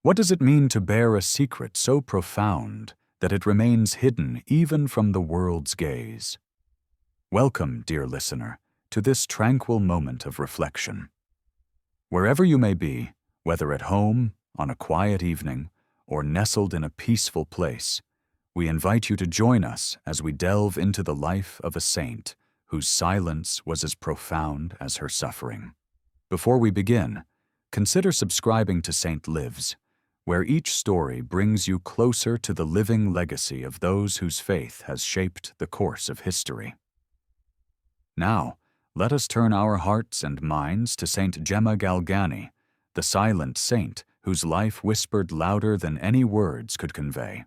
What does it mean to bear a secret so profound that it remains hidden even from the world's gaze? Welcome, dear listener, to this tranquil moment of reflection. Wherever you may be, whether at home, on a quiet evening, or nestled in a peaceful place, we invite you to join us as we delve into the life of a saint whose silence was as profound as her suffering. Before we begin, consider subscribing to Saint Lives, where each story brings you closer to the living legacy of those whose faith has shaped the course of history. Now, let us turn our hearts and minds to Saint Gemma Galgani, the silent saint whose life whispered louder than any words could convey.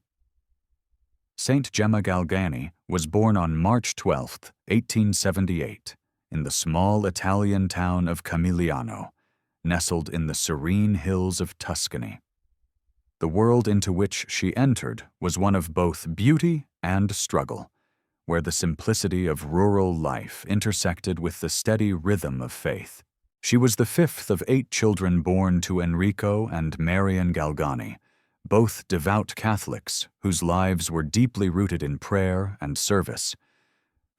Saint Gemma Galgani was born on March 12, 1878, in the small Italian town of Camigliano, nestled in the serene hills of Tuscany. The world into which she entered was one of both beauty and struggle, where the simplicity of rural life intersected with the steady rhythm of faith. She was the fifth of 8 children born to Enrico and Marian Galgani, both devout Catholics whose lives were deeply rooted in prayer and service.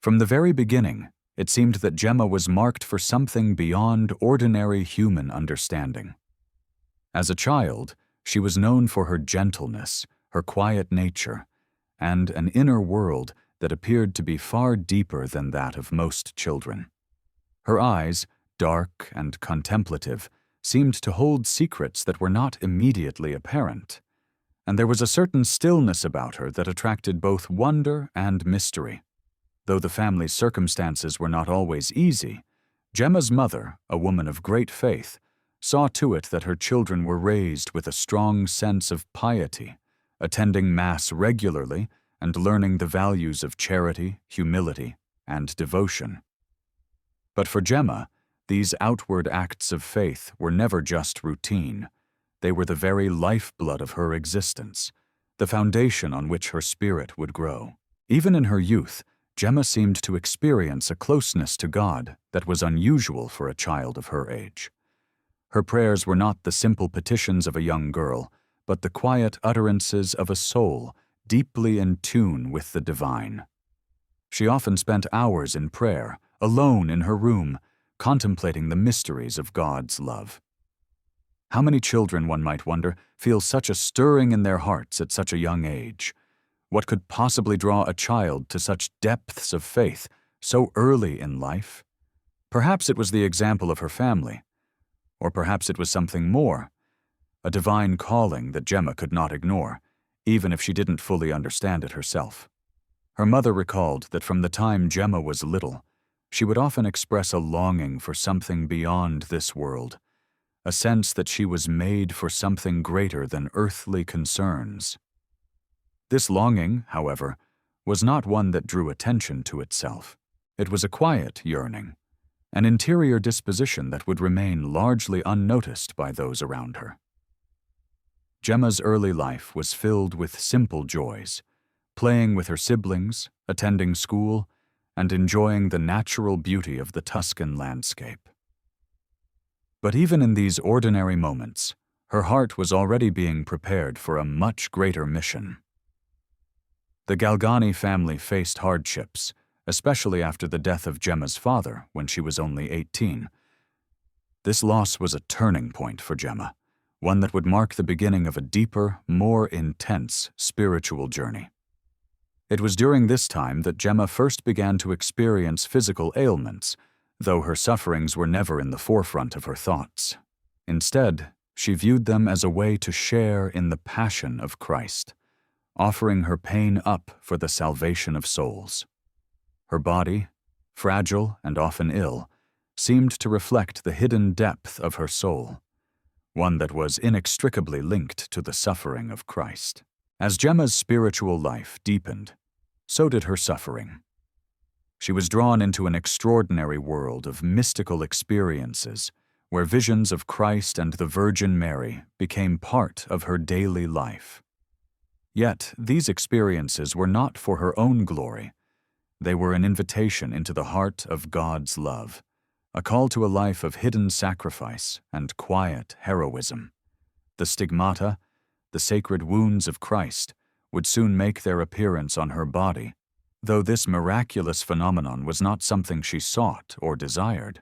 From the very beginning, it seemed that Gemma was marked for something beyond ordinary human understanding. As a child, she was known for her gentleness, her quiet nature, and an inner world that appeared to be far deeper than that of most children. Her eyes, dark and contemplative, seemed to hold secrets that were not immediately apparent, and there was a certain stillness about her that attracted both wonder and mystery. Though the family's circumstances were not always easy, Gemma's mother, a woman of great faith, saw to it that her children were raised with a strong sense of piety, attending Mass regularly and learning the values of charity, humility, and devotion. But for Gemma, these outward acts of faith were never just routine. They were the very lifeblood of her existence, the foundation on which her spirit would grow. Even in her youth, Gemma seemed to experience a closeness to God that was unusual for a child of her age. Her prayers were not the simple petitions of a young girl, but the quiet utterances of a soul deeply in tune with the divine. She often spent hours in prayer, alone in her room, contemplating the mysteries of God's love. How many children, one might wonder, feel such a stirring in their hearts at such a young age? What could possibly draw a child to such depths of faith so early in life? Perhaps it was the example of her family, or perhaps it was something more, a divine calling that Gemma could not ignore, even if she didn't fully understand it herself. Her mother recalled that from the time Gemma was little, she would often express a longing for something beyond this world, a sense that she was made for something greater than earthly concerns. This longing, however, was not one that drew attention to itself. It was a quiet yearning, an interior disposition that would remain largely unnoticed by those around her. Gemma's early life was filled with simple joys, playing with her siblings, attending school, and enjoying the natural beauty of the Tuscan landscape. But even in these ordinary moments, her heart was already being prepared for a much greater mission. The Galgani family faced hardships, especially after the death of Gemma's father when she was only 18. This loss was a turning point for Gemma, one that would mark the beginning of a deeper, more intense spiritual journey. It was during this time that Gemma first began to experience physical ailments, though her sufferings were never in the forefront of her thoughts. Instead, she viewed them as a way to share in the passion of Christ, offering her pain up for the salvation of souls. Her body, fragile and often ill, seemed to reflect the hidden depth of her soul, one that was inextricably linked to the suffering of Christ. As Gemma's spiritual life deepened, so did her suffering. She was drawn into an extraordinary world of mystical experiences, where visions of Christ and the Virgin Mary became part of her daily life. Yet, these experiences were not for her own glory. They were an invitation into the heart of God's love, a call to a life of hidden sacrifice and quiet heroism. The Stigmata, the sacred wounds of Christ, would soon make their appearance on her body, though this miraculous phenomenon was not something she sought or desired.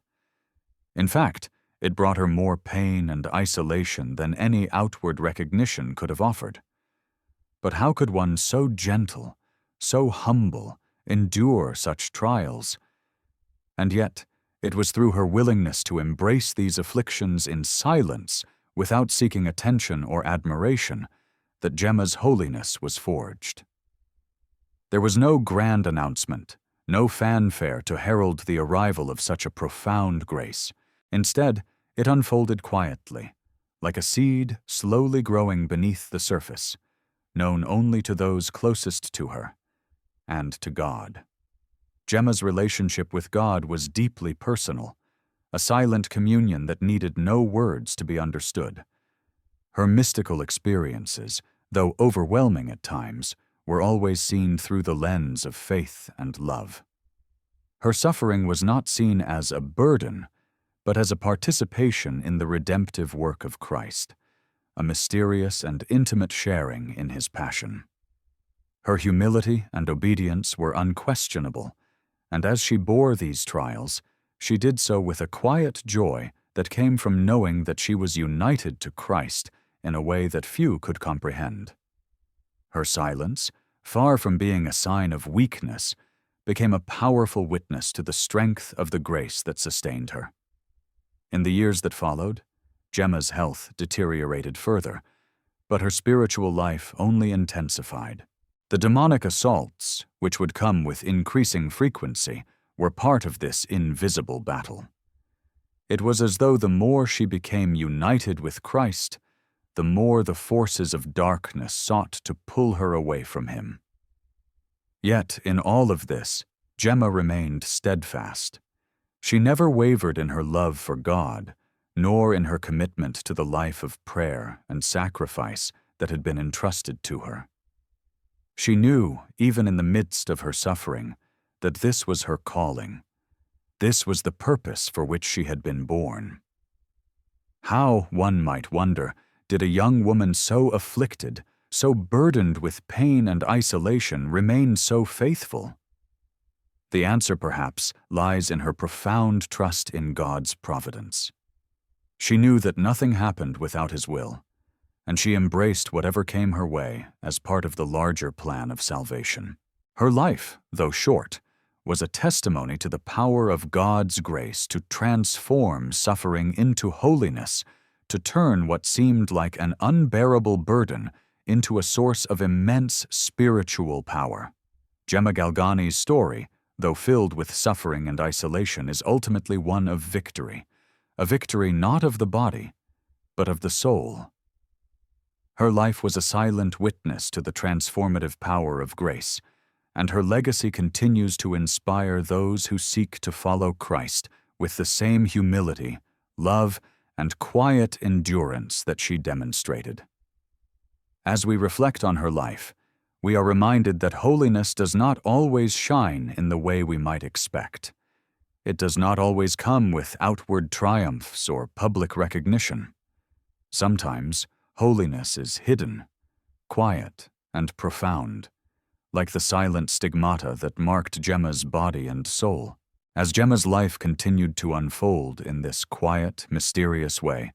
In fact, it brought her more pain and isolation than any outward recognition could have offered. But how could one so gentle, so humble, endure such trials? And yet, it was through her willingness to embrace these afflictions in silence, without seeking attention or admiration, that Gemma's holiness was forged. There was no grand announcement, no fanfare to herald the arrival of such a profound grace. Instead, it unfolded quietly, like a seed slowly growing beneath the surface, known only to those closest to her, and to God. Gemma's relationship with God was deeply personal, a silent communion that needed no words to be understood. Her mystical experiences, though overwhelming at times, were always seen through the lens of faith and love. Her suffering was not seen as a burden, but as a participation in the redemptive work of Christ, a mysterious and intimate sharing in his passion. Her humility and obedience were unquestionable, and as she bore these trials, she did so with a quiet joy that came from knowing that she was united to Christ in a way that few could comprehend. Her silence, far from being a sign of weakness, became a powerful witness to the strength of the grace that sustained her. In the years that followed, Gemma's health deteriorated further, but her spiritual life only intensified. The demonic assaults, which would come with increasing frequency, were part of this invisible battle. It was as though the more she became united with Christ, the more the forces of darkness sought to pull her away from him. Yet, in all of this, Gemma remained steadfast. She never wavered in her love for God, nor in her commitment to the life of prayer and sacrifice that had been entrusted to her. She knew, even in the midst of her suffering, that this was her calling. This was the purpose for which she had been born. How, one might wonder, did a young woman so afflicted, so burdened with pain and isolation, remain so faithful? The answer, perhaps, lies in her profound trust in God's providence. She knew that nothing happened without his will, and she embraced whatever came her way as part of the larger plan of salvation. Her life, though short, was a testimony to the power of God's grace to transform suffering into holiness, to turn what seemed like an unbearable burden into a source of immense spiritual power. Gemma Galgani's story, though filled with suffering and isolation, is ultimately one of victory, a victory not of the body, but of the soul. Her life was a silent witness to the transformative power of grace, and her legacy continues to inspire those who seek to follow Christ with the same humility, love, and quiet endurance that she demonstrated. As we reflect on her life, we are reminded that holiness does not always shine in the way we might expect. It does not always come with outward triumphs or public recognition. Sometimes, holiness is hidden, quiet, and profound, like the silent stigmata that marked Gemma's body and soul. As Gemma's life continued to unfold in this quiet, mysterious way,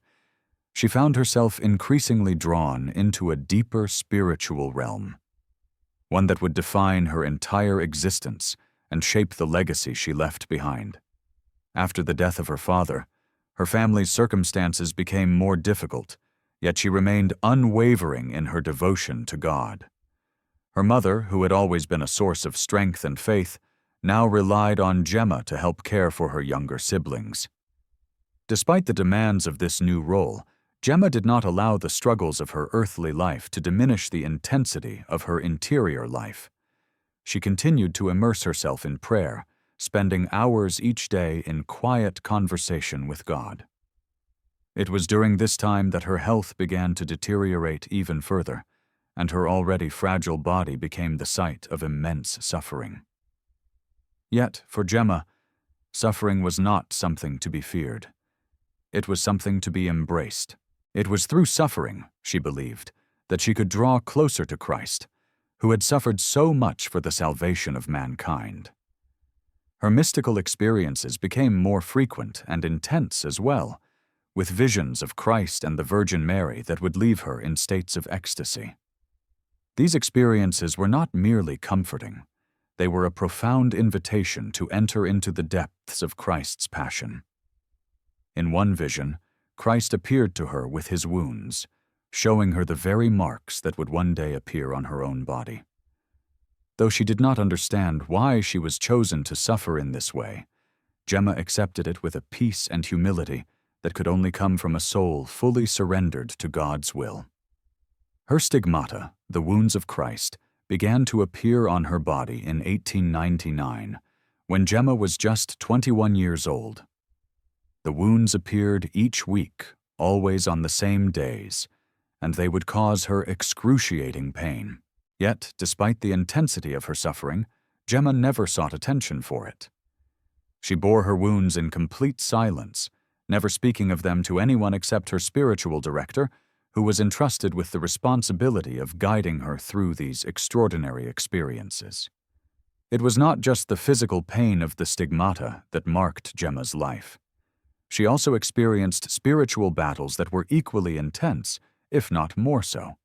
she found herself increasingly drawn into a deeper spiritual realm, one that would define her entire existence and shape the legacy she left behind. After the death of her father, her family's circumstances became more difficult, yet she remained unwavering in her devotion to God. Her mother, who had always been a source of strength and faith, now relied on Gemma to help care for her younger siblings. Despite the demands of this new role, Gemma did not allow the struggles of her earthly life to diminish the intensity of her interior life. She continued to immerse herself in prayer, spending hours each day in quiet conversation with God. It was during this time that her health began to deteriorate even further, and her already fragile body became the site of immense suffering. Yet, for Gemma, suffering was not something to be feared. It was something to be embraced. It was through suffering, she believed, that she could draw closer to Christ, who had suffered so much for the salvation of mankind. Her mystical experiences became more frequent and intense as well, with visions of Christ and the Virgin Mary that would leave her in states of ecstasy. These experiences were not merely comforting. They were a profound invitation to enter into the depths of Christ's passion. In one vision, Christ appeared to her with his wounds, showing her the very marks that would one day appear on her own body. Though she did not understand why she was chosen to suffer in this way, Gemma accepted it with a peace and humility that could only come from a soul fully surrendered to God's will. Her stigmata, the wounds of Christ, began to appear on her body in 1899, when Gemma was just 21 years old. The wounds appeared each week, always on the same days, and they would cause her excruciating pain. Yet, despite the intensity of her suffering, Gemma never sought attention for it. She bore her wounds in complete silence, never speaking of them to anyone except her spiritual director, who was entrusted with the responsibility of guiding her through these extraordinary experiences. It was not just the physical pain of the stigmata that marked Gemma's life. She also experienced spiritual battles that were equally intense, if not more so.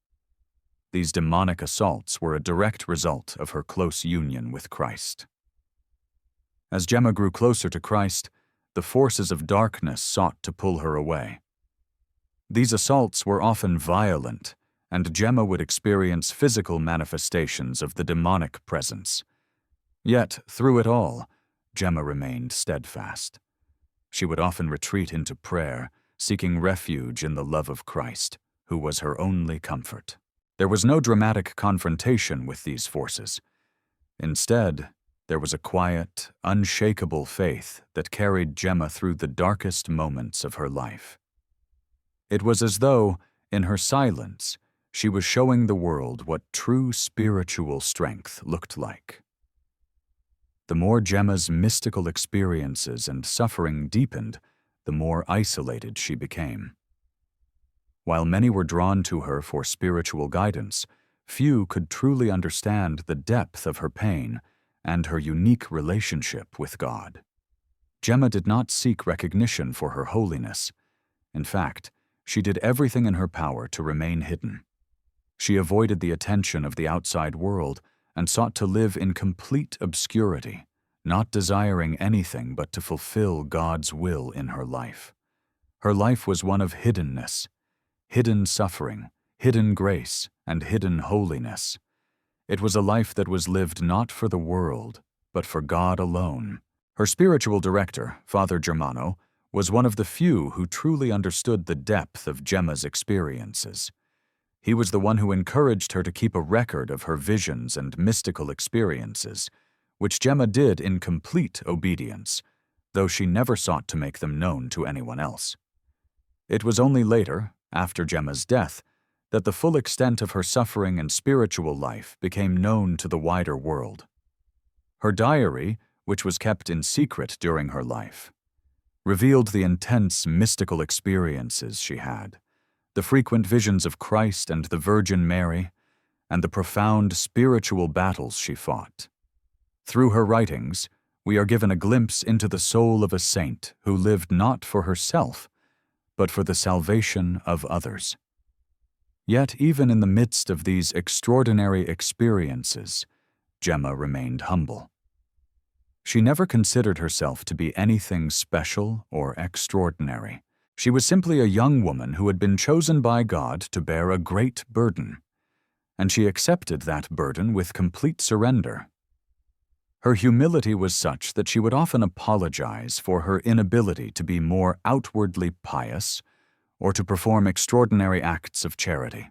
These demonic assaults were a direct result of her close union with Christ. As Gemma grew closer to Christ, the forces of darkness sought to pull her away. These assaults were often violent, and Gemma would experience physical manifestations of the demonic presence. Yet, through it all, Gemma remained steadfast. She would often retreat into prayer, seeking refuge in the love of Christ, who was her only comfort. There was no dramatic confrontation with these forces. Instead, there was a quiet, unshakable faith that carried Gemma through the darkest moments of her life. It was as though, in her silence, she was showing the world what true spiritual strength looked like. The more Gemma's mystical experiences and suffering deepened, the more isolated she became. While many were drawn to her for spiritual guidance, few could truly understand the depth of her pain and her unique relationship with God. Gemma did not seek recognition for her holiness. In fact, she did everything in her power to remain hidden. She avoided the attention of the outside world and sought to live in complete obscurity, not desiring anything but to fulfill God's will in her life. Her life was one of hiddenness, hidden suffering, hidden grace, and hidden holiness. It was a life that was lived not for the world, but for God alone. Her spiritual director, Father Germano, was one of the few who truly understood the depth of Gemma's experiences. He was the one who encouraged her to keep a record of her visions and mystical experiences, which Gemma did in complete obedience, though she never sought to make them known to anyone else. It was only later, after Gemma's death, that the full extent of her suffering and spiritual life became known to the wider world. Her diary, which was kept in secret during her life, revealed the intense mystical experiences she had, the frequent visions of Christ and the Virgin Mary, and the profound spiritual battles she fought. Through her writings, we are given a glimpse into the soul of a saint who lived not for herself, but for the salvation of others. Yet even in the midst of these extraordinary experiences, Gemma remained humble. She never considered herself to be anything special or extraordinary. She was simply a young woman who had been chosen by God to bear a great burden, and she accepted that burden with complete surrender. Her humility was such that she would often apologize for her inability to be more outwardly pious or to perform extraordinary acts of charity.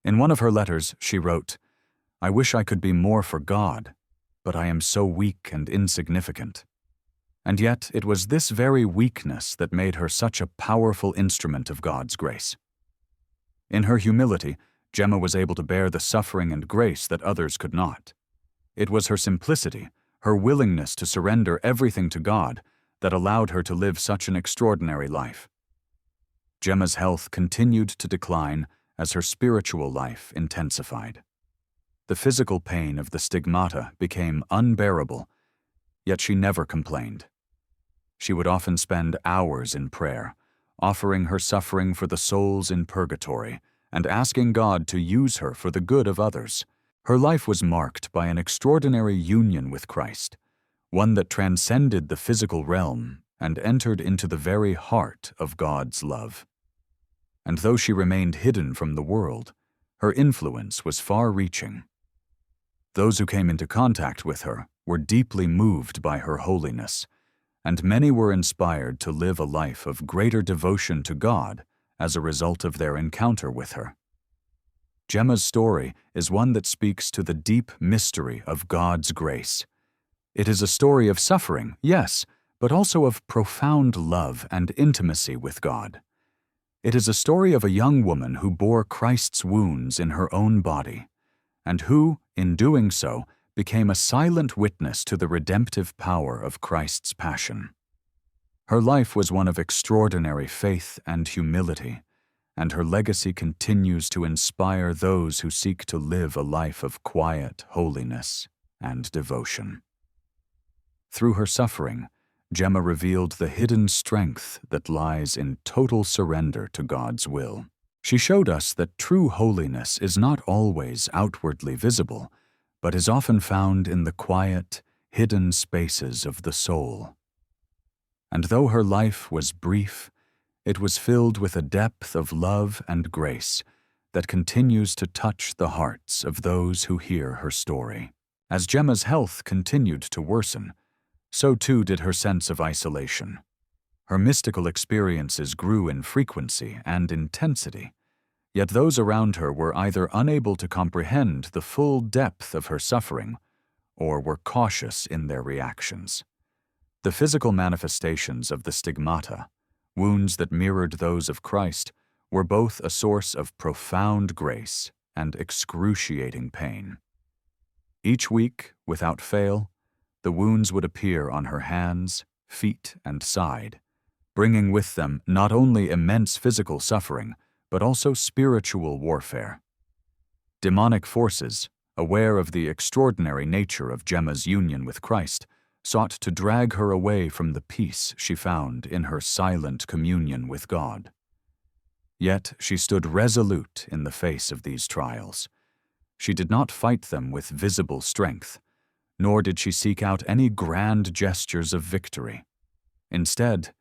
In one of her letters, she wrote, "I wish I could be more for God, but I am so weak and insignificant." And yet it was this very weakness that made her such a powerful instrument of God's grace. In her humility, Gemma was able to bear the suffering and grace that others could not. It was her simplicity, her willingness to surrender everything to God, that allowed her to live such an extraordinary life. Gemma's health continued to decline as her spiritual life intensified. The physical pain of the stigmata became unbearable, yet she never complained. She would often spend hours in prayer, offering her suffering for the souls in purgatory and asking God to use her for the good of others. Her life was marked by an extraordinary union with Christ, one that transcended the physical realm and entered into the very heart of God's love. And though she remained hidden from the world, her influence was far-reaching. Those who came into contact with her were deeply moved by her holiness, and many were inspired to live a life of greater devotion to God as a result of their encounter with her. Gemma's story is one that speaks to the deep mystery of God's grace. It is a story of suffering, yes, but also of profound love and intimacy with God. It is a story of a young woman who bore Christ's wounds in her own body, and who, in doing so, became a silent witness to the redemptive power of Christ's passion. Her life was one of extraordinary faith and humility, and her legacy continues to inspire those who seek to live a life of quiet holiness and devotion. Through her suffering, Gemma revealed the hidden strength that lies in total surrender to God's will. She showed us that true holiness is not always outwardly visible, but is often found in the quiet, hidden spaces of the soul. And though her life was brief, it was filled with a depth of love and grace that continues to touch the hearts of those who hear her story. As Gemma's health continued to worsen, so too did her sense of isolation. Her mystical experiences grew in frequency and intensity, yet those around her were either unable to comprehend the full depth of her suffering or were cautious in their reactions. The physical manifestations of the stigmata, wounds that mirrored those of Christ, were both a source of profound grace and excruciating pain. Each week, without fail, the wounds would appear on her hands, feet, and side, bringing with them not only immense physical suffering, but also spiritual warfare. Demonic forces, aware of the extraordinary nature of Gemma's union with Christ, sought to drag her away from the peace she found in her silent communion with God. Yet she stood resolute in the face of these trials. She did not fight them with visible strength, nor did she seek out any grand gestures of victory. Instead,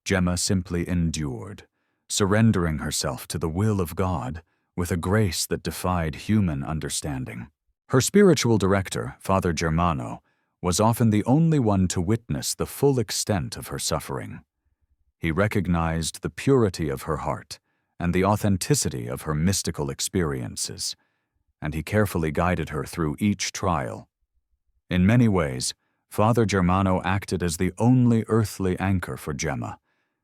Gemma simply endured, surrendering herself to the will of God with a grace that defied human understanding. Her spiritual director, Father Germano, was often the only one to witness the full extent of her suffering. He recognized the purity of her heart and the authenticity of her mystical experiences, and he carefully guided her through each trial. In many ways, Father Germano acted as the only earthly anchor for Gemma,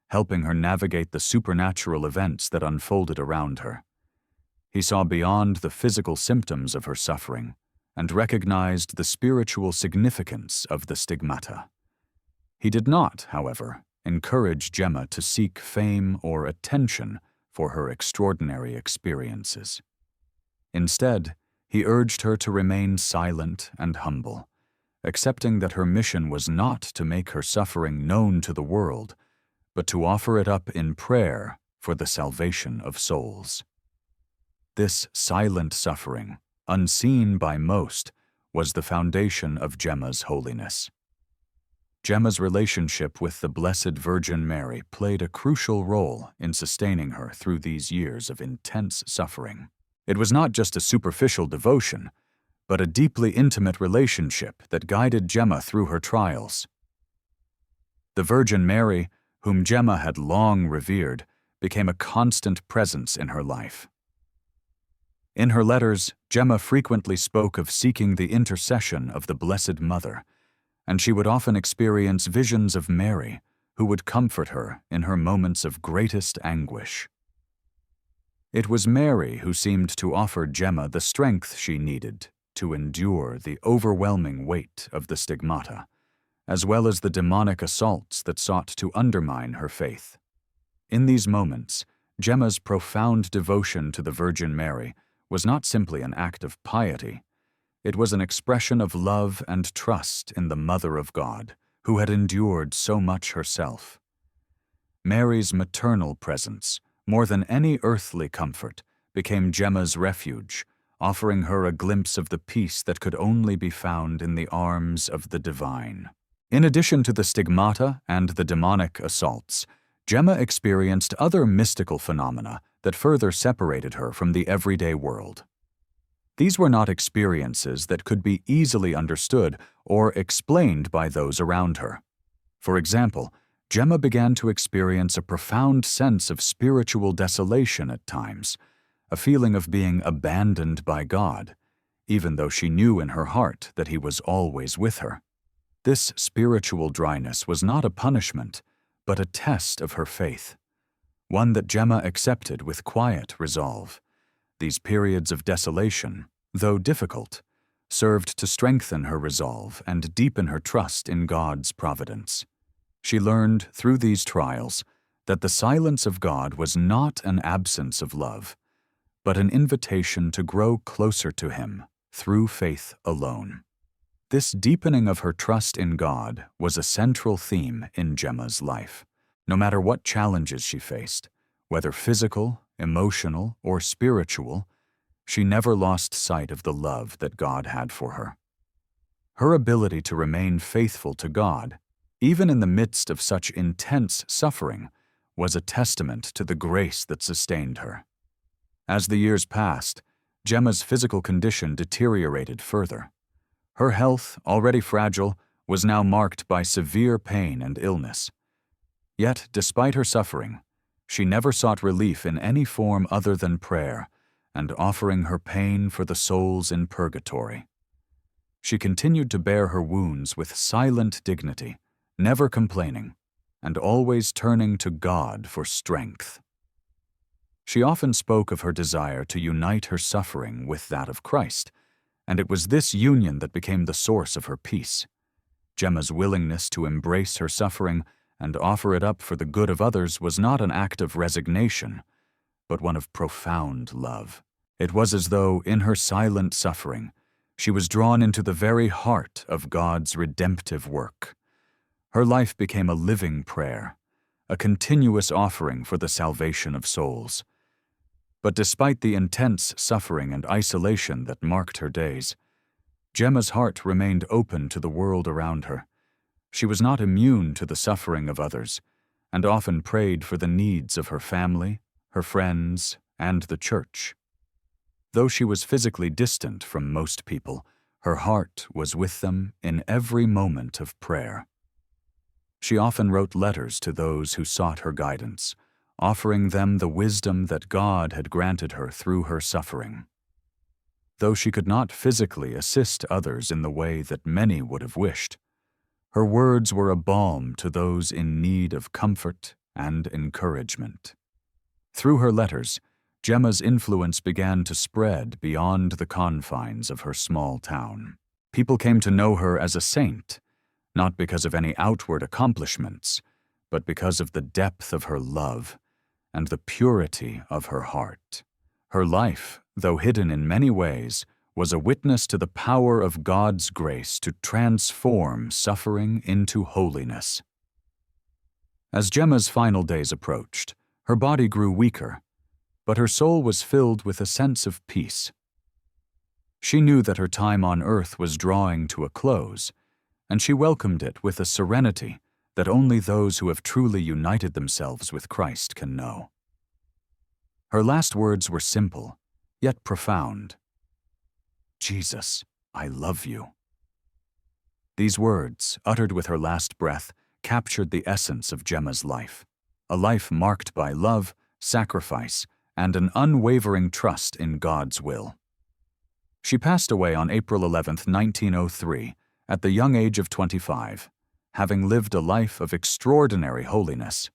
helping her navigate the supernatural events that unfolded around her. He saw beyond the physical symptoms of her suffering and recognized the spiritual significance of the stigmata. He did not, however, encourage Gemma to seek fame or attention for her extraordinary experiences. Instead, he urged her to remain silent and humble, accepting that her mission was not to make her suffering known to the world, but to offer it up in prayer for the salvation of souls. This silent suffering, unseen by most, was the foundation of Gemma's holiness. Gemma's relationship with the Blessed Virgin Mary played a crucial role in sustaining her through these years of intense suffering. It was not just a superficial devotion, but a deeply intimate relationship that guided Gemma through her trials. The Virgin Mary, whom Gemma had long revered, became a constant presence in her life. In her letters, Gemma frequently spoke of seeking the intercession of the Blessed Mother, and she would often experience visions of Mary, who would comfort her in her moments of greatest anguish. It was Mary who seemed to offer Gemma the strength she needed to endure the overwhelming weight of the stigmata, as well as the demonic assaults that sought to undermine her faith. In these moments, Gemma's profound devotion to the Virgin Mary was not simply an act of piety. It was an expression of love and trust in the Mother of God, who had endured so much herself. Mary's maternal presence, more than any earthly comfort, became Gemma's refuge, offering her a glimpse of the peace that could only be found in the arms of the divine. In addition to the stigmata and the demonic assaults, Gemma experienced other mystical phenomena that further separated her from the everyday world. These were not experiences that could be easily understood or explained by those around her. For example, Gemma began to experience a profound sense of spiritual desolation at times, a feeling of being abandoned by God, even though she knew in her heart that He was always with her. This spiritual dryness was not a punishment, but a test of her faith, one that Gemma accepted with quiet resolve. These periods of desolation, though difficult, served to strengthen her resolve and deepen her trust in God's providence. She learned through these trials that the silence of God was not an absence of love, but an invitation to grow closer to Him through faith alone. This deepening of her trust in God was a central theme in Gemma's life. No matter what challenges she faced, whether physical, emotional, or spiritual, she never lost sight of the love that God had for her. Her ability to remain faithful to God, even in the midst of such intense suffering, was a testament to the grace that sustained her. As the years passed, Gemma's physical condition deteriorated further. Her health, already fragile, was now marked by severe pain and illness. Yet, despite her suffering, she never sought relief in any form other than prayer and offering her pain for the souls in purgatory. She continued to bear her wounds with silent dignity, never complaining, and always turning to God for strength. She often spoke of her desire to unite her suffering with that of Christ, and it was this union that became the source of her peace. Gemma's willingness to embrace her suffering and offer it up for the good of others was not an act of resignation, but one of profound love. It was as though, in her silent suffering, she was drawn into the very heart of God's redemptive work. Her life became a living prayer, a continuous offering for the salvation of souls. But despite the intense suffering and isolation that marked her days, Gemma's heart remained open to the world around her. She was not immune to the suffering of others, and often prayed for the needs of her family, her friends, and the church. Though she was physically distant from most people, her heart was with them in every moment of prayer. She often wrote letters to those who sought her guidance, offering them the wisdom that God had granted her through her suffering. Though she could not physically assist others in the way that many would have wished, her words were a balm to those in need of comfort and encouragement. Through her letters, Gemma's influence began to spread beyond the confines of her small town. People came to know her as a saint, not because of any outward accomplishments, but because of the depth of her love and the purity of her heart. Her life, though hidden in many ways, was a witness to the power of God's grace to transform suffering into holiness. As Gemma's final days approached, her body grew weaker, but her soul was filled with a sense of peace. She knew that her time on earth was drawing to a close, and she welcomed it with a serenity that only those who have truly united themselves with Christ can know. Her last words were simple, yet profound. "Jesus, I love you." These words, uttered with her last breath, captured the essence of Gemma's life, a life marked by love, sacrifice, and an unwavering trust in God's will. She passed away on April 11, 1903, at the young age of 25, having lived a life of extraordinary holiness.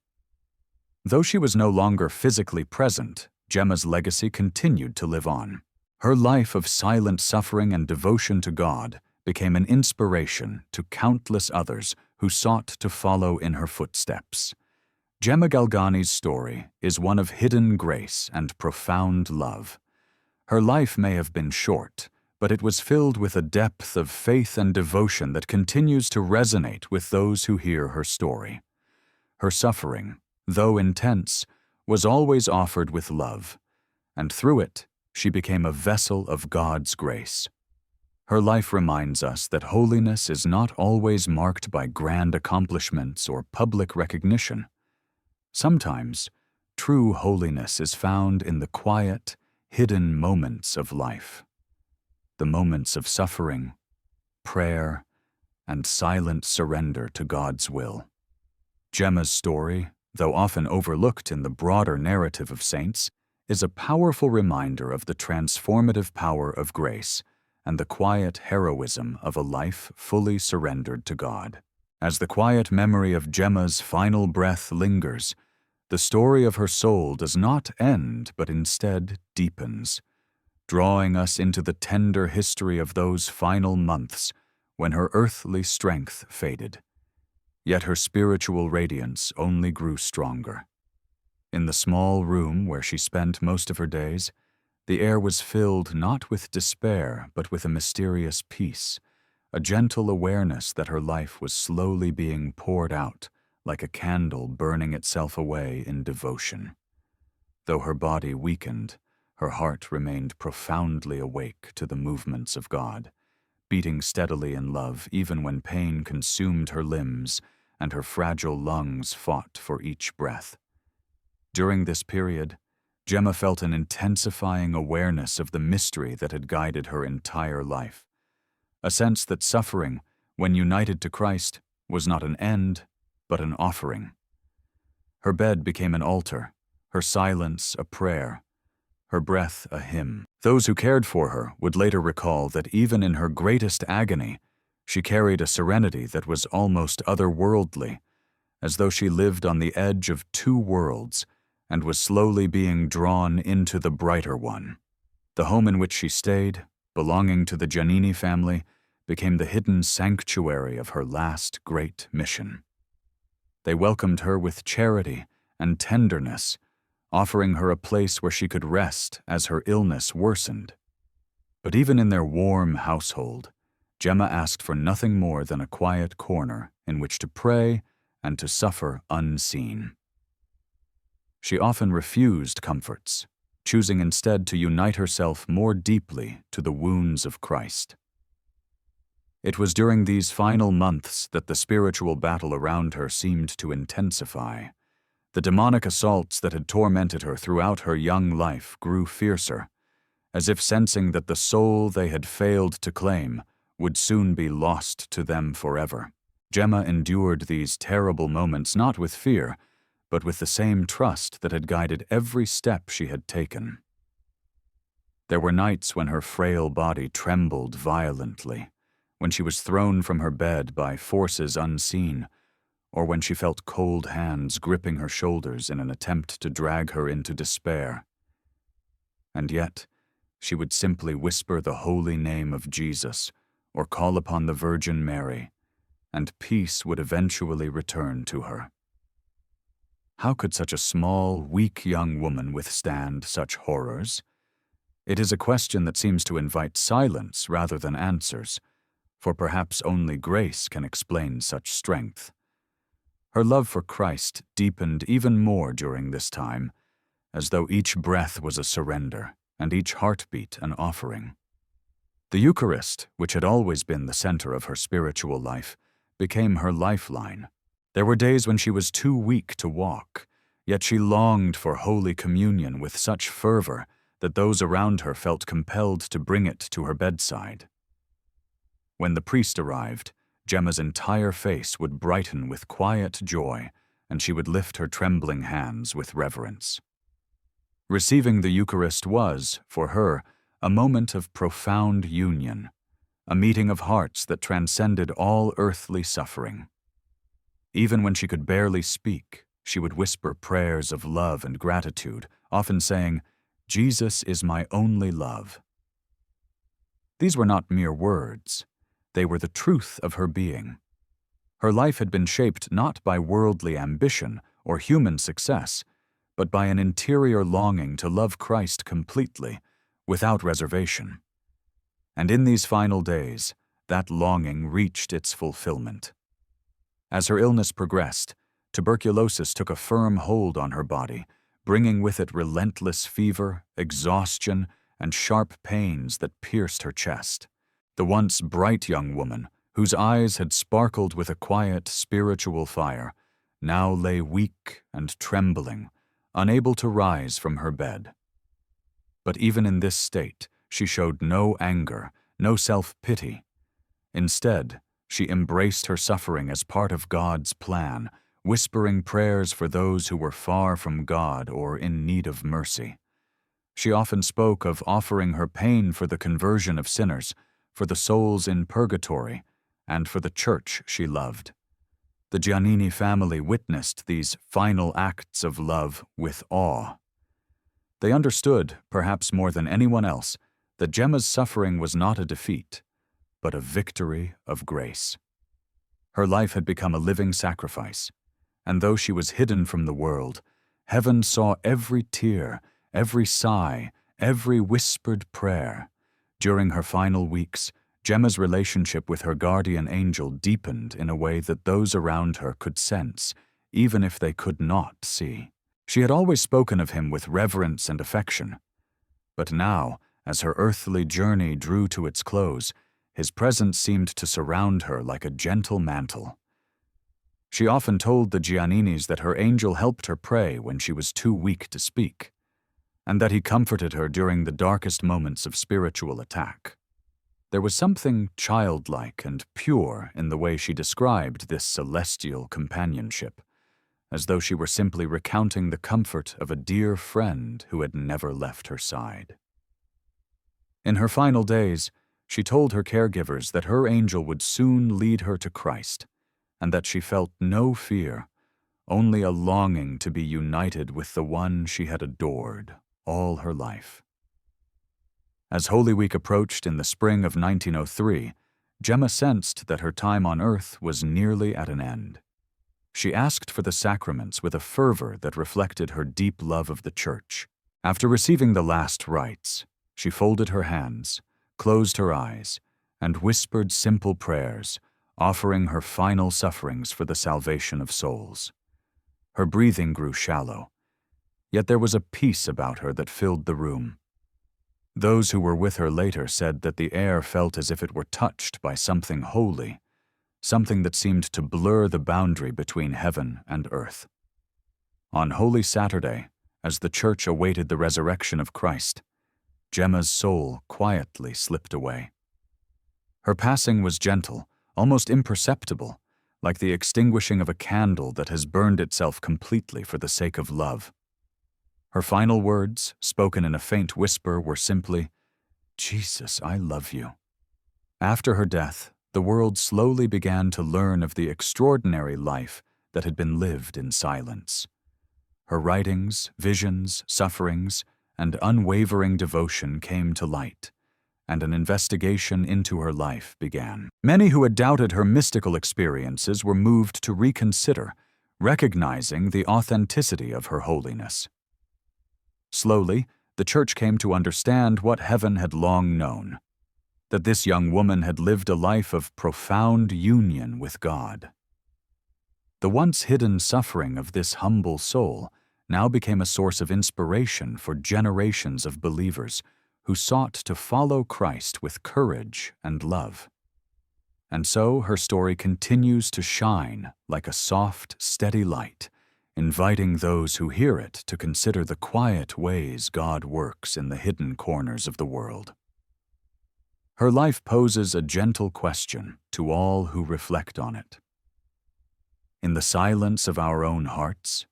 Though she was no longer physically present, Gemma's legacy continued to live on. Her life of silent suffering and devotion to God became an inspiration to countless others who sought to follow in her footsteps. Gemma Galgani's story is one of hidden grace and profound love. Her life may have been short, but it was filled with a depth of faith and devotion that continues to resonate with those who hear her story. Her suffering, though intense, was always offered with love, and through it, she became a vessel of God's grace. Her life reminds us that holiness is not always marked by grand accomplishments or public recognition. Sometimes, true holiness is found in the quiet, hidden moments of life. The moments of suffering, prayer, and silent surrender to God's will. Gemma's story, though often overlooked in the broader narrative of saints, is a powerful reminder of the transformative power of grace and the quiet heroism of a life fully surrendered to God. As the quiet memory of Gemma's final breath lingers, the story of her soul does not end but instead deepens, drawing us into the tender history of those final months when her earthly strength faded. Yet her spiritual radiance only grew stronger. In the small room where she spent most of her days, the air was filled not with despair but with a mysterious peace, a gentle awareness that her life was slowly being poured out like a candle burning itself away in devotion. Though her body weakened, her heart remained profoundly awake to the movements of God, beating steadily in love even when pain consumed her limbs and her fragile lungs fought for each breath. During this period, Gemma felt an intensifying awareness of the mystery that had guided her entire life, a sense that suffering, when united to Christ, was not an end, but an offering. Her bed became an altar, her silence a prayer, her breath a hymn. Those who cared for her would later recall that even in her greatest agony, she carried a serenity that was almost otherworldly, as though she lived on the edge of two worlds and was slowly being drawn into the brighter one. The home in which she stayed, belonging to the Giannini family, became the hidden sanctuary of her last great mission. They welcomed her with charity and tenderness, offering her a place where she could rest as her illness worsened. But even in their warm household, Gemma asked for nothing more than a quiet corner in which to pray and to suffer unseen. She often refused comforts, choosing instead to unite herself more deeply to the wounds of Christ. It was during these final months that the spiritual battle around her seemed to intensify. The demonic assaults that had tormented her throughout her young life grew fiercer, as if sensing that the soul they had failed to claim would soon be lost to them forever. Gemma endured these terrible moments not with fear, but with the same trust that had guided every step she had taken. There were nights when her frail body trembled violently, when she was thrown from her bed by forces unseen, or when she felt cold hands gripping her shoulders in an attempt to drag her into despair. And yet, she would simply whisper the holy name of Jesus or call upon the Virgin Mary, and peace would eventually return to her. How could such a small, weak young woman withstand such horrors? It is a question that seems to invite silence rather than answers, for perhaps only grace can explain such strength. Her love for Christ deepened even more during this time, as though each breath was a surrender and each heartbeat an offering. The Eucharist, which had always been the center of her spiritual life, became her lifeline. There were days when she was too weak to walk, yet she longed for Holy Communion with such fervor that those around her felt compelled to bring it to her bedside. When the priest arrived, Gemma's entire face would brighten with quiet joy, and she would lift her trembling hands with reverence. Receiving the Eucharist was, for her, a moment of profound union, a meeting of hearts that transcended all earthly suffering. Even when she could barely speak, she would whisper prayers of love and gratitude, often saying, "Jesus is my only love." These were not mere words. They were the truth of her being. Her life had been shaped not by worldly ambition or human success, but by an interior longing to love Christ completely, without reservation. And in these final days, that longing reached its fulfillment. As her illness progressed, tuberculosis took a firm hold on her body, bringing with it relentless fever, exhaustion, and sharp pains that pierced her chest. The once bright young woman, whose eyes had sparkled with a quiet, spiritual fire, now lay weak and trembling, unable to rise from her bed. But even in this state, she showed no anger, no self-pity. Instead, she embraced her suffering as part of God's plan, whispering prayers for those who were far from God or in need of mercy. She often spoke of offering her pain for the conversion of sinners, for the souls in purgatory, and for the church she loved. The Giannini family witnessed these final acts of love with awe. They understood, perhaps more than anyone else, that Gemma's suffering was not a defeat, but a victory of grace. Her life had become a living sacrifice, and though she was hidden from the world, heaven saw every tear, every sigh, every whispered prayer. During her final weeks, Gemma's relationship with her guardian angel deepened in a way that those around her could sense, even if they could not see. She had always spoken of him with reverence and affection. But now, as her earthly journey drew to its close, his presence seemed to surround her like a gentle mantle. She often told the Gianninis that her angel helped her pray when she was too weak to speak, and that he comforted her during the darkest moments of spiritual attack. There was something childlike and pure in the way she described this celestial companionship, as though she were simply recounting the comfort of a dear friend who had never left her side. In her final days, she told her caregivers that her angel would soon lead her to Christ, and that she felt no fear, only a longing to be united with the one she had adored all her life. As Holy Week approached in the spring of 1903, Gemma sensed that her time on earth was nearly at an end. She asked for the sacraments with a fervor that reflected her deep love of the Church. After receiving the last rites, she folded her hands, closed her eyes, and whispered simple prayers, offering her final sufferings for the salvation of souls. Her breathing grew shallow, yet there was a peace about her that filled the room. Those who were with her later said that the air felt as if it were touched by something holy, something that seemed to blur the boundary between heaven and earth. On Holy Saturday, as the Church awaited the resurrection of Christ, Gemma's soul quietly slipped away. Her passing was gentle, almost imperceptible, like the extinguishing of a candle that has burned itself completely for the sake of love. Her final words, spoken in a faint whisper, were simply, "Jesus, I love you." After her death, the world slowly began to learn of the extraordinary life that had been lived in silence. Her writings, visions, sufferings, and unwavering devotion came to light, and an investigation into her life began. Many who had doubted her mystical experiences were moved to reconsider, recognizing the authenticity of her holiness. Slowly, the Church came to understand what heaven had long known, that this young woman had lived a life of profound union with God. The once hidden suffering of this humble soul now became a source of inspiration for generations of believers who sought to follow Christ with courage and love. And so her story continues to shine like a soft, steady light, inviting those who hear it to consider the quiet ways God works in the hidden corners of the world. Her life poses a gentle question to all who reflect on it. In the silence of our own hearts,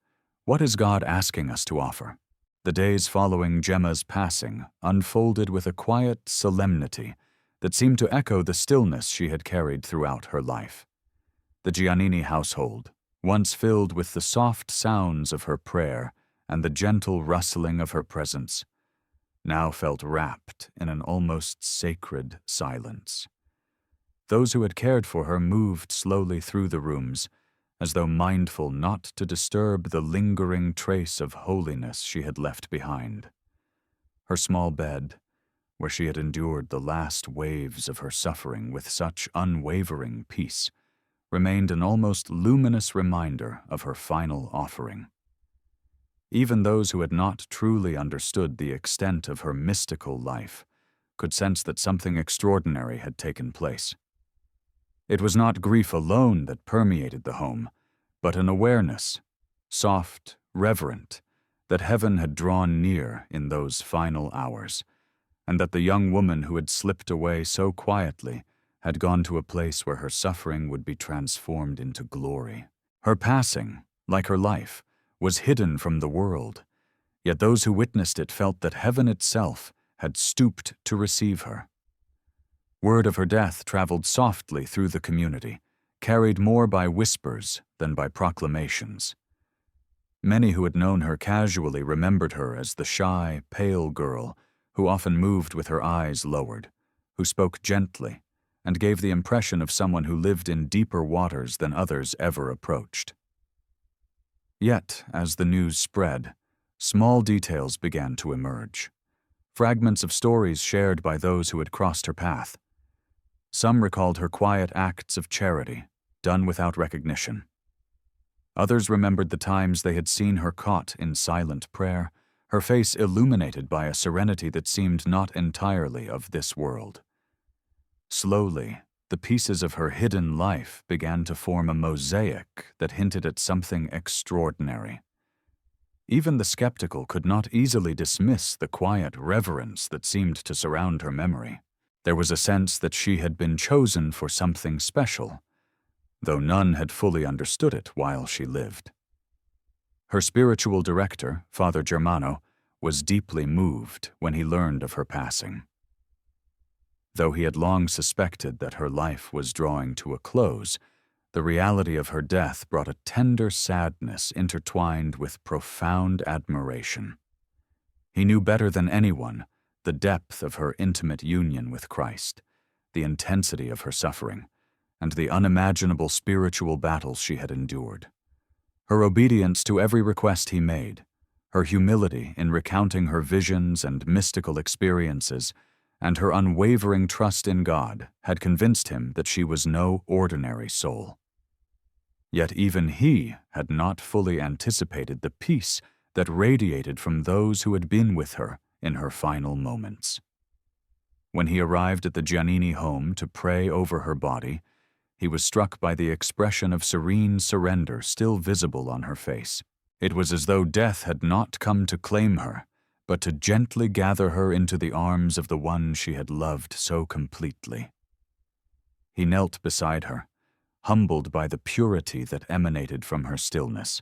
what is God asking us to offer? The days following Gemma's passing unfolded with a quiet solemnity that seemed to echo the stillness she had carried throughout her life. The Giannini household, once filled with the soft sounds of her prayer and the gentle rustling of her presence, now felt wrapped in an almost sacred silence. Those who had cared for her moved slowly through the rooms, as though mindful not to disturb the lingering trace of holiness she had left behind. Her small bed, where she had endured the last waves of her suffering with such unwavering peace, remained an almost luminous reminder of her final offering. Even those who had not truly understood the extent of her mystical life could sense that something extraordinary had taken place. It was not grief alone that permeated the home, but an awareness, soft, reverent, that heaven had drawn near in those final hours, and that the young woman who had slipped away so quietly had gone to a place where her suffering would be transformed into glory. Her passing, like her life, was hidden from the world, yet those who witnessed it felt that heaven itself had stooped to receive her. Word of her death traveled softly through the community, carried more by whispers than by proclamations. Many who had known her casually remembered her as the shy, pale girl who often moved with her eyes lowered, who spoke gently, and gave the impression of someone who lived in deeper waters than others ever approached. Yet, as the news spread, small details began to emerge, fragments of stories shared by those who had crossed her path. Some recalled her quiet acts of charity, done without recognition. Others remembered the times they had seen her caught in silent prayer, her face illuminated by a serenity that seemed not entirely of this world. Slowly, the pieces of her hidden life began to form a mosaic that hinted at something extraordinary. Even the skeptical could not easily dismiss the quiet reverence that seemed to surround her memory. There was a sense that she had been chosen for something special, though none had fully understood it while she lived. Her spiritual director, Father Germano, was deeply moved when he learned of her passing. Though he had long suspected that her life was drawing to a close, the reality of her death brought a tender sadness intertwined with profound admiration. He knew better than anyone the depth of her intimate union with Christ, the intensity of her suffering, and the unimaginable spiritual battles she had endured. Her obedience to every request he made, her humility in recounting her visions and mystical experiences, and her unwavering trust in God had convinced him that she was no ordinary soul. Yet even he had not fully anticipated the peace that radiated from those who had been with her in her final moments. When he arrived at the Giannini home to pray over her body, he was struck by the expression of serene surrender still visible on her face. It was as though death had not come to claim her, but to gently gather her into the arms of the one she had loved so completely. He knelt beside her, humbled by the purity that emanated from her stillness,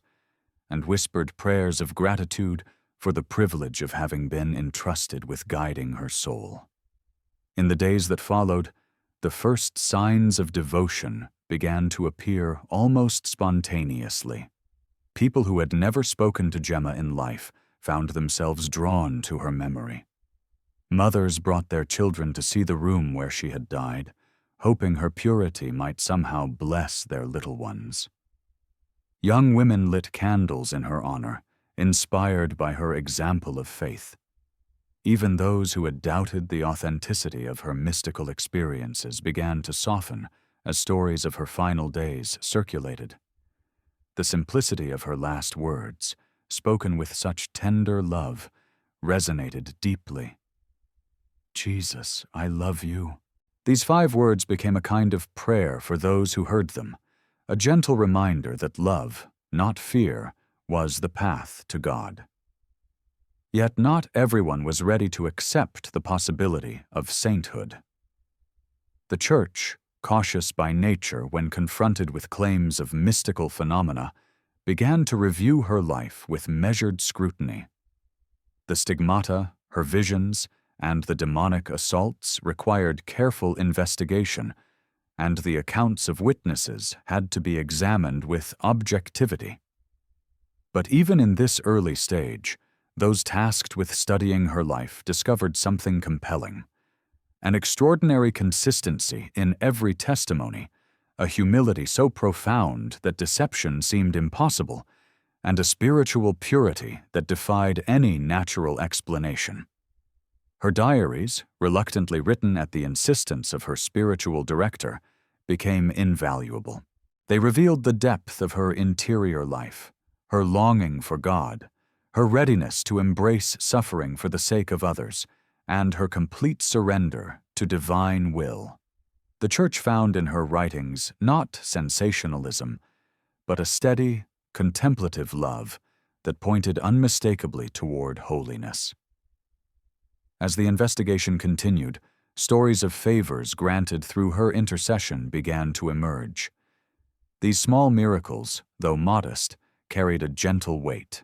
and whispered prayers of gratitude for the privilege of having been entrusted with guiding her soul. In the days that followed, the first signs of devotion began to appear almost spontaneously. People who had never spoken to Gemma in life found themselves drawn to her memory. Mothers brought their children to see the room where she had died, hoping her purity might somehow bless their little ones. Young women lit candles in her honor, inspired by her example of faith. Even those who had doubted the authenticity of her mystical experiences began to soften as stories of her final days circulated. The simplicity of her last words, spoken with such tender love, resonated deeply. "Jesus, I love you." These 5 words became a kind of prayer for those who heard them, a gentle reminder that love, not fear, was the path to God. Yet not everyone was ready to accept the possibility of sainthood. The Church, cautious by nature when confronted with claims of mystical phenomena, began to review her life with measured scrutiny. The stigmata, her visions, and the demonic assaults required careful investigation, and the accounts of witnesses had to be examined with objectivity. But even in this early stage, those tasked with studying her life discovered something compelling: an extraordinary consistency in every testimony, a humility so profound that deception seemed impossible, and a spiritual purity that defied any natural explanation. Her diaries, reluctantly written at the insistence of her spiritual director, became invaluable. They revealed the depth of her interior life, her longing for God, her readiness to embrace suffering for the sake of others, and her complete surrender to divine will. The Church found in her writings not sensationalism, but a steady, contemplative love that pointed unmistakably toward holiness. As the investigation continued, stories of favors granted through her intercession began to emerge. These small miracles, though modest, carried a gentle weight.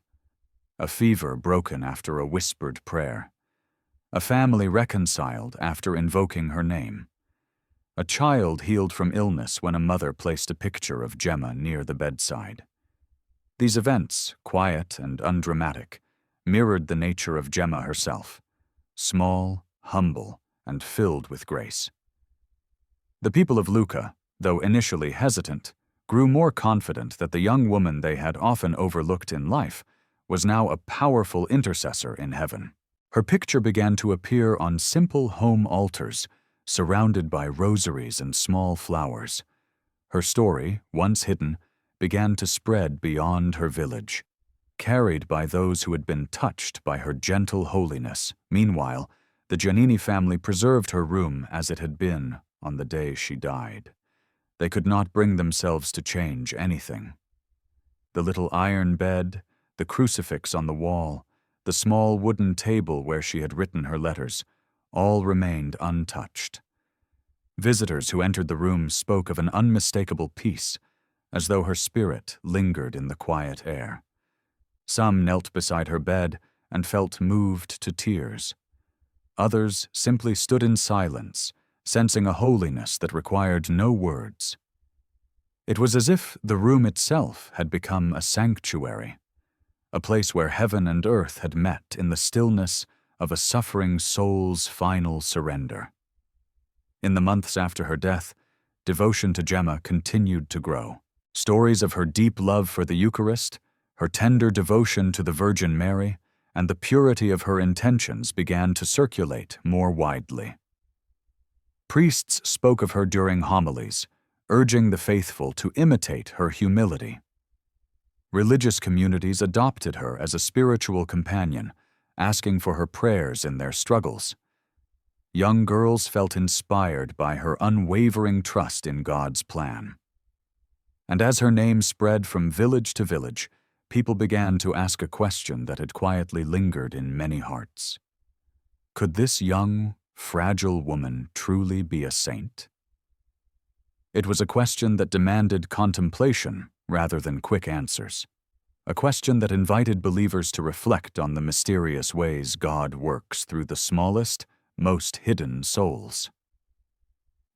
A fever broken after a whispered prayer. A family reconciled after invoking her name. A child healed from illness when a mother placed a picture of Gemma near the bedside. These events, quiet and undramatic, mirrored the nature of Gemma herself, small, humble, and filled with grace. The people of Lucca, though initially hesitant, grew more confident that the young woman they had often overlooked in life was now a powerful intercessor in heaven. Her picture began to appear on simple home altars, surrounded by rosaries and small flowers. Her story, once hidden, began to spread beyond her village, carried by those who had been touched by her gentle holiness. Meanwhile, the Giannini family preserved her room as it had been on the day she died. They could not bring themselves to change anything. The little iron bed, the crucifix on the wall, the small wooden table where she had written her letters, all remained untouched. Visitors who entered the room spoke of an unmistakable peace, as though her spirit lingered in the quiet air. Some knelt beside her bed and felt moved to tears. Others simply stood in silence, sensing a holiness that required no words. It was as if the room itself had become a sanctuary, a place where heaven and earth had met in the stillness of a suffering soul's final surrender. In the months after her death, devotion to Gemma continued to grow. Stories of her deep love for the Eucharist, her tender devotion to the Virgin Mary, and the purity of her intentions began to circulate more widely. Priests spoke of her during homilies, urging the faithful to imitate her humility. Religious communities adopted her as a spiritual companion, asking for her prayers in their struggles. Young girls felt inspired by her unwavering trust in God's plan. And as her name spread from village to village, people began to ask a question that had quietly lingered in many hearts. Could this young, fragile woman truly be a saint? It was a question that demanded contemplation rather than quick answers. A question that invited believers to reflect on the mysterious ways God works through the smallest, most hidden souls.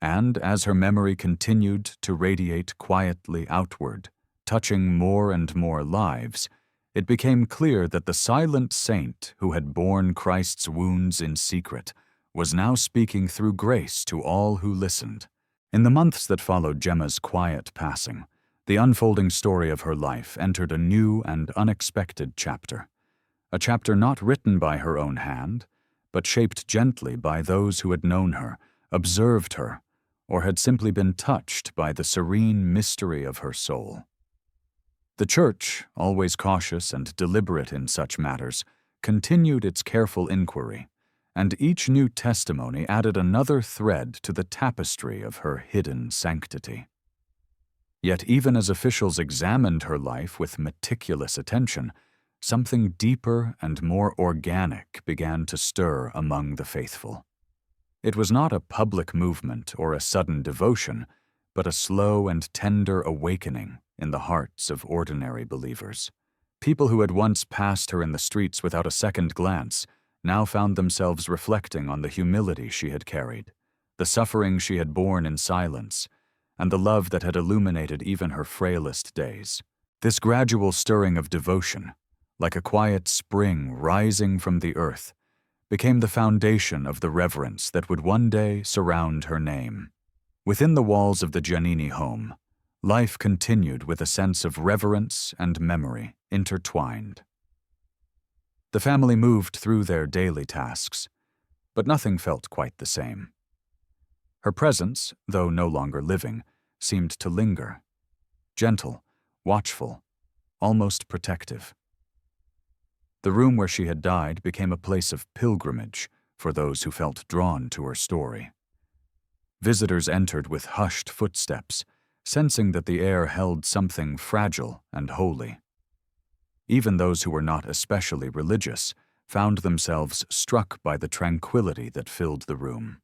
And as her memory continued to radiate quietly outward, touching more and more lives, it became clear that the silent saint who had borne Christ's wounds in secret was now speaking through grace to all who listened. In the months that followed Gemma's quiet passing, the unfolding story of her life entered a new and unexpected chapter, a chapter not written by her own hand, but shaped gently by those who had known her, observed her, or had simply been touched by the serene mystery of her soul. The Church, always cautious and deliberate in such matters, continued its careful inquiry, and each new testimony added another thread to the tapestry of her hidden sanctity. Yet even as officials examined her life with meticulous attention, something deeper and more organic began to stir among the faithful. It was not a public movement or a sudden devotion, but a slow and tender awakening in the hearts of ordinary believers. People who had once passed her in the streets without a second glance now found themselves reflecting on the humility she had carried, the suffering she had borne in silence, and the love that had illuminated even her frailest days. This gradual stirring of devotion, like a quiet spring rising from the earth, became the foundation of the reverence that would one day surround her name. Within the walls of the Giannini home, life continued with a sense of reverence and memory intertwined. The family moved through their daily tasks, but nothing felt quite the same. Her presence, though no longer living, seemed to linger, gentle, watchful, almost protective. The room where she had died became a place of pilgrimage for those who felt drawn to her story. Visitors entered with hushed footsteps, sensing that the air held something fragile and holy. Even those who were not especially religious found themselves struck by the tranquility that filled the room.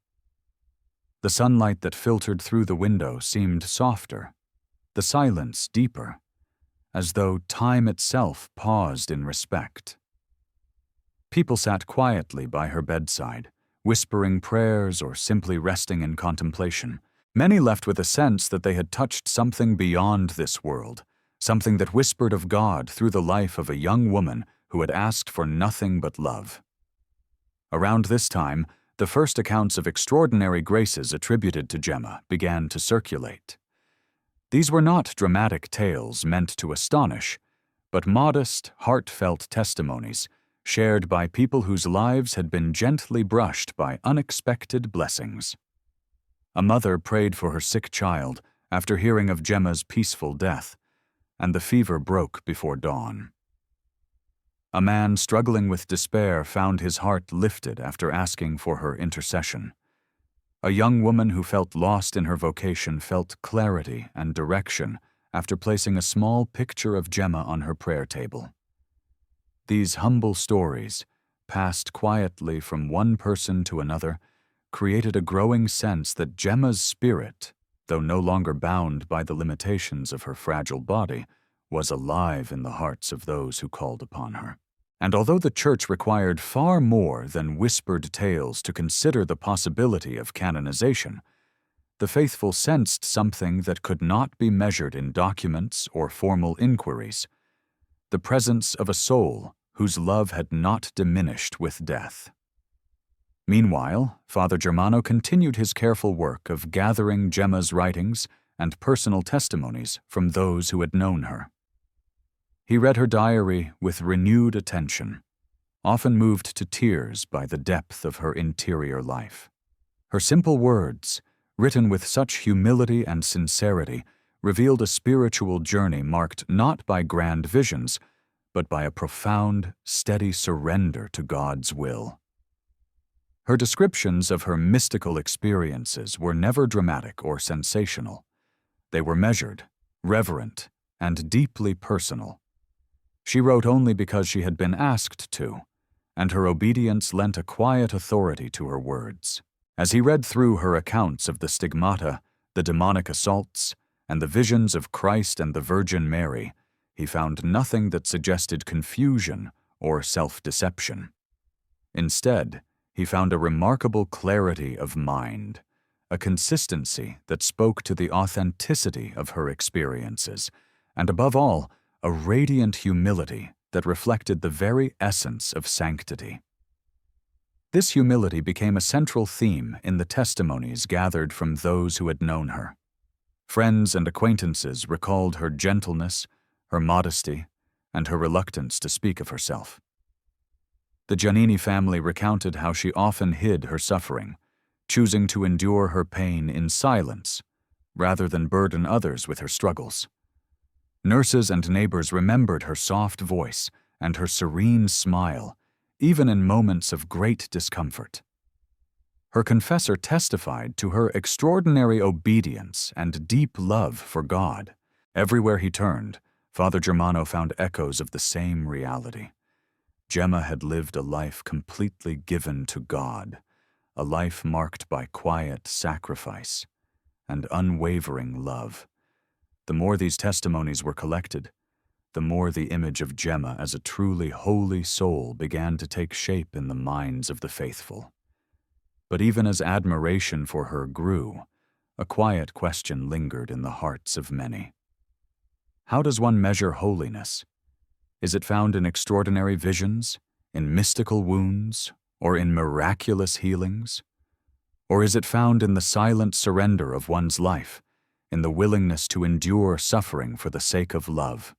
The sunlight that filtered through the window seemed softer, the silence deeper, as though time itself paused in respect. People sat quietly by her bedside, whispering prayers or simply resting in contemplation. Many left with a sense that they had touched something beyond this world, something that whispered of God through the life of a young woman who had asked for nothing but love. Around this time, the first accounts of extraordinary graces attributed to Gemma began to circulate. These were not dramatic tales meant to astonish, but modest, heartfelt testimonies shared by people whose lives had been gently brushed by unexpected blessings. A mother prayed for her sick child after hearing of Gemma's peaceful death, and the fever broke before dawn. A man struggling with despair found his heart lifted after asking for her intercession. A young woman who felt lost in her vocation felt clarity and direction after placing a small picture of Gemma on her prayer table. These humble stories, passed quietly from one person to another, created a growing sense that Gemma's spirit, though no longer bound by the limitations of her fragile body, was alive in the hearts of those who called upon her. And although the Church required far more than whispered tales to consider the possibility of canonization, the faithful sensed something that could not be measured in documents or formal inquiries: the presence of a soul whose love had not diminished with death. Meanwhile, Father Germano continued his careful work of gathering Gemma's writings and personal testimonies from those who had known her. He read her diary with renewed attention, often moved to tears by the depth of her interior life. Her simple words, written with such humility and sincerity, revealed a spiritual journey marked not by grand visions, but by a profound, steady surrender to God's will. Her descriptions of her mystical experiences were never dramatic or sensational. They were measured, reverent, and deeply personal. She wrote only because she had been asked to, and her obedience lent a quiet authority to her words. As he read through her accounts of the Stigmata, the demonic assaults, and the visions of Christ and the Virgin Mary, he found nothing that suggested confusion or self-deception. Instead, he found a remarkable clarity of mind, a consistency that spoke to the authenticity of her experiences, and above all, a radiant humility that reflected the very essence of sanctity. This humility became a central theme in the testimonies gathered from those who had known her. Friends and acquaintances recalled her gentleness, her modesty, and her reluctance to speak of herself. The Giannini family recounted how she often hid her suffering, choosing to endure her pain in silence rather than burden others with her struggles. Nurses and neighbors remembered her soft voice and her serene smile, even in moments of great discomfort. Her confessor testified to her extraordinary obedience and deep love for God. Everywhere he turned, Father Germano found echoes of the same reality. Gemma had lived a life completely given to God, a life marked by quiet sacrifice and unwavering love. The more these testimonies were collected, the more the image of Gemma as a truly holy soul began to take shape in the minds of the faithful. But even as admiration for her grew, a quiet question lingered in the hearts of many. How does one measure holiness? Is it found in extraordinary visions, in mystical wounds, or in miraculous healings? Or is it found in the silent surrender of one's life, in the willingness to endure suffering for the sake of love?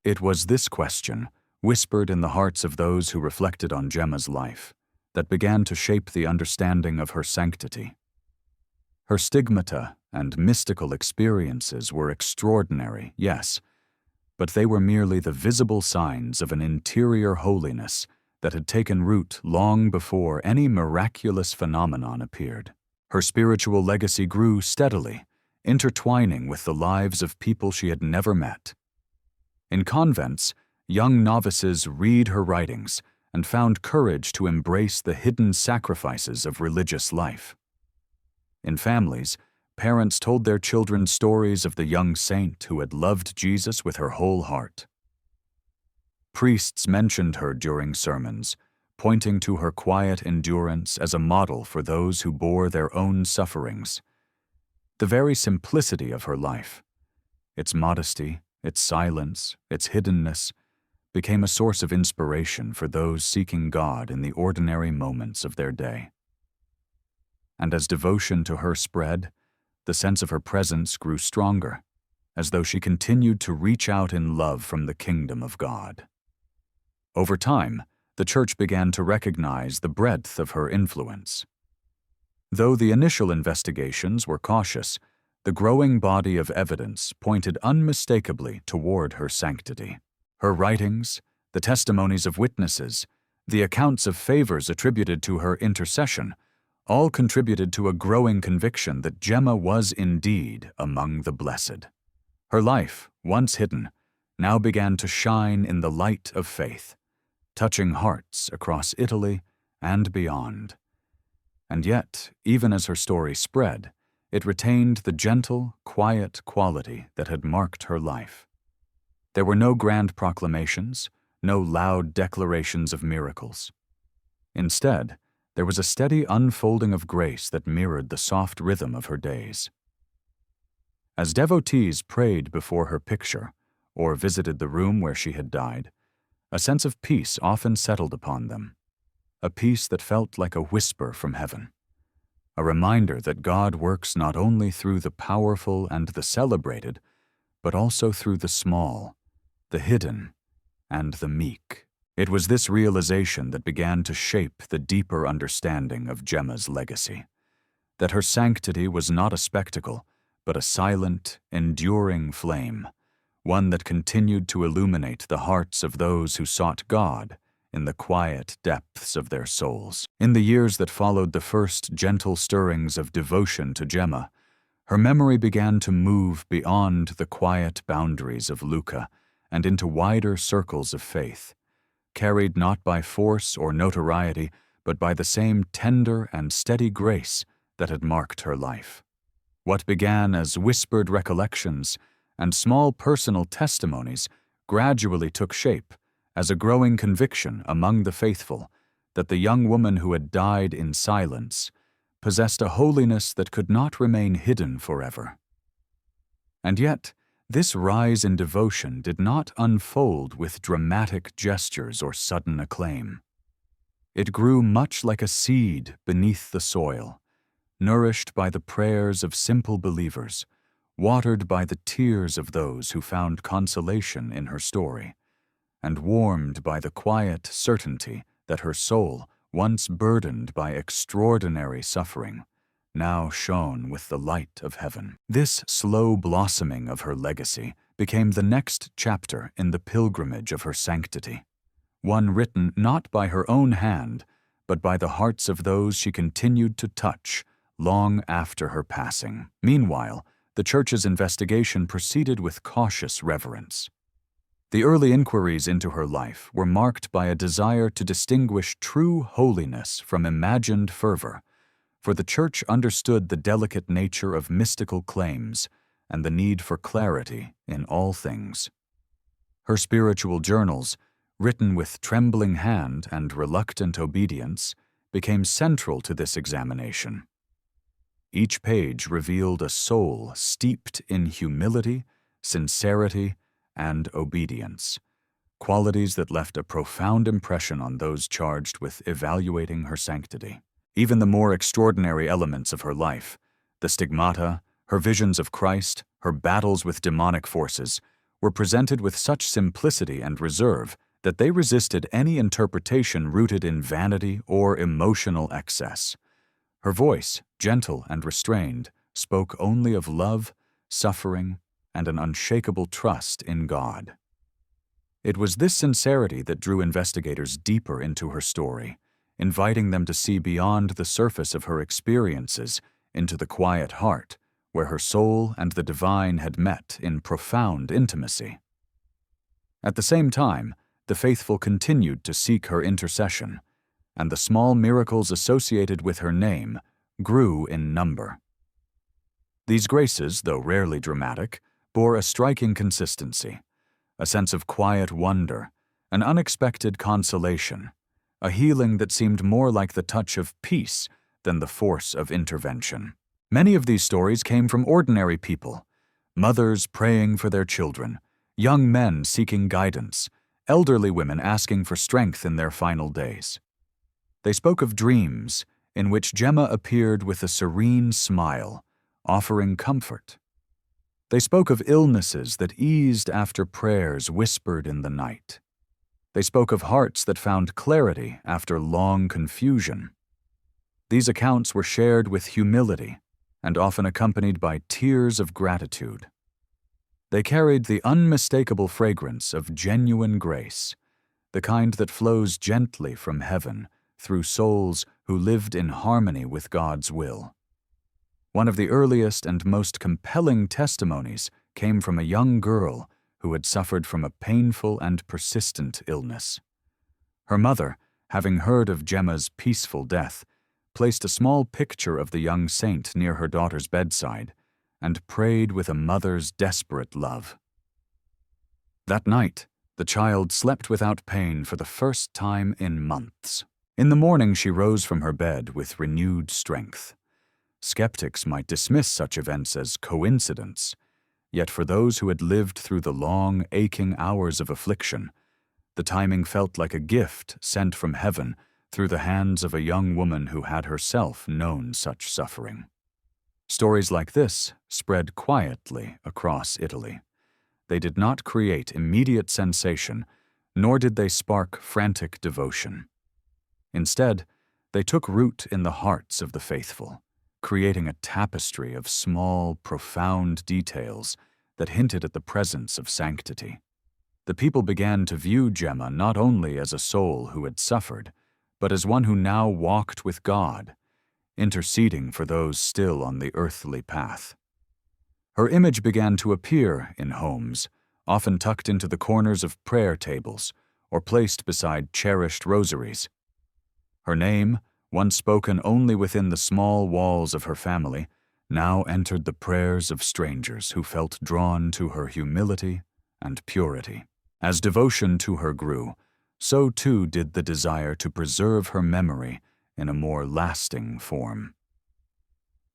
It was this question, whispered in the hearts of those who reflected on Gemma's life, that began to shape the understanding of her sanctity. Her stigmata and mystical experiences were extraordinary, yes, but they were merely the visible signs of an interior holiness that had taken root long before any miraculous phenomenon appeared. Her spiritual legacy grew steadily, intertwining with the lives of people she had never met. In convents, young novices read her writings and found courage to embrace the hidden sacrifices of religious life. In families, parents told their children stories of the young saint who had loved Jesus with her whole heart. Priests mentioned her during sermons, pointing to her quiet endurance as a model for those who bore their own sufferings. The very simplicity of her life, its modesty, its silence, its hiddenness, became a source of inspiration for those seeking God in the ordinary moments of their day. And as devotion to her spread, the sense of her presence grew stronger, as though she continued to reach out in love from the kingdom of God. Over time, the Church began to recognize the breadth of her influence. Though the initial investigations were cautious, the growing body of evidence pointed unmistakably toward her sanctity. Her writings, the testimonies of witnesses, the accounts of favors attributed to her intercession, all contributed to a growing conviction that Gemma was indeed among the blessed. Her life, once hidden, now began to shine in the light of faith, touching hearts across Italy and beyond. And yet, even as her story spread, it retained the gentle, quiet quality that had marked her life. There were no grand proclamations, no loud declarations of miracles. Instead, there was a steady unfolding of grace that mirrored the soft rhythm of her days. As devotees prayed before her picture, or visited the room where she had died, a sense of peace often settled upon them, a peace that felt like a whisper from heaven, a reminder that God works not only through the powerful and the celebrated, but also through the small, the hidden, and the meek. It was this realization that began to shape the deeper understanding of Gemma's legacy, that her sanctity was not a spectacle, but a silent, enduring flame, one that continued to illuminate the hearts of those who sought God in the quiet depths of their souls. In the years that followed the first gentle stirrings of devotion to Gemma, her memory began to move beyond the quiet boundaries of Lucca and into wider circles of faith, carried not by force or notoriety, but by the same tender and steady grace that had marked her life. What began as whispered recollections and small personal testimonies gradually took shape as a growing conviction among the faithful that the young woman who had died in silence possessed a holiness that could not remain hidden forever. And yet, this rise in devotion did not unfold with dramatic gestures or sudden acclaim. It grew much like a seed beneath the soil, nourished by the prayers of simple believers, watered by the tears of those who found consolation in her story, and warmed by the quiet certainty that her soul, once burdened by extraordinary suffering, now shone with the light of heaven. This slow blossoming of her legacy became the next chapter in the pilgrimage of her sanctity, one written not by her own hand, but by the hearts of those she continued to touch long after her passing. Meanwhile, the Church's investigation proceeded with cautious reverence. The early inquiries into her life were marked by a desire to distinguish true holiness from imagined fervor, for the Church understood the delicate nature of mystical claims and the need for clarity in all things. Her spiritual journals, written with trembling hand and reluctant obedience, became central to this examination. Each page revealed a soul steeped in humility, sincerity, and obedience, qualities that left a profound impression on those charged with evaluating her sanctity. Even the more extraordinary elements of her life, the stigmata, her visions of Christ, her battles with demonic forces, were presented with such simplicity and reserve that they resisted any interpretation rooted in vanity or emotional excess. Her voice, gentle and restrained, spoke only of love, suffering, and an unshakable trust in God. It was this sincerity that drew investigators deeper into her story, inviting them to see beyond the surface of her experiences into the quiet heart, where her soul and the divine had met in profound intimacy. At the same time, the faithful continued to seek her intercession, and the small miracles associated with her name grew in number. These graces, though rarely dramatic, bore a striking consistency, a sense of quiet wonder, an unexpected consolation, a healing that seemed more like the touch of peace than the force of intervention. Many of these stories came from ordinary people, mothers praying for their children, young men seeking guidance, elderly women asking for strength in their final days. They spoke of dreams in which Gemma appeared with a serene smile, offering comfort. They spoke of illnesses that eased after prayers whispered in the night. They spoke of hearts that found clarity after long confusion. These accounts were shared with humility and often accompanied by tears of gratitude. They carried the unmistakable fragrance of genuine grace, the kind that flows gently from heaven through souls who lived in harmony with God's will. One of the earliest and most compelling testimonies came from a young girl who had suffered from a painful and persistent illness. Her mother, having heard of Gemma's peaceful death, placed a small picture of the young saint near her daughter's bedside and prayed with a mother's desperate love. That night, the child slept without pain for the first time in months. In the morning, she rose from her bed with renewed strength. Skeptics might dismiss such events as coincidence, yet for those who had lived through the long, aching hours of affliction, the timing felt like a gift sent from heaven through the hands of a young woman who had herself known such suffering. Stories like this spread quietly across Italy. They did not create immediate sensation, nor did they spark frantic devotion. Instead, they took root in the hearts of the faithful, creating a tapestry of small, profound details that hinted at the presence of sanctity. The people began to view Gemma not only as a soul who had suffered, but as one who now walked with God, interceding for those still on the earthly path. Her image began to appear in homes, often tucked into the corners of prayer tables or placed beside cherished rosaries. Her name, once spoken only within the small walls of her family, now entered the prayers of strangers who felt drawn to her humility and purity. As devotion to her grew, so too did the desire to preserve her memory in a more lasting form.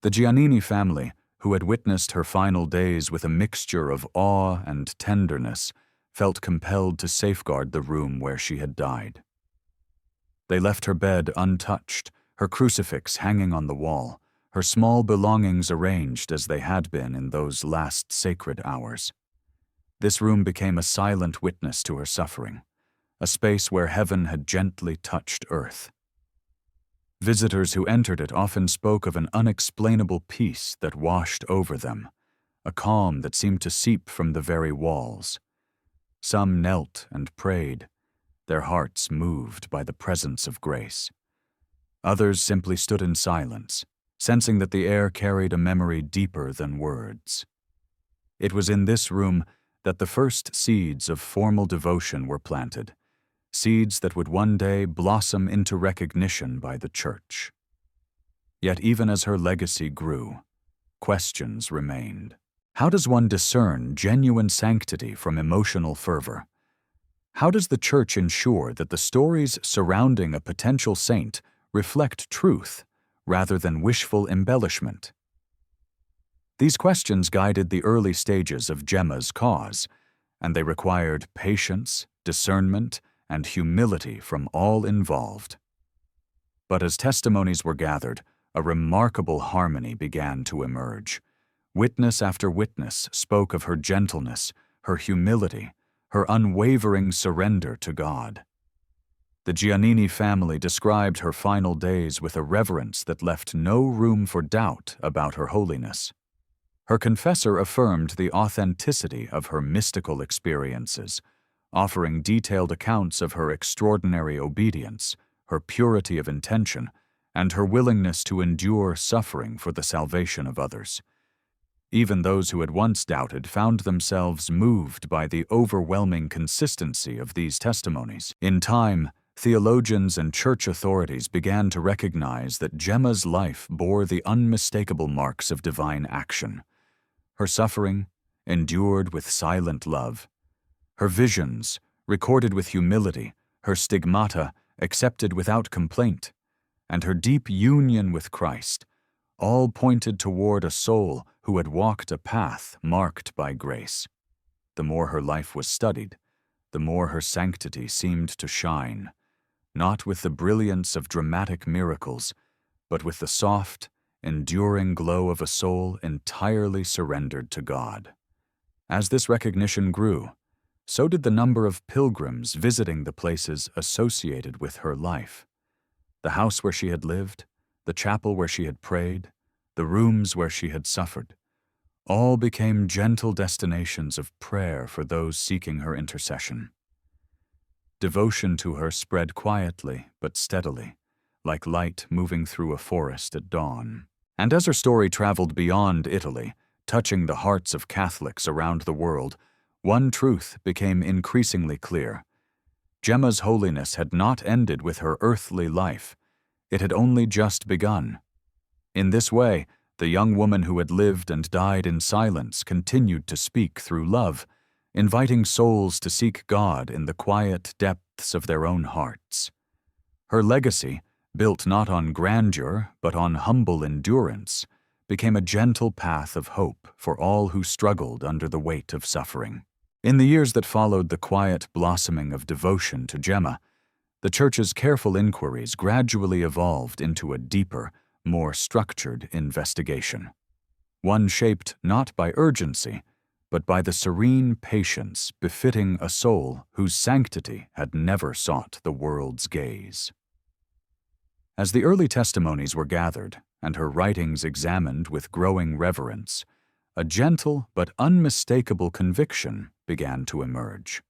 The Giannini family, who had witnessed her final days with a mixture of awe and tenderness, felt compelled to safeguard the room where she had died. They left her bed untouched, her crucifix hanging on the wall, her small belongings arranged as they had been in those last sacred hours. This room became a silent witness to her suffering, a space where heaven had gently touched earth. Visitors who entered it often spoke of an unexplainable peace that washed over them, a calm that seemed to seep from the very walls. Some knelt and prayed, their hearts moved by the presence of grace. Others simply stood in silence, sensing that the air carried a memory deeper than words. It was in this room that the first seeds of formal devotion were planted, seeds that would one day blossom into recognition by the Church. Yet even as her legacy grew, questions remained. How does one discern genuine sanctity from emotional fervor? How does the Church ensure that the stories surrounding a potential saint reflect truth rather than wishful embellishment? These questions guided the early stages of Gemma's cause, and they required patience, discernment, and humility from all involved. But as testimonies were gathered, a remarkable harmony began to emerge. Witness after witness spoke of her gentleness, her humility, her unwavering surrender to God. The Giannini family described her final days with a reverence that left no room for doubt about her holiness. Her confessor affirmed the authenticity of her mystical experiences, offering detailed accounts of her extraordinary obedience, her purity of intention, and her willingness to endure suffering for the salvation of others. Even those who had once doubted found themselves moved by the overwhelming consistency of these testimonies. In time, theologians and church authorities began to recognize that Gemma's life bore the unmistakable marks of divine action. Her suffering, endured with silent love. Her visions, recorded with humility, her stigmata, accepted without complaint, and her deep union with Christ, all pointed toward a soul who had walked a path marked by grace. The more her life was studied, the more her sanctity seemed to shine, not with the brilliance of dramatic miracles, but with the soft, enduring glow of a soul entirely surrendered to God. As this recognition grew, so did the number of pilgrims visiting the places associated with her life. The house where she had lived, the chapel where she had prayed, the rooms where she had suffered, all became gentle destinations of prayer for those seeking her intercession. Devotion to her spread quietly but steadily, like light moving through a forest at dawn. And as her story traveled beyond Italy, touching the hearts of Catholics around the world, one truth became increasingly clear. Gemma's holiness had not ended with her earthly life. It had only just begun. In this way, the young woman who had lived and died in silence continued to speak through love, inviting souls to seek God in the quiet depths of their own hearts. Her legacy, built not on grandeur but on humble endurance, became a gentle path of hope for all who struggled under the weight of suffering. In the years that followed the quiet blossoming of devotion to Gemma, the Church's careful inquiries gradually evolved into a deeper, more structured investigation. One shaped not by urgency, but by the serene patience befitting a soul whose sanctity had never sought the world's gaze. As the early testimonies were gathered and her writings examined with growing reverence, a gentle but unmistakable conviction began to emerge.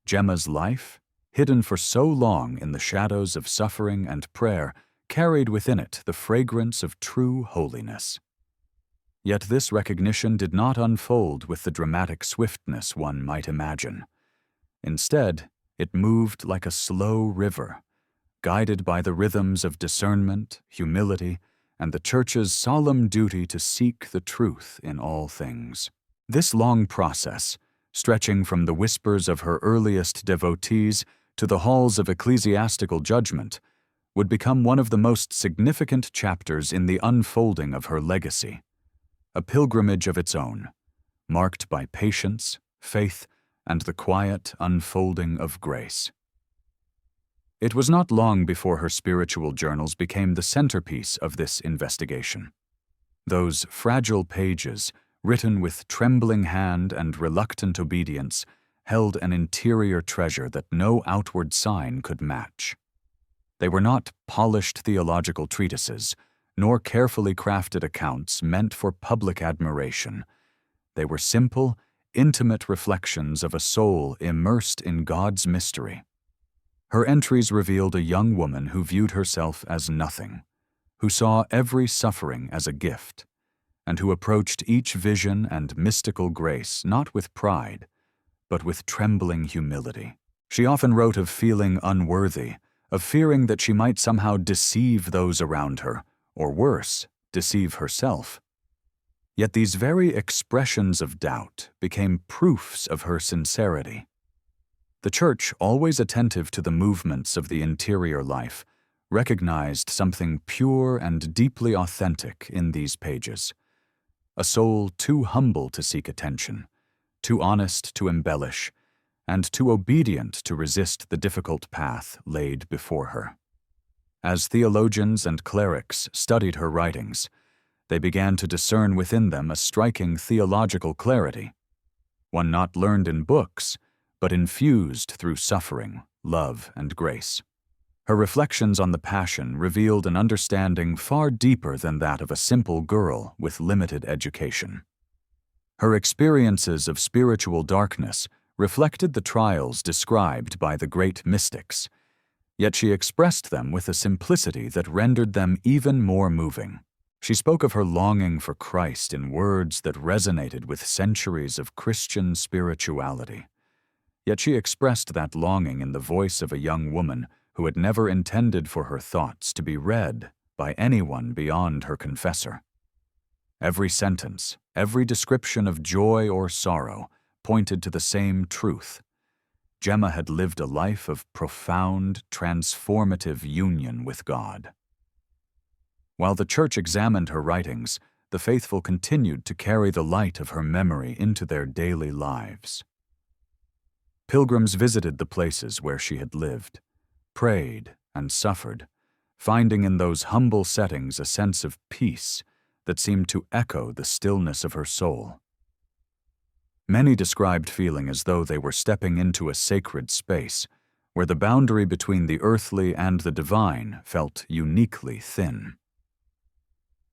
Gemma's life, hidden for so long in the shadows of suffering and prayer, carried within it the fragrance of true holiness. Yet this recognition did not unfold with the dramatic swiftness one might imagine. Instead, it moved like a slow river, guided by the rhythms of discernment, humility, and the Church's solemn duty to seek the truth in all things. This long process, stretching from the whispers of her earliest devotees to the halls of ecclesiastical judgment, would become one of the most significant chapters in the unfolding of her legacy, a pilgrimage of its own, marked by patience, faith, and the quiet unfolding of grace. It was not long before her spiritual journals became the centerpiece of this investigation. Those fragile pages, written with trembling hand and reluctant obedience, held an interior treasure that no outward sign could match. They were not polished theological treatises, nor carefully crafted accounts meant for public admiration. They were simple, intimate reflections of a soul immersed in God's mystery. Her entries revealed a young woman who viewed herself as nothing, who saw every suffering as a gift, and who approached each vision and mystical grace not with pride, but with trembling humility. She often wrote of feeling unworthy, of fearing that she might somehow deceive those around her, or worse, deceive herself. Yet these very expressions of doubt became proofs of her sincerity. The Church, always attentive to the movements of the interior life, recognized something pure and deeply authentic in these pages. A soul too humble to seek attention, too honest to embellish, and too obedient to resist the difficult path laid before her. As theologians and clerics studied her writings, they began to discern within them a striking theological clarity, one not learned in books, but infused through suffering, love, and grace. Her reflections on the Passion revealed an understanding far deeper than that of a simple girl with limited education. Her experiences of spiritual darkness reflected the trials described by the great mystics, yet she expressed them with a simplicity that rendered them even more moving. She spoke of her longing for Christ in words that resonated with centuries of Christian spirituality. Yet she expressed that longing in the voice of a young woman who had never intended for her thoughts to be read by anyone beyond her confessor. Every sentence, every description of joy or sorrow pointed to the same truth. Gemma had lived a life of profound, transformative union with God. While the Church examined her writings, the faithful continued to carry the light of her memory into their daily lives. Pilgrims visited the places where she had lived, prayed, and suffered, finding in those humble settings a sense of peace that seemed to echo the stillness of her soul. Many described feeling as though they were stepping into a sacred space, where the boundary between the earthly and the divine felt uniquely thin.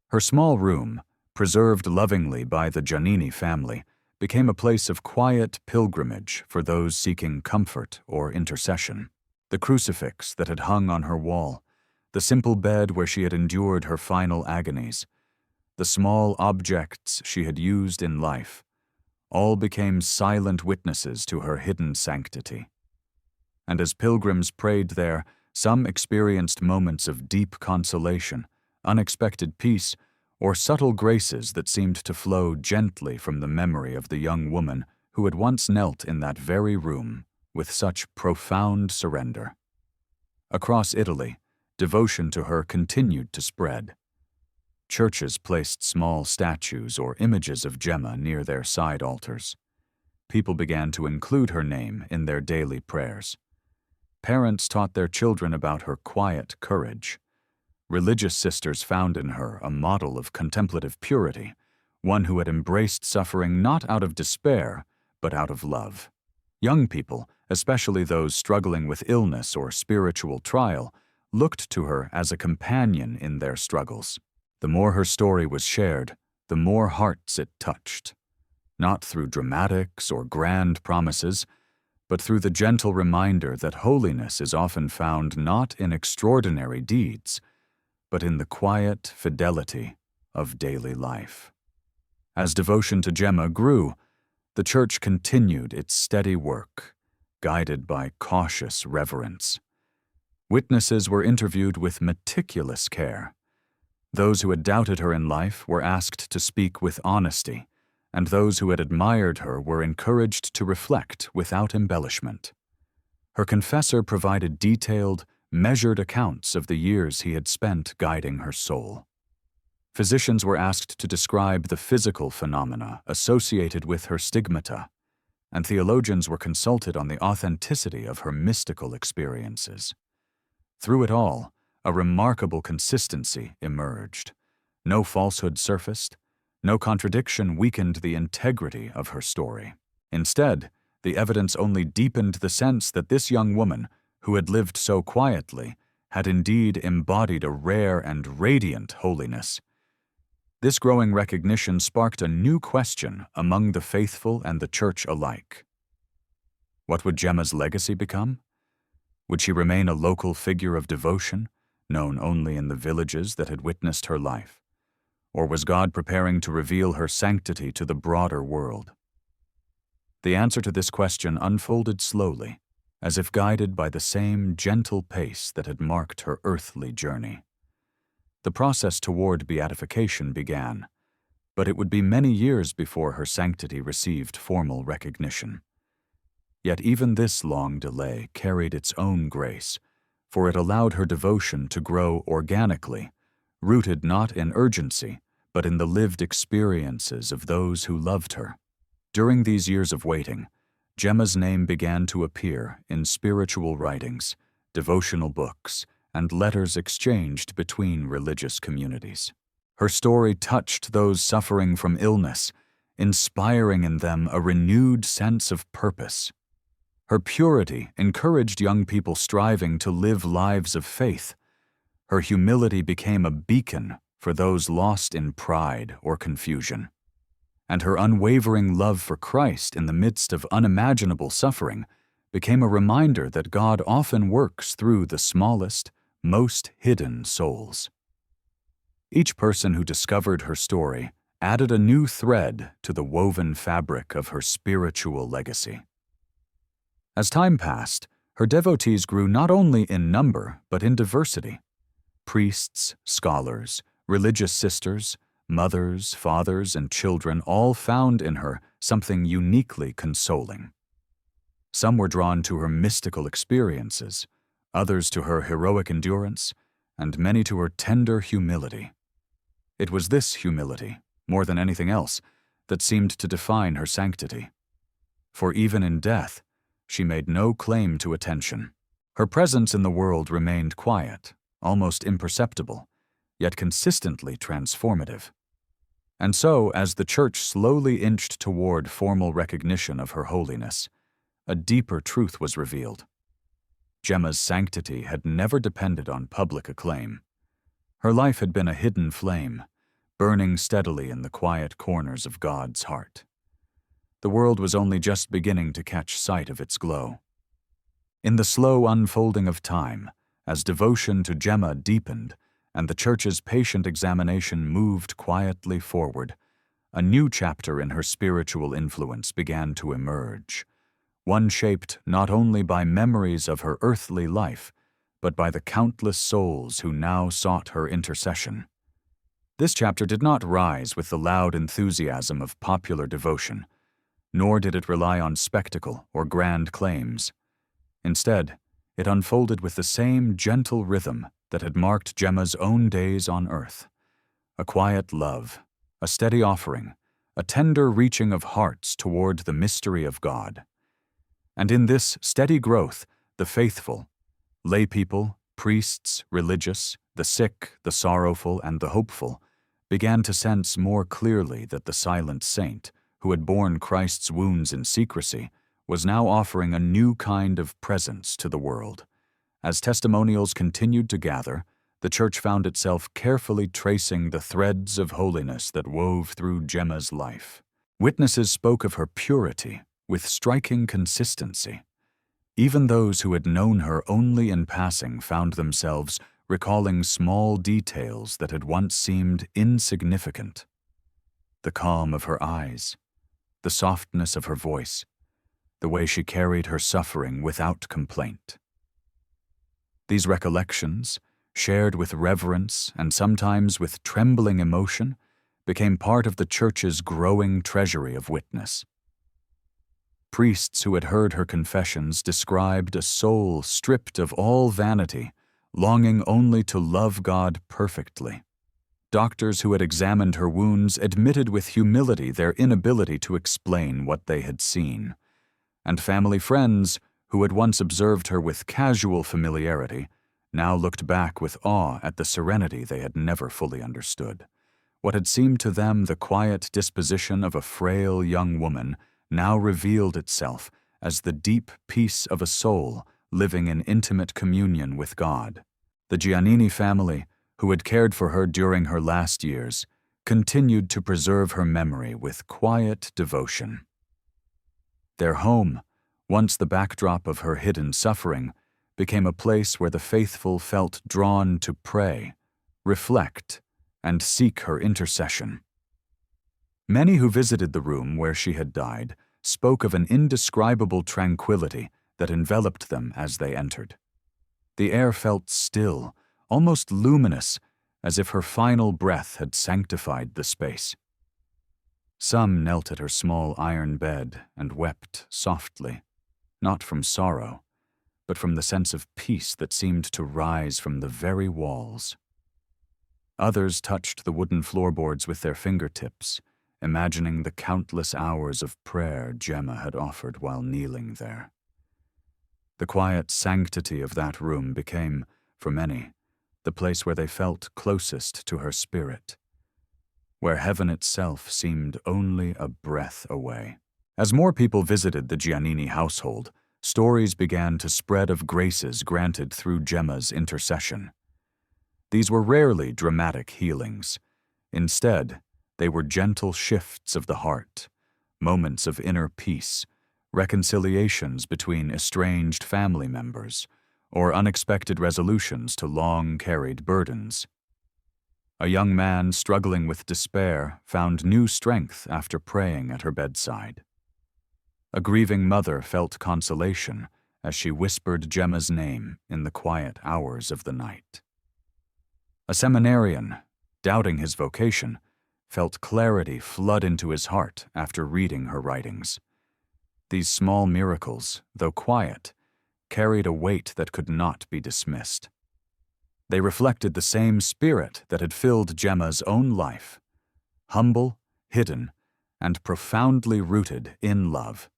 Her small room, preserved lovingly by the Giannini family, became a place of quiet pilgrimage for those seeking comfort or intercession. The crucifix that had hung on her wall, the simple bed where she had endured her final agonies, the small objects she had used in life, all became silent witnesses to her hidden sanctity. And as pilgrims prayed there, some experienced moments of deep consolation, unexpected peace, or subtle graces that seemed to flow gently from the memory of the young woman who had once knelt in that very room with such profound surrender. Across Italy, devotion to her continued to spread. Churches placed small statues or images of Gemma near their side altars. People began to include her name in their daily prayers. Parents taught their children about her quiet courage. Religious sisters found in her a model of contemplative purity, one who had embraced suffering not out of despair, but out of love. Young people, especially those struggling with illness or spiritual trial, looked to her as a companion in their struggles. The more her story was shared, the more hearts it touched, not through dramatics or grand promises, but through the gentle reminder that holiness is often found not in extraordinary deeds, but in the quiet fidelity of daily life. As devotion to Gemma grew, the Church continued its steady work, guided by cautious reverence. Witnesses were interviewed with meticulous care. Those who had doubted her in life were asked to speak with honesty, and those who had admired her were encouraged to reflect without embellishment. Her confessor provided detailed, measured accounts of the years he had spent guiding her soul. Physicians were asked to describe the physical phenomena associated with her stigmata, and theologians were consulted on the authenticity of her mystical experiences. Through it all, a remarkable consistency emerged. No falsehood surfaced, no contradiction weakened the integrity of her story. Instead, the evidence only deepened the sense that this young woman, who had lived so quietly, had indeed embodied a rare and radiant holiness. This growing recognition sparked a new question among the faithful and the Church alike. What would Gemma's legacy become? Would she remain a local figure of devotion, known only in the villages that had witnessed her life? Or was God preparing to reveal her sanctity to the broader world? The answer to this question unfolded slowly, as if guided by the same gentle pace that had marked her earthly journey. The process toward beatification began, but it would be many years before her sanctity received formal recognition. Yet even this long delay carried its own grace, for it allowed her devotion to grow organically, rooted not in urgency, but in the lived experiences of those who loved her. During these years of waiting, Gemma's name began to appear in spiritual writings, devotional books, and letters exchanged between religious communities. Her story touched those suffering from illness, inspiring in them a renewed sense of purpose. Her purity encouraged young people striving to live lives of faith. Her humility became a beacon for those lost in pride or confusion. And her unwavering love for Christ in the midst of unimaginable suffering became a reminder that God often works through the smallest, most hidden souls. Each person who discovered her story added a new thread to the woven fabric of her spiritual legacy. As time passed, her devotees grew not only in number but in diversity. Priests, scholars, religious sisters, mothers, fathers, and children all found in her something uniquely consoling. Some were drawn to her mystical experiences, others to her heroic endurance, and many to her tender humility. It was this humility, more than anything else, that seemed to define her sanctity. For even in death, she made no claim to attention. Her presence in the world remained quiet, almost imperceptible, yet consistently transformative. And so, as the Church slowly inched toward formal recognition of her holiness, a deeper truth was revealed. Gemma's sanctity had never depended on public acclaim. Her life had been a hidden flame, burning steadily in the quiet corners of God's heart. The world was only just beginning to catch sight of its glow. In the slow unfolding of time, as devotion to Gemma deepened and the Church's patient examination moved quietly forward, a new chapter in her spiritual influence began to emerge, one shaped not only by memories of her earthly life, but by the countless souls who now sought her intercession. This chapter did not rise with the loud enthusiasm of popular devotion, nor did it rely on spectacle or grand claims. Instead, it unfolded with the same gentle rhythm that had marked Gemma's own days on earth. A quiet love, a steady offering, a tender reaching of hearts toward the mystery of God. And in this steady growth, the faithful, lay people, priests, religious, the sick, the sorrowful, and the hopeful, began to sense more clearly that the silent saint, who had borne Christ's wounds in secrecy, was now offering a new kind of presence to the world. As testimonials continued to gather, the Church found itself carefully tracing the threads of holiness that wove through Gemma's life. Witnesses spoke of her purity with striking consistency. Even those who had known her only in passing found themselves recalling small details that had once seemed insignificant. The calm of her eyes, the softness of her voice, the way she carried her suffering without complaint. These recollections, shared with reverence and sometimes with trembling emotion, became part of the Church's growing treasury of witness. Priests who had heard her confessions described a soul stripped of all vanity, longing only to love God perfectly. Doctors who had examined her wounds admitted with humility their inability to explain what they had seen. And family friends, who had once observed her with casual familiarity, now looked back with awe at the serenity they had never fully understood. What had seemed to them the quiet disposition of a frail young woman now revealed itself as the deep peace of a soul living in intimate communion with God. The Giannini family, who had cared for her during her last years, continued to preserve her memory with quiet devotion. Their home, once the backdrop of her hidden suffering, became a place where the faithful felt drawn to pray, reflect, and seek her intercession. Many who visited the room where she had died spoke of an indescribable tranquility that enveloped them as they entered. The air felt still, almost luminous, as if her final breath had sanctified the space. Some knelt at her small iron bed and wept softly, not from sorrow, but from the sense of peace that seemed to rise from the very walls. Others touched the wooden floorboards with their fingertips, imagining the countless hours of prayer Gemma had offered while kneeling there. The quiet sanctity of that room became, for many, the place where they felt closest to her spirit, where heaven itself seemed only a breath away. As more people visited the Giannini household, stories began to spread of graces granted through Gemma's intercession. These were rarely dramatic healings. Instead, they were gentle shifts of the heart, moments of inner peace, reconciliations between estranged family members, or unexpected resolutions to long-carried burdens. A young man struggling with despair found new strength after praying at her bedside. A grieving mother felt consolation as she whispered Gemma's name in the quiet hours of the night. A seminarian, doubting his vocation, felt clarity flood into his heart after reading her writings. These small miracles, though quiet, carried a weight that could not be dismissed. They reflected the same spirit that had filled Gemma's own life, humble, hidden, and profoundly rooted in love.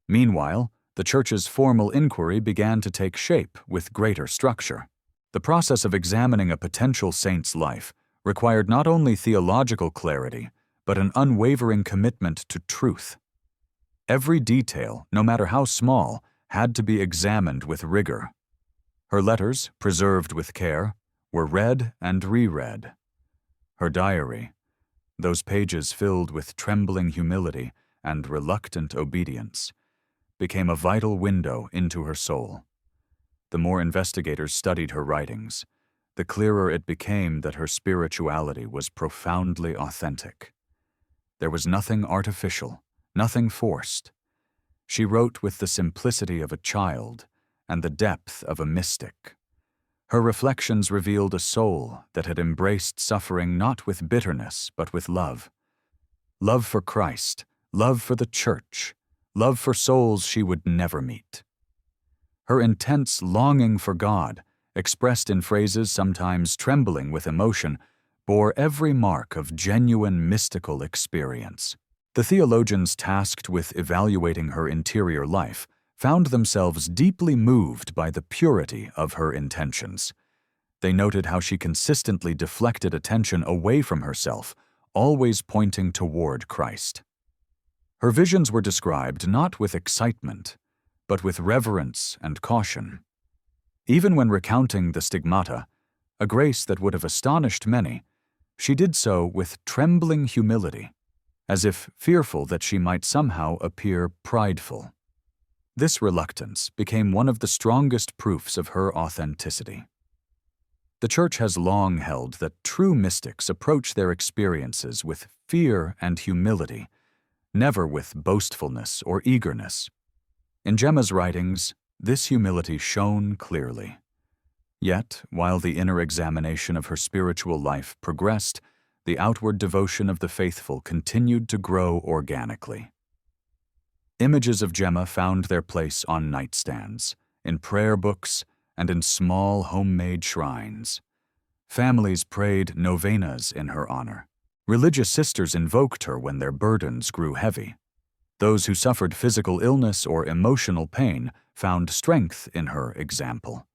Meanwhile, the Church's formal inquiry began to take shape with greater structure. The process of examining a potential saint's life required not only theological clarity, but an unwavering commitment to truth. Every detail, no matter how small, had to be examined with rigor. Her letters, preserved with care, were read and reread. Her diary, those pages filled with trembling humility and reluctant obedience, became a vital window into her soul. The more investigators studied her writings, the clearer it became that her spirituality was profoundly authentic. There was nothing artificial, nothing forced. She wrote with the simplicity of a child and the depth of a mystic. Her reflections revealed a soul that had embraced suffering not with bitterness but with love. Love for Christ, love for the Church, love for souls she would never meet. Her intense longing for God, expressed in phrases sometimes trembling with emotion, bore every mark of genuine mystical experience. The theologians tasked with evaluating her interior life found themselves deeply moved by the purity of her intentions. They noted how she consistently deflected attention away from herself, always pointing toward Christ. Her visions were described not with excitement, but with reverence and caution. Even when recounting the Stigmata, a grace that would have astonished many, she did so with trembling humility, as if fearful that she might somehow appear prideful. This reluctance became one of the strongest proofs of her authenticity. The Church has long held that true mystics approach their experiences with fear and humility, never with boastfulness or eagerness. In Gemma's writings, this humility shone clearly. Yet, while the inner examination of her spiritual life progressed, the outward devotion of the faithful continued to grow organically. Images of Gemma found their place on nightstands, in prayer books, and in small homemade shrines. Families prayed novenas in her honor. Religious sisters invoked her when their burdens grew heavy. Those who suffered physical illness or emotional pain found strength in her example.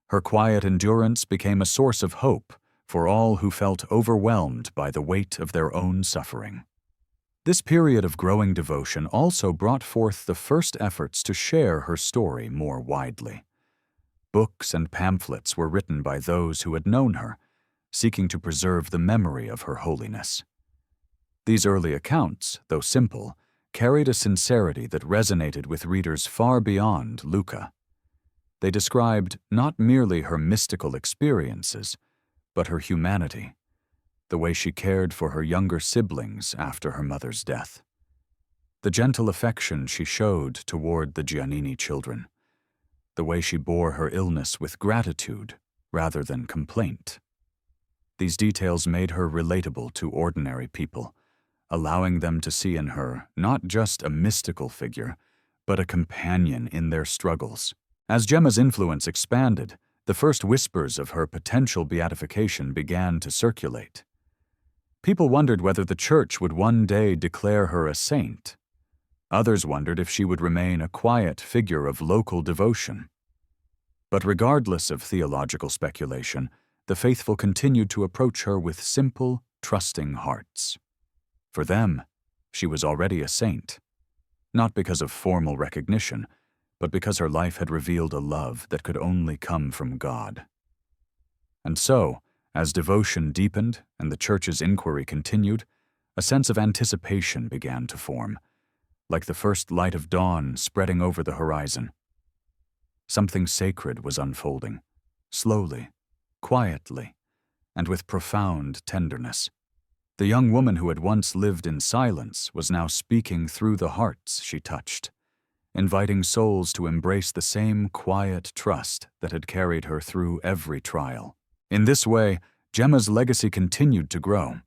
Her quiet endurance became a source of hope for all who felt overwhelmed by the weight of their own suffering. This period of growing devotion also brought forth the first efforts to share her story more widely. Books and pamphlets were written by those who had known her, seeking to preserve the memory of her holiness. These early accounts, though simple, carried a sincerity that resonated with readers far beyond Luca. They described not merely her mystical experiences, but her humanity, the way she cared for her younger siblings after her mother's death, the gentle affection she showed toward the Giannini children, the way she bore her illness with gratitude rather than complaint. These details made her relatable to ordinary people, allowing them to see in her not just a mystical figure, but a companion in their struggles. As Gemma's influence expanded, the first whispers of her potential beatification began to circulate. People wondered whether the Church would one day declare her a saint. Others wondered if she would remain a quiet figure of local devotion. But regardless of theological speculation, the faithful continued to approach her with simple, trusting hearts. For them, she was already a saint, not because of formal recognition, but because her life had revealed a love that could only come from God. And so, as devotion deepened and the Church's inquiry continued, a sense of anticipation began to form, like the first light of dawn spreading over the horizon. Something sacred was unfolding, slowly, quietly, and with profound tenderness. The young woman who had once lived in silence was now speaking through the hearts she touched, inviting souls to embrace the same quiet trust that had carried her through every trial. In this way, Gemma's legacy continued to grow,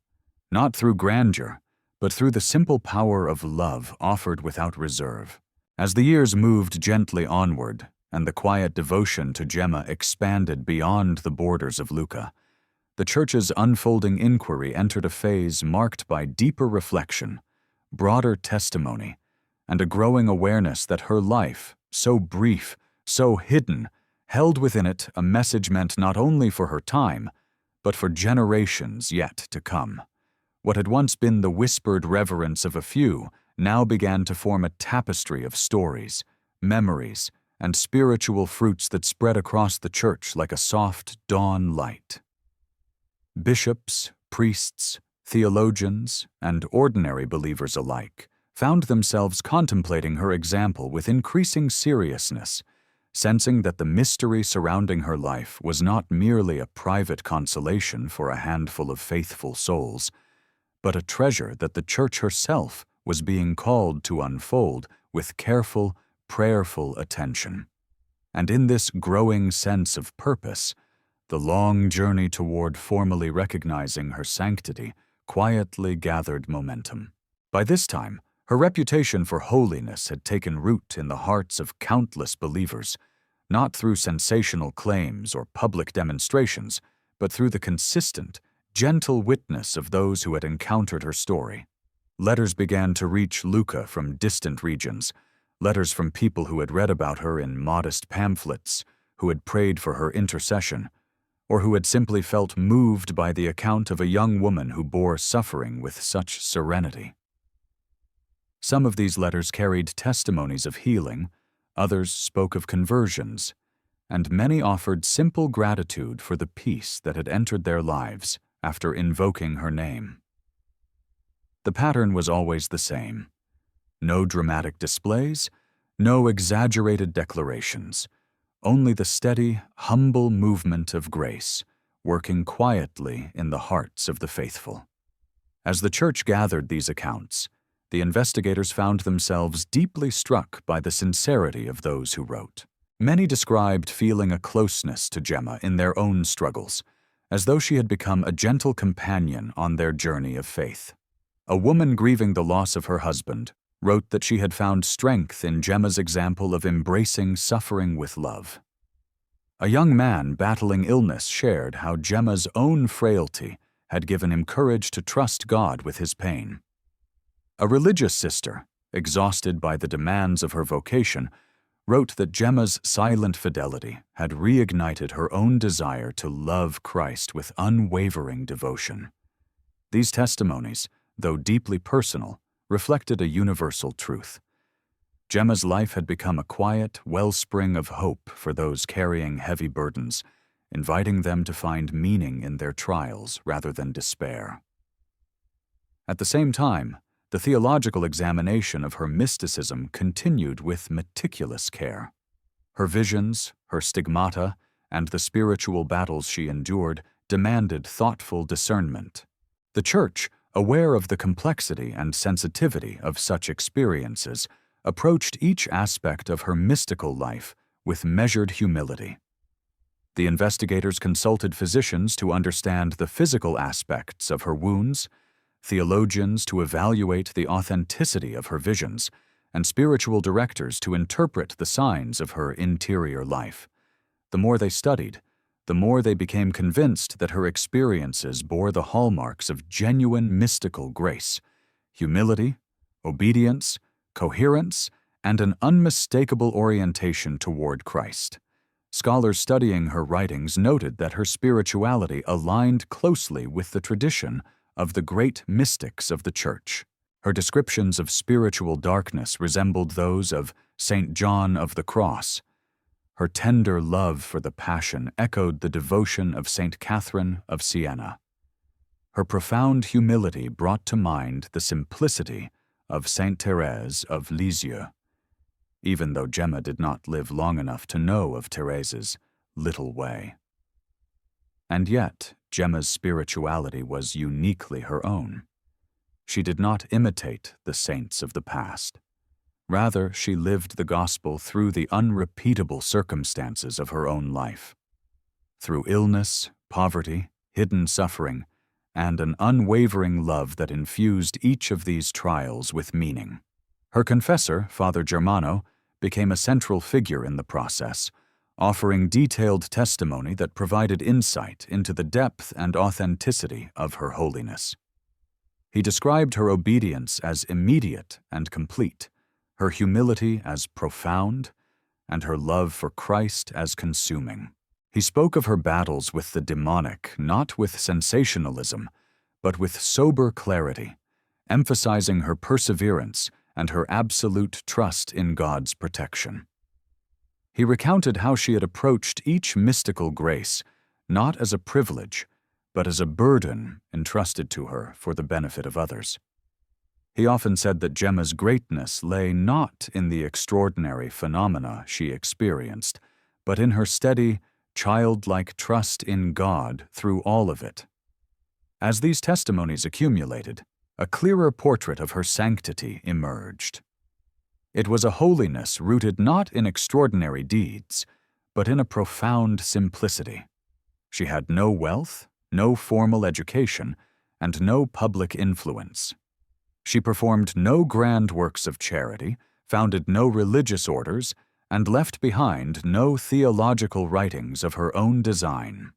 not through grandeur, but through the simple power of love offered without reserve. As the years moved gently onward, and the quiet devotion to Gemma expanded beyond the borders of Lucca, the Church's unfolding inquiry entered a phase marked by deeper reflection, broader testimony, and a growing awareness that her life, so brief, so hidden, held within it a message meant not only for her time, but for generations yet to come. What had once been the whispered reverence of a few now began to form a tapestry of stories, memories, and spiritual fruits that spread across the Church like a soft dawn light. Bishops, priests, theologians, and ordinary believers alike found themselves contemplating her example with increasing seriousness, sensing that the mystery surrounding her life was not merely a private consolation for a handful of faithful souls, but a treasure that the Church herself was being called to unfold with careful, prayerful attention. And in this growing sense of purpose, the long journey toward formally recognizing her sanctity quietly gathered momentum. By this time, her reputation for holiness had taken root in the hearts of countless believers, not through sensational claims or public demonstrations, but through the consistent, gentle witness of those who had encountered her story. Letters began to reach Lucca from distant regions, letters from people who had read about her in modest pamphlets, who had prayed for her intercession, or who had simply felt moved by the account of a young woman who bore suffering with such serenity. Some of these letters carried testimonies of healing, others spoke of conversions, and many offered simple gratitude for the peace that had entered their lives after invoking her name. The pattern was always the same. No dramatic displays, no exaggerated declarations, only the steady, humble movement of grace, working quietly in the hearts of the faithful. As the Church gathered these accounts, the investigators found themselves deeply struck by the sincerity of those who wrote. Many described feeling a closeness to Gemma in their own struggles, as though she had become a gentle companion on their journey of faith. A woman grieving the loss of her husband wrote that she had found strength in Gemma's example of embracing suffering with love. A young man battling illness shared how Gemma's own frailty had given him courage to trust God with his pain. A religious sister, exhausted by the demands of her vocation, wrote that Gemma's silent fidelity had reignited her own desire to love Christ with unwavering devotion. These testimonies, though deeply personal, reflected a universal truth. Gemma's life had become a quiet wellspring of hope for those carrying heavy burdens, inviting them to find meaning in their trials rather than despair. At the same time, the theological examination of her mysticism continued with meticulous care. Her visions, her stigmata, and the spiritual battles she endured demanded thoughtful discernment. The Church, aware of the complexity and sensitivity of such experiences, approached each aspect of her mystical life with measured humility. The investigators consulted physicians to understand the physical aspects of her wounds, theologians to evaluate the authenticity of her visions, and spiritual directors to interpret the signs of her interior life. The more they studied, the more they became convinced that her experiences bore the hallmarks of genuine mystical grace, humility, obedience, coherence, and an unmistakable orientation toward Christ. Scholars studying her writings noted that her spirituality aligned closely with the tradition of the great mystics of the Church. Her descriptions of spiritual darkness resembled those of Saint John of the Cross. Her tender love for the Passion echoed the devotion of Saint Catherine of Siena. Her profound humility brought to mind the simplicity of Saint Thérèse of Lisieux, even though Gemma did not live long enough to know of Thérèse's little way. And yet, Gemma's spirituality was uniquely her own. She did not imitate the saints of the past. Rather, she lived the gospel through the unrepeatable circumstances of her own life. Through illness, poverty, hidden suffering, and an unwavering love that infused each of these trials with meaning. Her confessor, Father Germano, became a central figure in the process, offering detailed testimony that provided insight into the depth and authenticity of her holiness. He described her obedience as immediate and complete, her humility as profound, and her love for Christ as consuming. He spoke of her battles with the demonic not with sensationalism, but with sober clarity, emphasizing her perseverance and her absolute trust in God's protection. He recounted how she had approached each mystical grace not as a privilege, but as a burden entrusted to her for the benefit of others. He often said that Gemma's greatness lay not in the extraordinary phenomena she experienced, but in her steady, childlike trust in God through all of it. As these testimonies accumulated, a clearer portrait of her sanctity emerged. It was a holiness rooted not in extraordinary deeds, but in a profound simplicity. She had no wealth, no formal education, and no public influence. She performed no grand works of charity, founded no religious orders, and left behind no theological writings of her own design.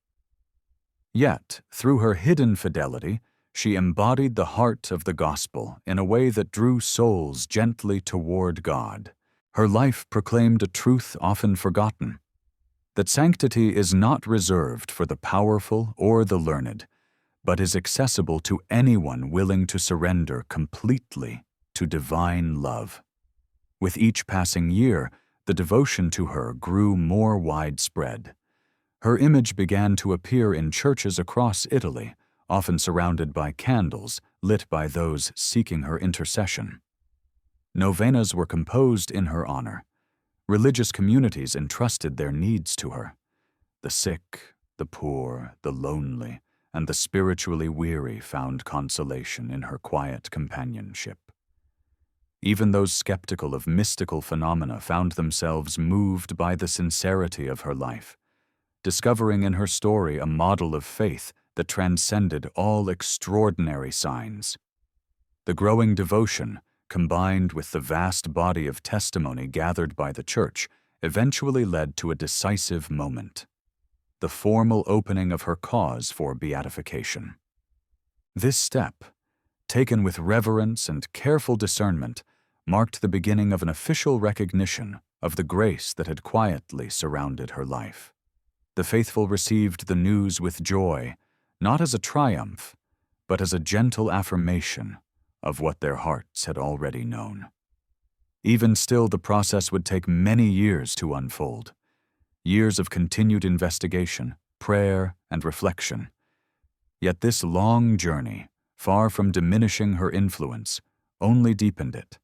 Yet, through her hidden fidelity, she embodied the heart of the gospel in a way that drew souls gently toward God. Her life proclaimed a truth often forgotten, that sanctity is not reserved for the powerful or the learned, but is accessible to anyone willing to surrender completely to divine love. With each passing year, the devotion to her grew more widespread. Her image began to appear in churches across Italy, often surrounded by candles lit by those seeking her intercession. Novenas were composed in her honor. Religious communities entrusted their needs to her. The sick, the poor, the lonely, and the spiritually weary found consolation in her quiet companionship. Even those skeptical of mystical phenomena found themselves moved by the sincerity of her life, discovering in her story a model of faith that transcended all extraordinary signs. The growing devotion, combined with the vast body of testimony gathered by the Church, eventually led to a decisive moment: the formal opening of her cause for beatification. This step, taken with reverence and careful discernment, marked the beginning of an official recognition of the grace that had quietly surrounded her life. The faithful received the news with joy, not as a triumph, but as a gentle affirmation of what their hearts had already known. Even still, the process would take many years to unfold. Years of continued investigation, prayer, and reflection. Yet this long journey, far from diminishing her influence, only deepened it.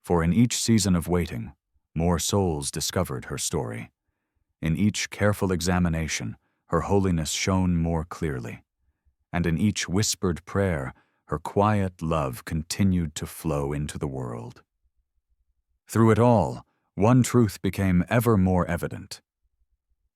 For in each season of waiting, more souls discovered her story. In each careful examination, her holiness shone more clearly. And in each whispered prayer, her quiet love continued to flow into the world. Through it all, one truth became ever more evident.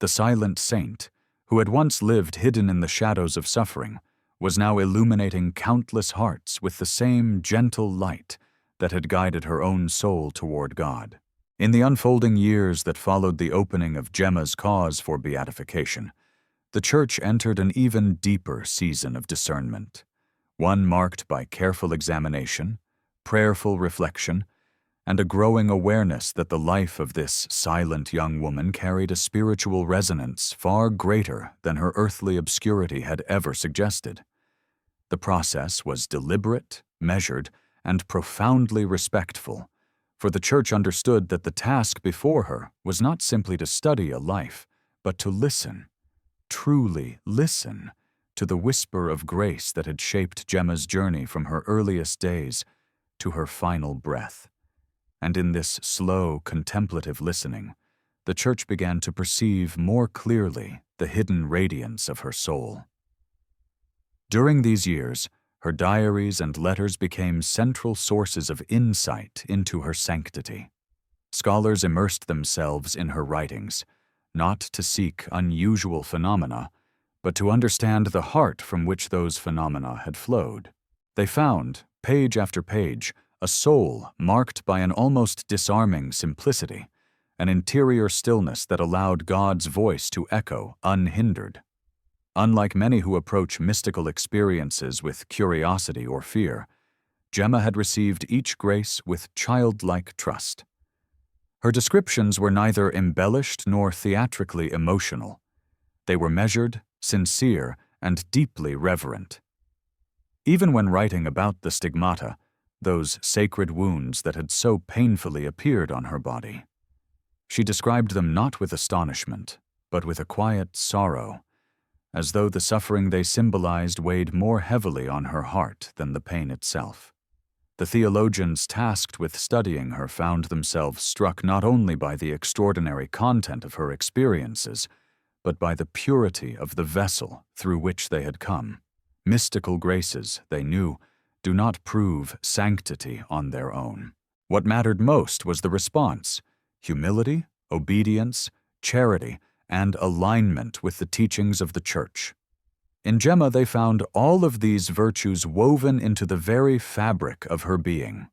The silent saint, who had once lived hidden in the shadows of suffering, was now illuminating countless hearts with the same gentle light that had guided her own soul toward God. In the unfolding years that followed the opening of Gemma's cause for beatification, the Church entered an even deeper season of discernment, one marked by careful examination, prayerful reflection, and a growing awareness that the life of this silent young woman carried a spiritual resonance far greater than her earthly obscurity had ever suggested. The process was deliberate, measured, and profoundly respectful, for the Church understood that the task before her was not simply to study a life, but to listen, truly listen, to the whisper of grace that had shaped Gemma's journey from her earliest days to her final breath. And in this slow, contemplative listening, the Church began to perceive more clearly the hidden radiance of her soul. During these years, her diaries and letters became central sources of insight into her sanctity. Scholars immersed themselves in her writings, not to seek unusual phenomena, but to understand the heart from which those phenomena had flowed. They found, page after page, a soul marked by an almost disarming simplicity, an interior stillness that allowed God's voice to echo unhindered. Unlike many who approach mystical experiences with curiosity or fear, Gemma had received each grace with childlike trust. Her descriptions were neither embellished nor theatrically emotional. They were measured, sincere, and deeply reverent. Even when writing about the stigmata, those sacred wounds that had so painfully appeared on her body, she described them not with astonishment, but with a quiet sorrow, as though the suffering they symbolized weighed more heavily on her heart than the pain itself. The theologians tasked with studying her found themselves struck not only by the extraordinary content of her experiences, but by the purity of the vessel through which they had come. Mystical graces, they knew, do not prove sanctity on their own. What mattered most was the response: humility, obedience, charity, and alignment with the teachings of the Church. In Gemma they found all of these virtues woven into the very fabric of her being.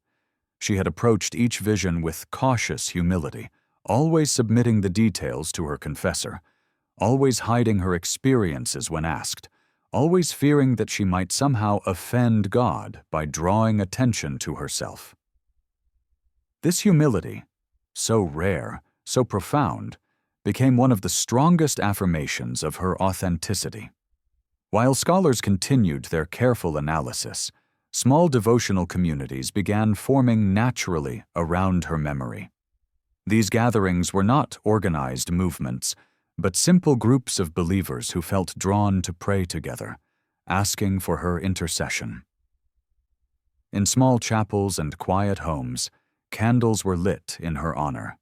She had approached each vision with cautious humility, always submitting the details to her confessor, always hiding her experiences when asked, always fearing that she might somehow offend God by drawing attention to herself. This humility, so rare, so profound, became one of the strongest affirmations of her authenticity. While scholars continued their careful analysis, small devotional communities began forming naturally around her memory. These gatherings were not organized movements, but simple groups of believers who felt drawn to pray together, asking for her intercession. In small chapels and quiet homes, candles were lit in her honor.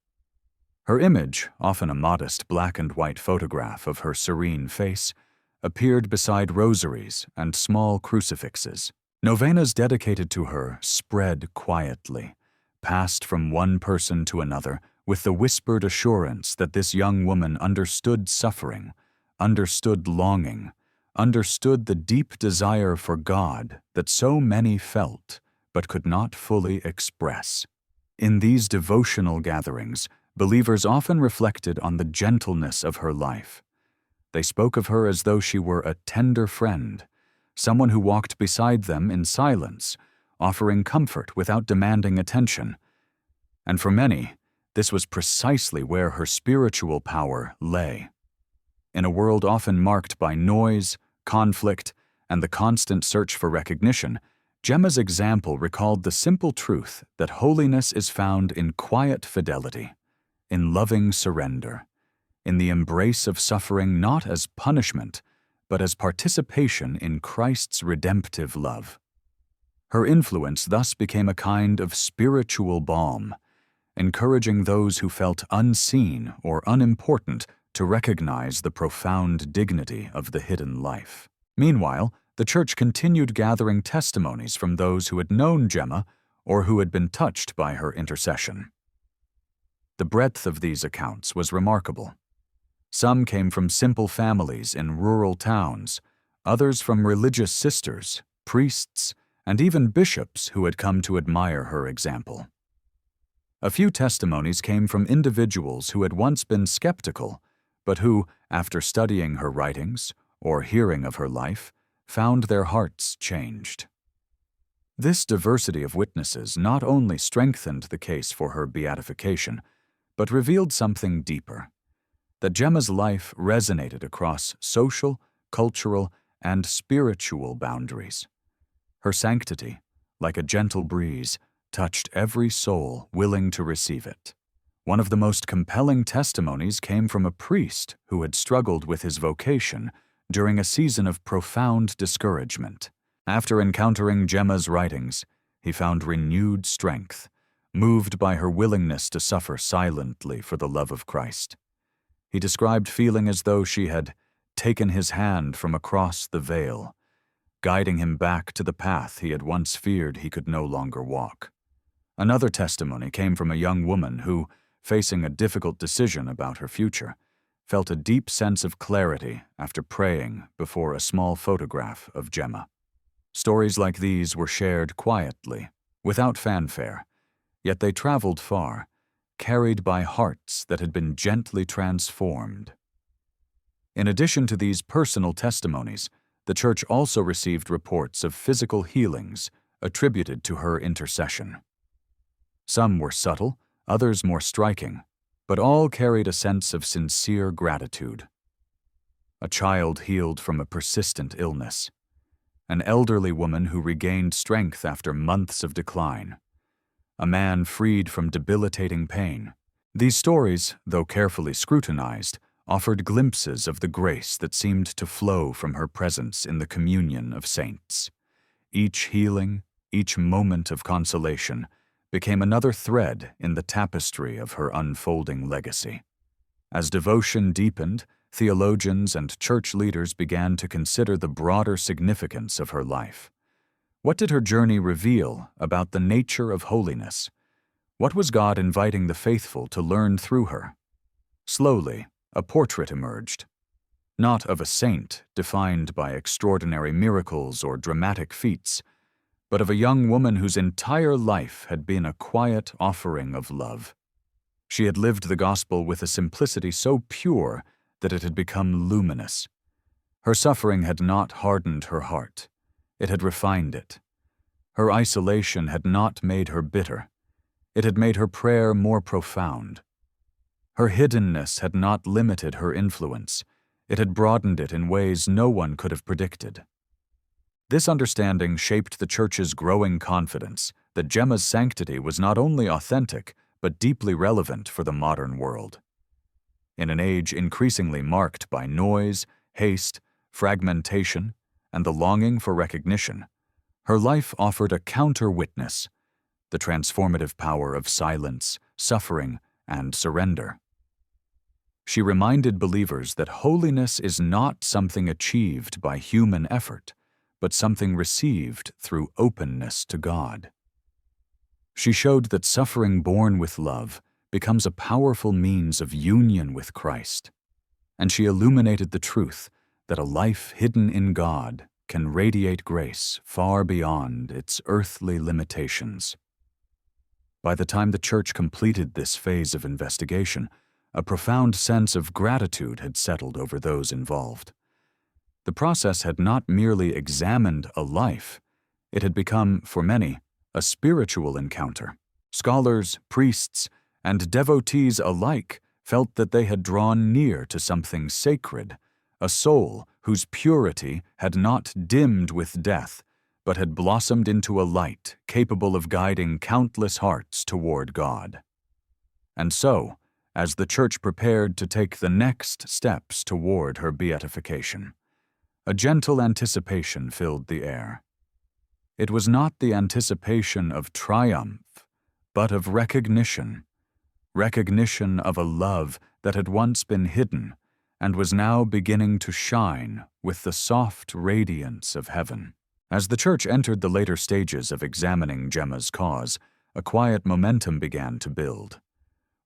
Her image, often a modest black and white photograph of her serene face, appeared beside rosaries and small crucifixes. Novenas dedicated to her spread quietly, passed from one person to another with the whispered assurance that this young woman understood suffering, understood longing, understood the deep desire for God that so many felt but could not fully express. In these devotional gatherings, believers often reflected on the gentleness of her life. They spoke of her as though she were a tender friend, someone who walked beside them in silence, offering comfort without demanding attention. And for many, this was precisely where her spiritual power lay. In a world often marked by noise, conflict, and the constant search for recognition, Gemma's example recalled the simple truth that holiness is found in quiet fidelity, in loving surrender, in the embrace of suffering not as punishment, but as participation in Christ's redemptive love. Her influence thus became a kind of spiritual balm, encouraging those who felt unseen or unimportant to recognize the profound dignity of the hidden life. Meanwhile, the Church continued gathering testimonies from those who had known Gemma or who had been touched by her intercession. The breadth of these accounts was remarkable. Some came from simple families in rural towns, others from religious sisters, priests, and even bishops who had come to admire her example. A few testimonies came from individuals who had once been skeptical, but who, after studying her writings or hearing of her life, found their hearts changed. This diversity of witnesses not only strengthened the case for her beatification, but revealed something deeper: that Gemma's life resonated across social, cultural, and spiritual boundaries. Her sanctity, like a gentle breeze, touched every soul willing to receive it. One of the most compelling testimonies came from a priest who had struggled with his vocation during a season of profound discouragement. After encountering Gemma's writings, he found renewed strength, moved by her willingness to suffer silently for the love of Christ. He described feeling as though she had taken his hand from across the veil, guiding him back to the path he had once feared he could no longer walk. Another testimony came from a young woman who, facing a difficult decision about her future, felt a deep sense of clarity after praying before a small photograph of Gemma. Stories like these were shared quietly, without fanfare, yet they traveled far, carried by hearts that had been gently transformed. In addition to these personal testimonies, the Church also received reports of physical healings attributed to her intercession. Some were subtle, others more striking, but all carried a sense of sincere gratitude. A child healed from a persistent illness, an elderly woman who regained strength after months of decline, a man freed from debilitating pain. These stories, though carefully scrutinized, offered glimpses of the grace that seemed to flow from her presence in the communion of saints. Each healing, each moment of consolation, became another thread in the tapestry of her unfolding legacy. As devotion deepened, theologians and church leaders began to consider the broader significance of her life. What did her journey reveal about the nature of holiness? What was God inviting the faithful to learn through her? Slowly, a portrait emerged, not of a saint defined by extraordinary miracles or dramatic feats, but of a young woman whose entire life had been a quiet offering of love. She had lived the gospel with a simplicity so pure that it had become luminous. Her suffering had not hardened her heart, it had refined it. Her isolation had not made her bitter, it had made her prayer more profound. Her hiddenness had not limited her influence, it had broadened it in ways no one could have predicted. This understanding shaped the Church's growing confidence that Gemma's sanctity was not only authentic, but deeply relevant for the modern world. In an age increasingly marked by noise, haste, fragmentation, and the longing for recognition, her life offered a counter-witness, the transformative power of silence, suffering, and surrender. She reminded believers that holiness is not something achieved by human effort, but something received through openness to God. She showed that suffering born with love becomes a powerful means of union with Christ, and she illuminated the truth that a life hidden in God can radiate grace far beyond its earthly limitations. By the time the Church completed this phase of investigation, a profound sense of gratitude had settled over those involved. The process had not merely examined a life, it had become, for many, a spiritual encounter. Scholars, priests, and devotees alike felt that they had drawn near to something sacred, a soul whose purity had not dimmed with death, but had blossomed into a light capable of guiding countless hearts toward God. And so, as the Church prepared to take the next steps toward her beatification, a gentle anticipation filled the air. It was not the anticipation of triumph, but of recognition of a love that had once been hidden and was now beginning to shine with the soft radiance of heaven. As the Church entered the later stages of examining Gemma's cause, a quiet momentum began to build,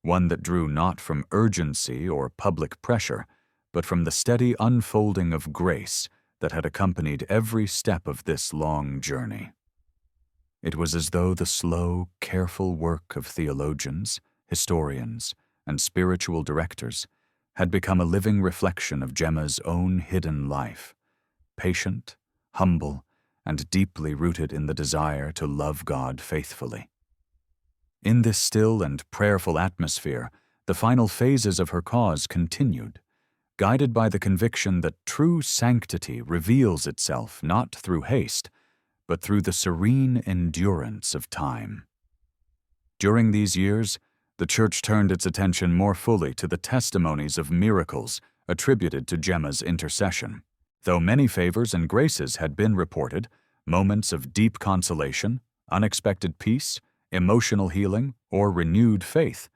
one that drew not from urgency or public pressure, but from the steady unfolding of grace that had accompanied every step of this long journey. It was as though the slow, careful work of theologians, historians, and spiritual directors had become a living reflection of Gemma's own hidden life, patient, humble, and deeply rooted in the desire to love God faithfully. In this still and prayerful atmosphere, the final phases of her cause continued, guided by the conviction that true sanctity reveals itself not through haste, but through the serene endurance of time. During these years, the Church turned its attention more fully to the testimonies of miracles attributed to Gemma's intercession. Though many favors and graces had been reported, moments of deep consolation, unexpected peace, emotional healing, or renewed faith,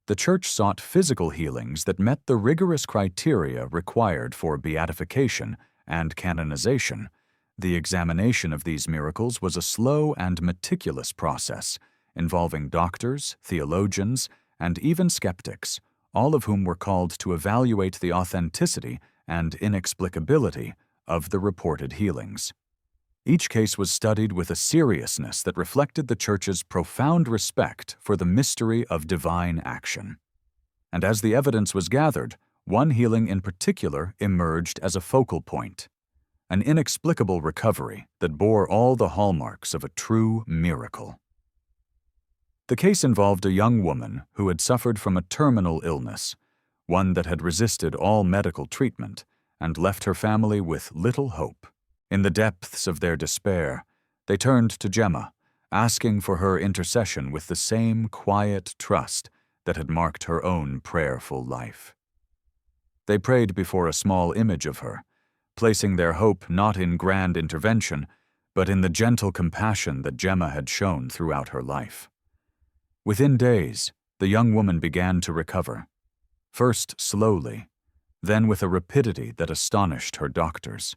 the Church sought physical healings that met the rigorous criteria required for beatification and canonization. The examination of these miracles was a slow and meticulous process, involving doctors, theologians, and even skeptics, all of whom were called to evaluate the authenticity and inexplicability of the reported healings. Each case was studied with a seriousness that reflected the Church's profound respect for the mystery of divine action. And as the evidence was gathered, one healing in particular emerged as a focal point, an inexplicable recovery that bore all the hallmarks of a true miracle. The case involved a young woman who had suffered from a terminal illness, one that had resisted all medical treatment and left her family with little hope. In the depths of their despair, they turned to Gemma, asking for her intercession with the same quiet trust that had marked her own prayerful life. They prayed before a small image of her, placing their hope not in grand intervention, but in the gentle compassion that Gemma had shown throughout her life. Within days, the young woman began to recover, first slowly, then with a rapidity that astonished her doctors.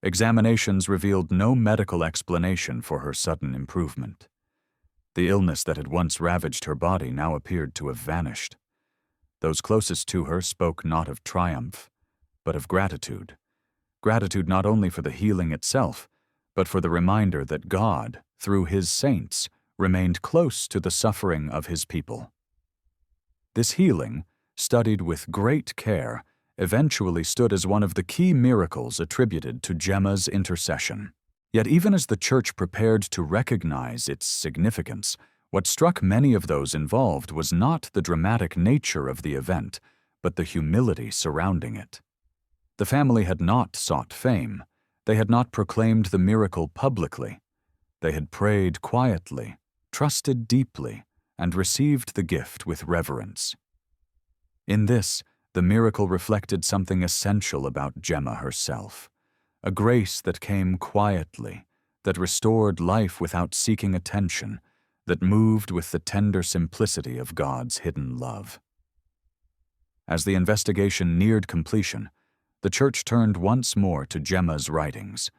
Examinations revealed no medical explanation for her sudden improvement. The illness that had once ravaged her body now appeared to have vanished. Those closest to her spoke not of triumph, but of gratitude. Gratitude not only for the healing itself, but for the reminder that God, through His saints, remained close to the suffering of His people. This healing, studied with great care, eventually stood as one of the key miracles attributed to Gemma's intercession. Yet even as the Church prepared to recognize its significance, what struck many of those involved was not the dramatic nature of the event, but the humility surrounding it. The family had not sought fame. They had not proclaimed the miracle publicly. They had prayed quietly, trusted deeply, and received the gift with reverence. In this, the miracle reflected something essential about Gemma herself, a grace that came quietly, that restored life without seeking attention, that moved with the tender simplicity of God's hidden love. As the investigation neared completion, the Church turned once more to Gemma's writings,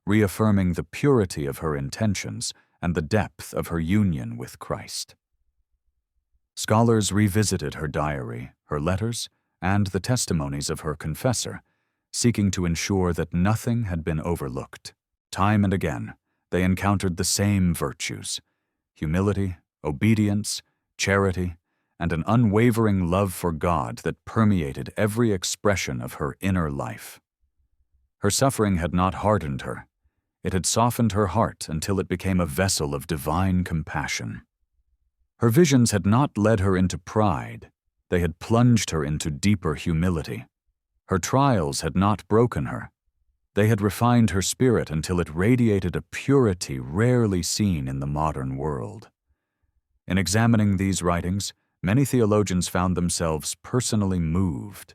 reaffirming the purity of her intentions and the depth of her union with Christ. Scholars revisited her diary, her letters, and the testimonies of her confessor, seeking to ensure that nothing had been overlooked. Time and again, they encountered the same virtues: humility, obedience, charity, and an unwavering love for God that permeated every expression of her inner life. Her suffering had not hardened her. It had softened her heart until it became a vessel of divine compassion. Her visions had not led her into pride. They had plunged her into deeper humility. Her trials had not broken her. They had refined her spirit until it radiated a purity rarely seen in the modern world. In examining these writings, many theologians found themselves personally moved.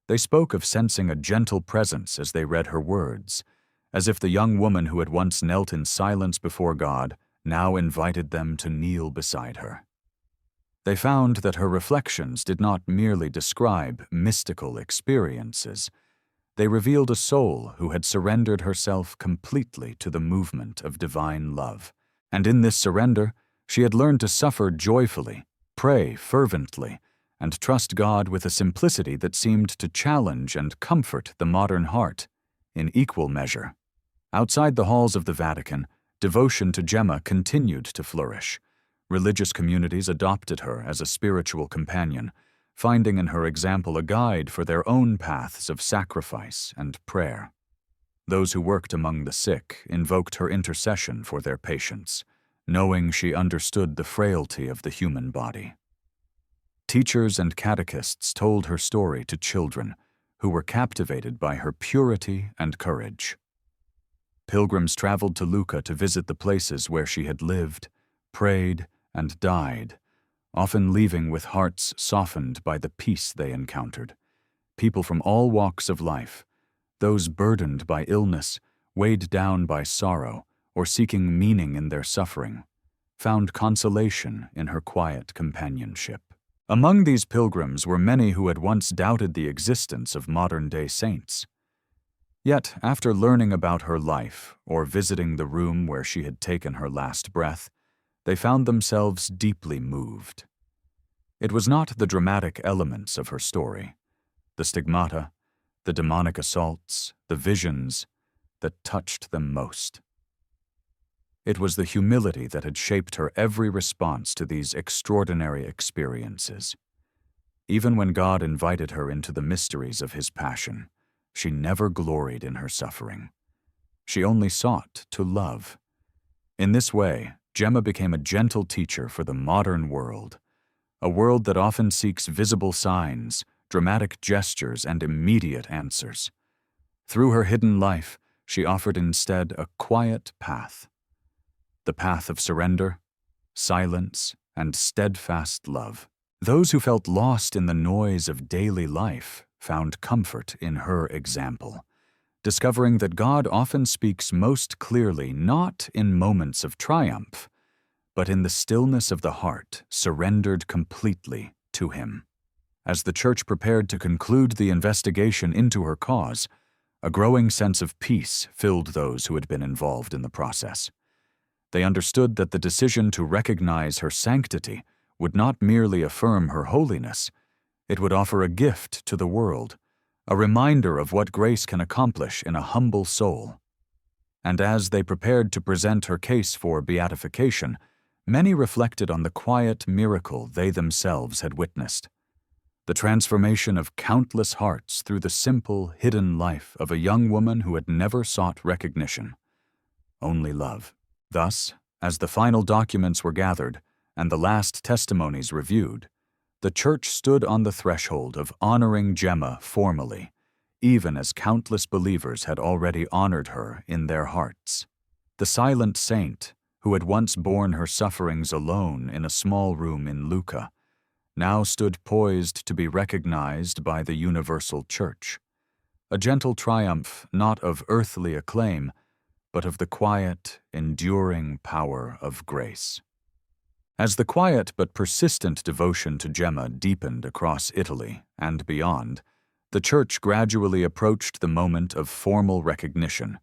They spoke of sensing a gentle presence as they read her words, as if the young woman who had once knelt in silence before God now invited them to kneel beside her. They found that her reflections did not merely describe mystical experiences. They revealed a soul who had surrendered herself completely to the movement of divine love. And in this surrender, she had learned to suffer joyfully, pray fervently, and trust God with a simplicity that seemed to challenge and comfort the modern heart in equal measure. Outside the halls of the Vatican, devotion to Gemma continued to flourish. Religious communities adopted her as a spiritual companion, finding in her example a guide for their own paths of sacrifice and prayer. Those who worked among the sick invoked her intercession for their patients, knowing she understood the frailty of the human body. Teachers and catechists told her story to children who were captivated by her purity and courage. Pilgrims traveled to Lucca to visit the places where she had lived, prayed, and died, often leaving with hearts softened by the peace they encountered. People from all walks of life, those burdened by illness, weighed down by sorrow, or seeking meaning in their suffering, found consolation in her quiet companionship. Among these pilgrims were many who had once doubted the existence of modern-day saints. Yet, after learning about her life or visiting the room where she had taken her last breath, they found themselves deeply moved. It was not the dramatic elements of her story, the stigmata, the demonic assaults, the visions, that touched them most. It was the humility that had shaped her every response to these extraordinary experiences. Even when God invited her into the mysteries of his passion, she never gloried in her suffering. She only sought to love. In this way, Gemma became a gentle teacher for the modern world, a world that often seeks visible signs, dramatic gestures, and immediate answers. Through her hidden life, she offered instead a quiet path. The path of surrender, silence, and steadfast love. Those who felt lost in the noise of daily life found comfort in her example, discovering that God often speaks most clearly not in moments of triumph, but in the stillness of the heart surrendered completely to him. As the Church prepared to conclude the investigation into her cause, a growing sense of peace filled those who had been involved in the process. They understood that the decision to recognize her sanctity would not merely affirm her holiness, it would offer a gift to the world, a reminder of what grace can accomplish in a humble soul. And as they prepared to present her case for beatification, many reflected on the quiet miracle they themselves had witnessed. The transformation of countless hearts through the simple, hidden life of a young woman who had never sought recognition, only love. Thus, as the final documents were gathered and the last testimonies reviewed, the Church stood on the threshold of honoring Gemma formally, even as countless believers had already honored her in their hearts. The silent saint, who had once borne her sufferings alone in a small room in Lucca, now stood poised to be recognized by the universal Church, a gentle triumph not of earthly acclaim, but of the quiet, enduring power of grace. As the quiet but persistent devotion to Gemma deepened across Italy and beyond, the Church gradually approached the moment of formal recognition,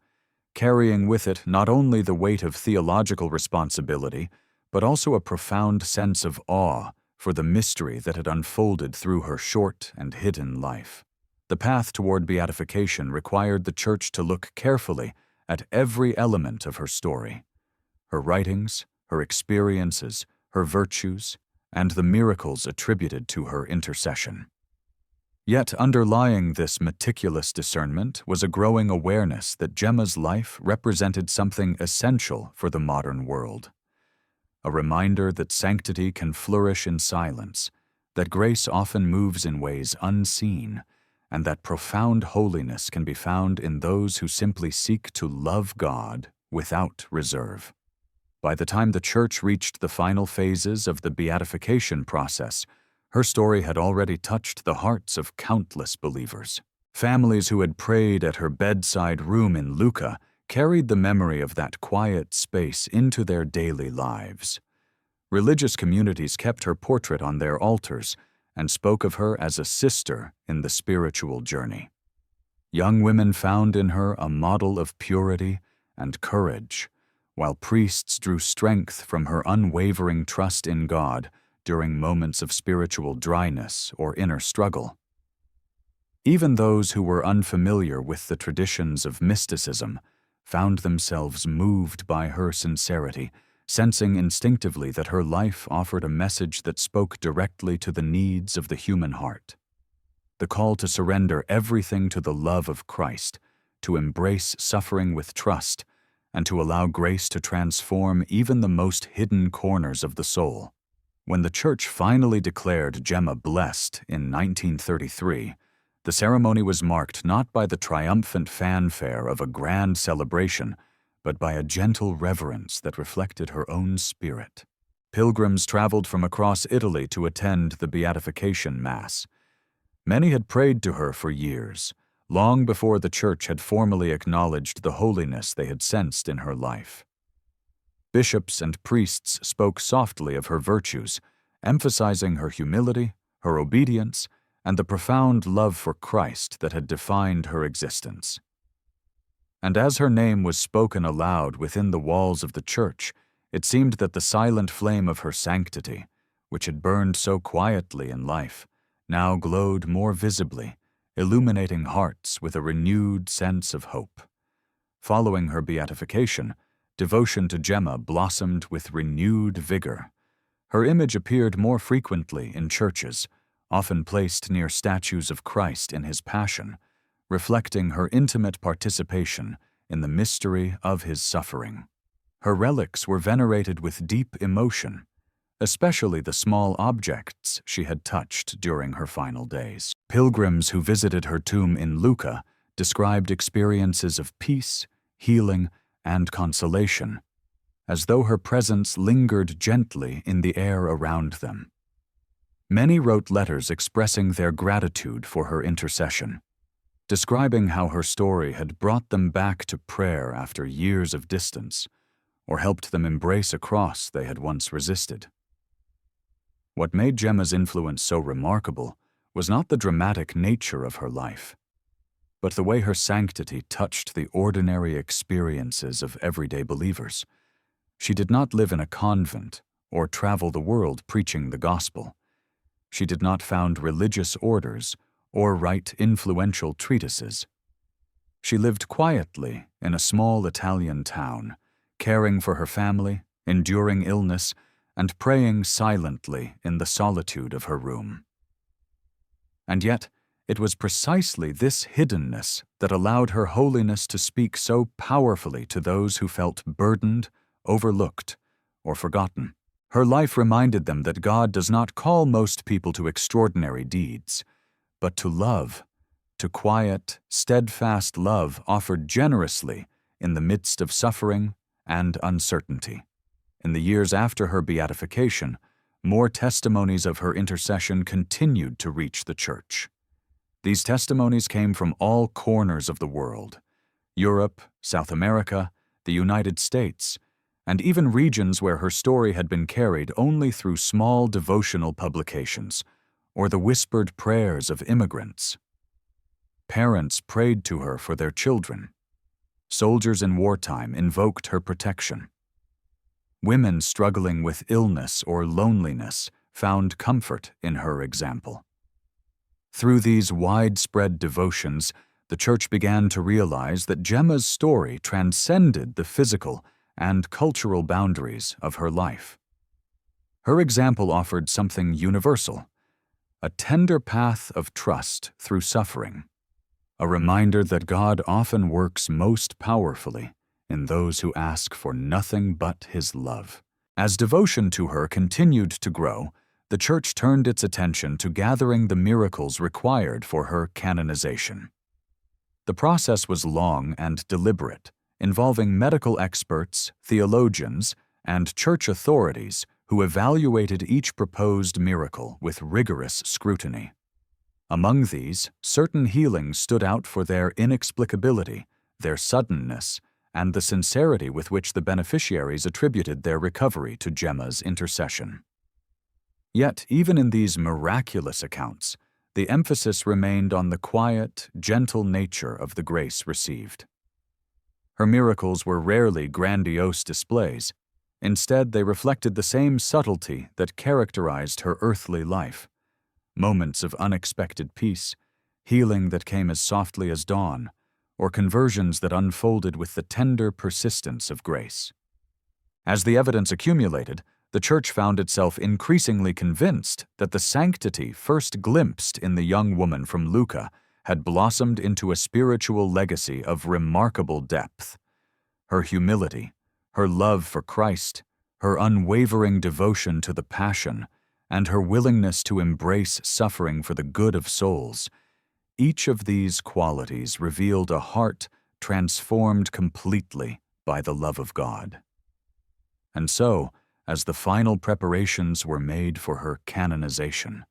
carrying with it not only the weight of theological responsibility, but also a profound sense of awe for the mystery that had unfolded through her short and hidden life. The path toward beatification required the Church to look carefully at every element of her story, her writings, her experiences, her virtues, and the miracles attributed to her intercession. Yet underlying this meticulous discernment was a growing awareness that Gemma's life represented something essential for the modern world. A reminder that sanctity can flourish in silence, that grace often moves in ways unseen, and that profound holiness can be found in those who simply seek to love God without reserve. By the time the Church reached the final phases of the beatification process, her story had already touched the hearts of countless believers. Families who had prayed at her bedside room in Lucca carried the memory of that quiet space into their daily lives. Religious communities kept her portrait on their altars and spoke of her as a sister in the spiritual journey. Young women found in her a model of purity and courage, while priests drew strength from her unwavering trust in God during moments of spiritual dryness or inner struggle. Even those who were unfamiliar with the traditions of mysticism found themselves moved by her sincerity, sensing instinctively that her life offered a message that spoke directly to the needs of the human heart. The call to surrender everything to the love of Christ, to embrace suffering with trust and to allow grace to transform even the most hidden corners of the soul. When the Church finally declared Gemma blessed in 1933, the ceremony was marked not by the triumphant fanfare of a grand celebration, but by a gentle reverence that reflected her own spirit. Pilgrims traveled from across Italy to attend the Beatification Mass. Many had prayed to her for years, long before the Church had formally acknowledged the holiness they had sensed in her life. Bishops and priests spoke softly of her virtues, emphasizing her humility, her obedience, and the profound love for Christ that had defined her existence. And as her name was spoken aloud within the walls of the church, it seemed that the silent flame of her sanctity, which had burned so quietly in life, now glowed more visibly, illuminating hearts with a renewed sense of hope. Following her beatification, devotion to Gemma blossomed with renewed vigor. Her image appeared more frequently in churches, often placed near statues of Christ in his Passion, reflecting her intimate participation in the mystery of his suffering. Her relics were venerated with deep emotion, especially the small objects she had touched during her final days. Pilgrims who visited her tomb in Lucca described experiences of peace, healing, and consolation, as though her presence lingered gently in the air around them. Many wrote letters expressing their gratitude for her intercession, describing how her story had brought them back to prayer after years of distance, or helped them embrace a cross they had once resisted. What made Gemma's influence so remarkable was not the dramatic nature of her life, but the way her sanctity touched the ordinary experiences of everyday believers. She did not live in a convent or travel the world preaching the gospel. She did not found religious orders or write influential treatises. She lived quietly in a small Italian town, caring for her family, enduring illness, and praying silently in the solitude of her room. And yet, it was precisely this hiddenness that allowed her holiness to speak so powerfully to those who felt burdened, overlooked, or forgotten. Her life reminded them that God does not call most people to extraordinary deeds, but to love, to quiet, steadfast love offered generously in the midst of suffering and uncertainty. In the years after her beatification, more testimonies of her intercession continued to reach the Church. These testimonies came from all corners of the world: Europe, South America, the United States, and even regions where her story had been carried only through small devotional publications or the whispered prayers of immigrants. Parents prayed to her for their children. Soldiers in wartime invoked her protection. Women struggling with illness or loneliness found comfort in her example. Through these widespread devotions, the Church began to realize that Gemma's story transcended the physical and cultural boundaries of her life. Her example offered something universal: a tender path of trust through suffering, a reminder that God often works most powerfully in those who ask for nothing but His love. As devotion to her continued to grow, the Church turned its attention to gathering the miracles required for her canonization. The process was long and deliberate, involving medical experts, theologians, and church authorities who evaluated each proposed miracle with rigorous scrutiny. Among these, certain healings stood out for their inexplicability, their suddenness, and the sincerity with which the beneficiaries attributed their recovery to Gemma's intercession. Yet, even in these miraculous accounts, the emphasis remained on the quiet, gentle nature of the grace received. Her miracles were rarely grandiose displays. Instead, they reflected the same subtlety that characterized her earthly life: moments of unexpected peace, healing that came as softly as dawn, or conversions that unfolded with the tender persistence of grace. As the evidence accumulated, the Church found itself increasingly convinced that the sanctity first glimpsed in the young woman from Lucca had blossomed into a spiritual legacy of remarkable depth. Her humility, her love for Christ, her unwavering devotion to the Passion, and her willingness to embrace suffering for the good of souls, each of these qualities revealed a heart transformed completely by the love of God. And so, as the final preparations were made for her canonization,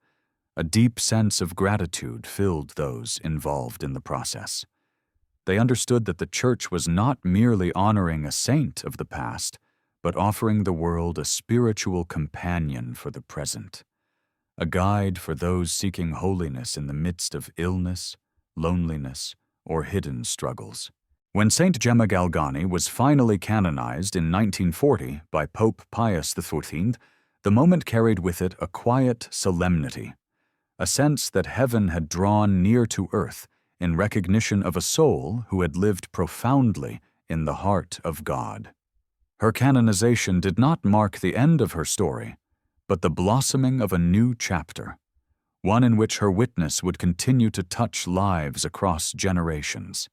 a deep sense of gratitude filled those involved in the process. They understood that the Church was not merely honoring a saint of the past, but offering the world a spiritual companion for the present, a guide for those seeking holiness in the midst of illness, loneliness, or hidden struggles. When Saint Gemma Galgani was finally canonized in 1940 by Pope Pius XIV, the moment carried with it a quiet solemnity, a sense that heaven had drawn near to earth in recognition of a soul who had lived profoundly in the heart of God. Her canonization did not mark the end of her story, but the blossoming of a new chapter, one in which her witness would continue to touch lives across generations.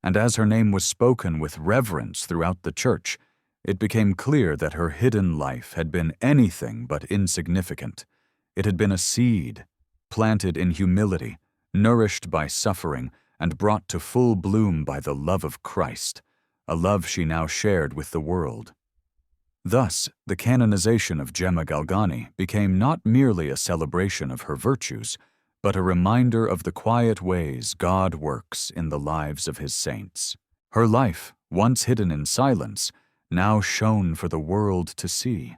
And as her name was spoken with reverence throughout the Church, it became clear that her hidden life had been anything but insignificant. It had been a seed, planted in humility, nourished by suffering, and brought to full bloom by the love of Christ, a love she now shared with the world. Thus, the canonization of Gemma Galgani became not merely a celebration of her virtues, but a reminder of the quiet ways God works in the lives of His saints. Her life, once hidden in silence, now shone for the world to see,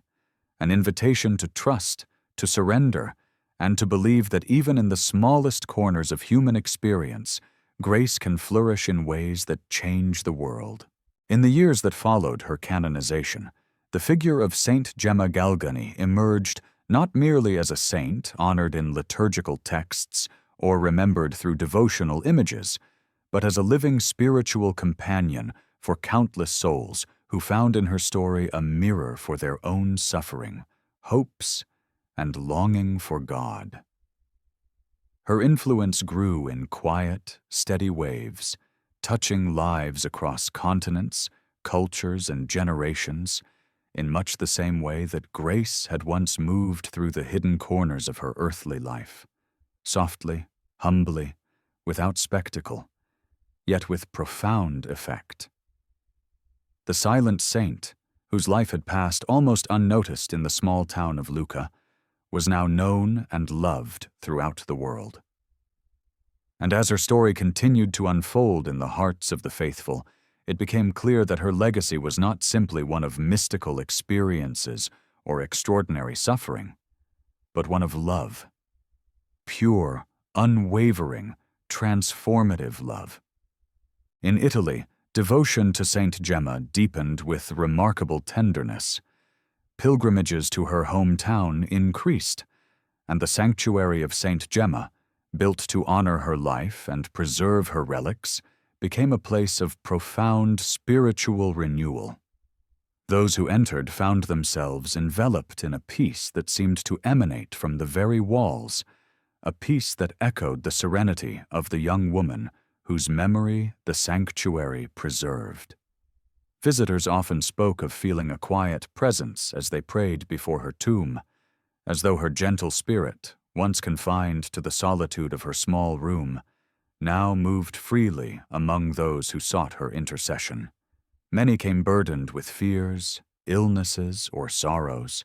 an invitation to trust, to surrender, and to believe that even in the smallest corners of human experience, grace can flourish in ways that change the world. In the years that followed her canonization, the figure of Saint Gemma Galgani emerged not merely as a saint honored in liturgical texts or remembered through devotional images, but as a living spiritual companion for countless souls who found in her story a mirror for their own suffering, hopes, and longing for God. Her influence grew in quiet, steady waves, touching lives across continents, cultures, and generations, in much the same way that grace had once moved through the hidden corners of her earthly life, softly, humbly, without spectacle, yet with profound effect. The silent saint, whose life had passed almost unnoticed in the small town of Lucca, was now known and loved throughout the world. And as her story continued to unfold in the hearts of the faithful, it became clear that her legacy was not simply one of mystical experiences or extraordinary suffering, but one of love, pure, unwavering, transformative love. In Italy, devotion to Saint Gemma deepened with remarkable tenderness. Pilgrimages to her hometown increased, and the sanctuary of Saint Gemma, built to honor her life and preserve her relics, became a place of profound spiritual renewal. Those who entered found themselves enveloped in a peace that seemed to emanate from the very walls, a peace that echoed the serenity of the young woman whose memory the sanctuary preserved. Visitors often spoke of feeling a quiet presence as they prayed before her tomb, as though her gentle spirit, once confined to the solitude of her small room, now moved freely among those who sought her intercession. Many came burdened with fears, illnesses, or sorrows,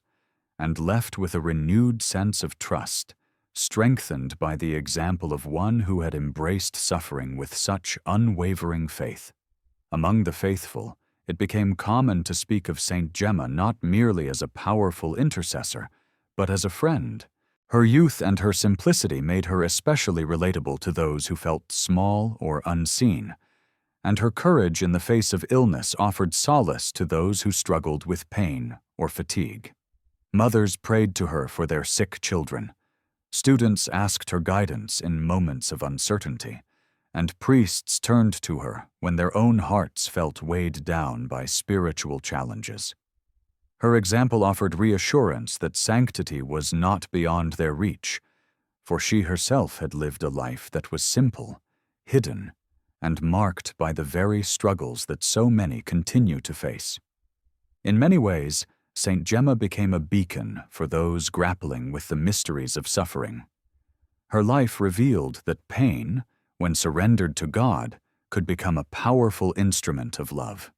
and left with a renewed sense of trust, strengthened by the example of one who had embraced suffering with such unwavering faith. Among the faithful, it became common to speak of Saint Gemma not merely as a powerful intercessor, but as a friend. Her youth and her simplicity made her especially relatable to those who felt small or unseen, and her courage in the face of illness offered solace to those who struggled with pain or fatigue. Mothers prayed to her for their sick children. Students asked her guidance in moments of uncertainty, and priests turned to her when their own hearts felt weighed down by spiritual challenges. Her example offered reassurance that sanctity was not beyond their reach, for she herself had lived a life that was simple, hidden, and marked by the very struggles that so many continue to face. In many ways, St. Gemma became a beacon for those grappling with the mysteries of suffering. Her life revealed that pain, when surrendered to God, could become a powerful instrument of love.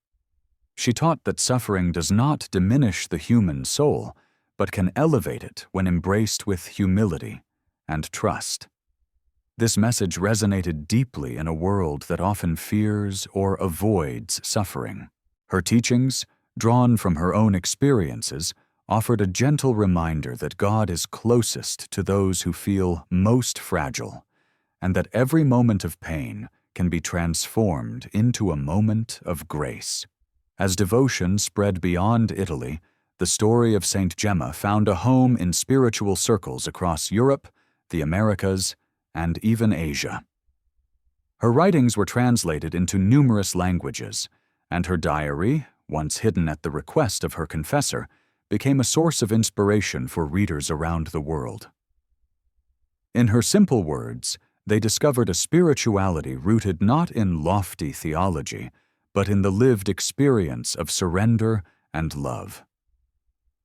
She taught that suffering does not diminish the human soul, but can elevate it when embraced with humility and trust. This message resonated deeply in a world that often fears or avoids suffering. Her teachings, drawn from her own experiences, offered a gentle reminder that God is closest to those who feel most fragile, and that every moment of pain can be transformed into a moment of grace. As devotion spread beyond Italy, the story of St. Gemma found a home in spiritual circles across Europe, the Americas, and even Asia. Her writings were translated into numerous languages, and her diary, once hidden at the request of her confessor, became a source of inspiration for readers around the world. In her simple words, they discovered a spirituality rooted not in lofty theology, but in the lived experience of surrender and love.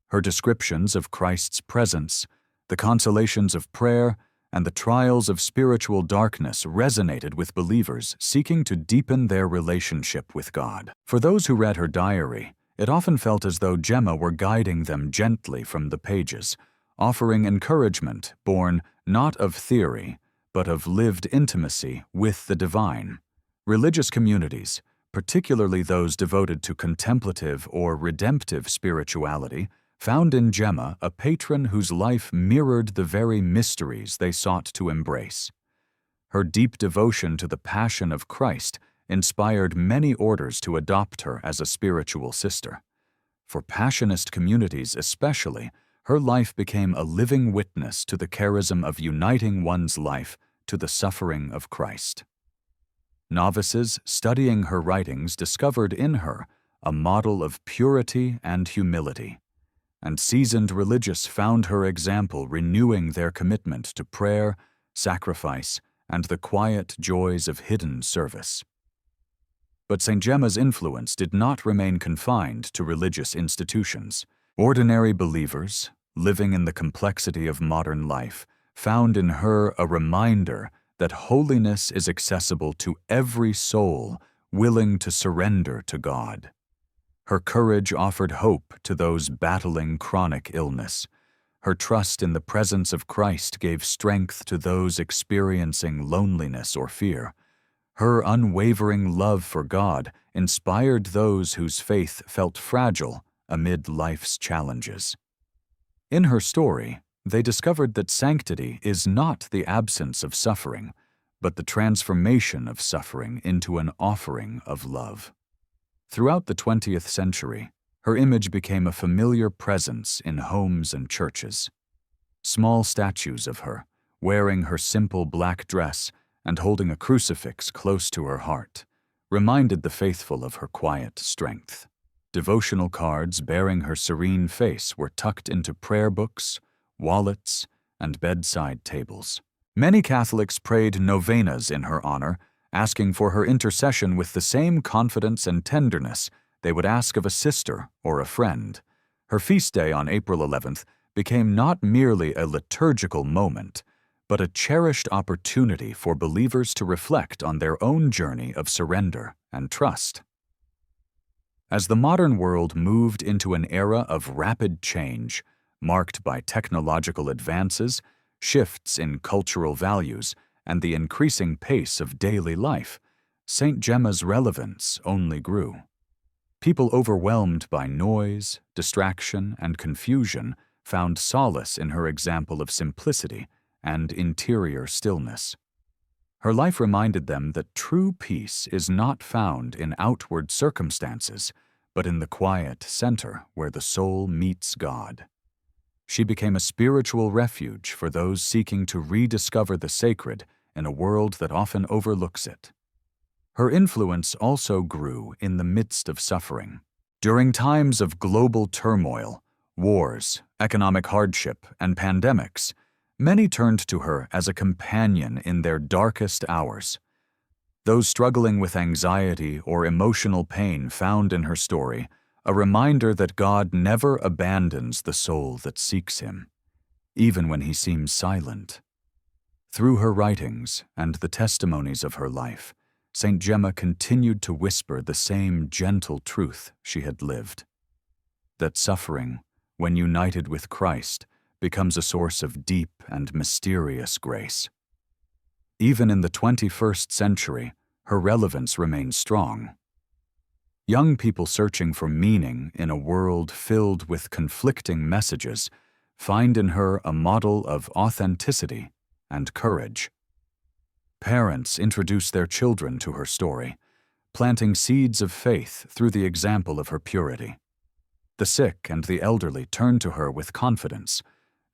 Her descriptions of Christ's presence, the consolations of prayer, and the trials of spiritual darkness resonated with believers seeking to deepen their relationship with God. For those who read her diary, it often felt as though Gemma were guiding them gently from the pages, offering encouragement born not of theory, but of lived intimacy with the divine. Religious communities, particularly those devoted to contemplative or redemptive spirituality, found in Gemma a patron whose life mirrored the very mysteries they sought to embrace. Her deep devotion to the Passion of Christ inspired many orders to adopt her as a spiritual sister. For Passionist communities especially, her life became a living witness to the charism of uniting one's life to the suffering of Christ. Novices studying her writings discovered in her a model of purity and humility, and seasoned religious found her example renewing their commitment to prayer, sacrifice, and the quiet joys of hidden service. But St. Gemma's influence did not remain confined to religious institutions. Ordinary believers, living in the complexity of modern life, found in her a reminder that holiness is accessible to every soul willing to surrender to God. Her courage offered hope to those battling chronic illness. Her trust in the presence of Christ gave strength to those experiencing loneliness or fear. Her unwavering love for God inspired those whose faith felt fragile amid life's challenges. In her story, they discovered that sanctity is not the absence of suffering, but the transformation of suffering into an offering of love. Throughout the 20th century, her image became a familiar presence in homes and churches. Small statues of her, wearing her simple black dress and holding a crucifix close to her heart, reminded the faithful of her quiet strength. Devotional cards bearing her serene face were tucked into prayer books, wallets, and bedside tables. Many Catholics prayed novenas in her honor, asking for her intercession with the same confidence and tenderness they would ask of a sister or a friend. Her feast day on April 11th became not merely a liturgical moment, but a cherished opportunity for believers to reflect on their own journey of surrender and trust. As the modern world moved into an era of rapid change, marked by technological advances, shifts in cultural values, and the increasing pace of daily life, St. Gemma's relevance only grew. People overwhelmed by noise, distraction, and confusion found solace in her example of simplicity and interior stillness. Her life reminded them that true peace is not found in outward circumstances, but in the quiet center where the soul meets God. She became a spiritual refuge for those seeking to rediscover the sacred in a world that often overlooks it. Her influence also grew in the midst of suffering. During times of global turmoil, wars, economic hardship, and pandemics, Many turned to her as a companion in their darkest hours. Those struggling with anxiety or emotional pain found in her story a reminder that God never abandons the soul that seeks Him, even when He seems silent. Through her writings and the testimonies of her life, St. Gemma continued to whisper the same gentle truth she had lived: that suffering, when united with Christ, becomes a source of deep and mysterious grace. Even in the 21st century, her relevance remains strong. Young people searching for meaning in a world filled with conflicting messages find in her a model of authenticity and courage. Parents introduce their children to her story, planting seeds of faith through the example of her purity. The sick and the elderly turn to her with confidence,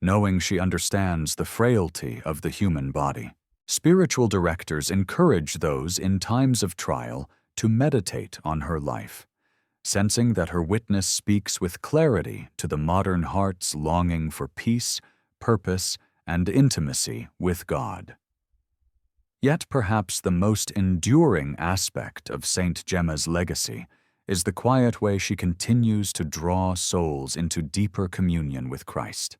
knowing she understands the frailty of the human body. Spiritual directors encourage those in times of trial to meditate on her life, sensing that her witness speaks with clarity to the modern heart's longing for peace, purpose, and intimacy with God. Yet perhaps the most enduring aspect of St. Gemma's legacy is the quiet way she continues to draw souls into deeper communion with Christ.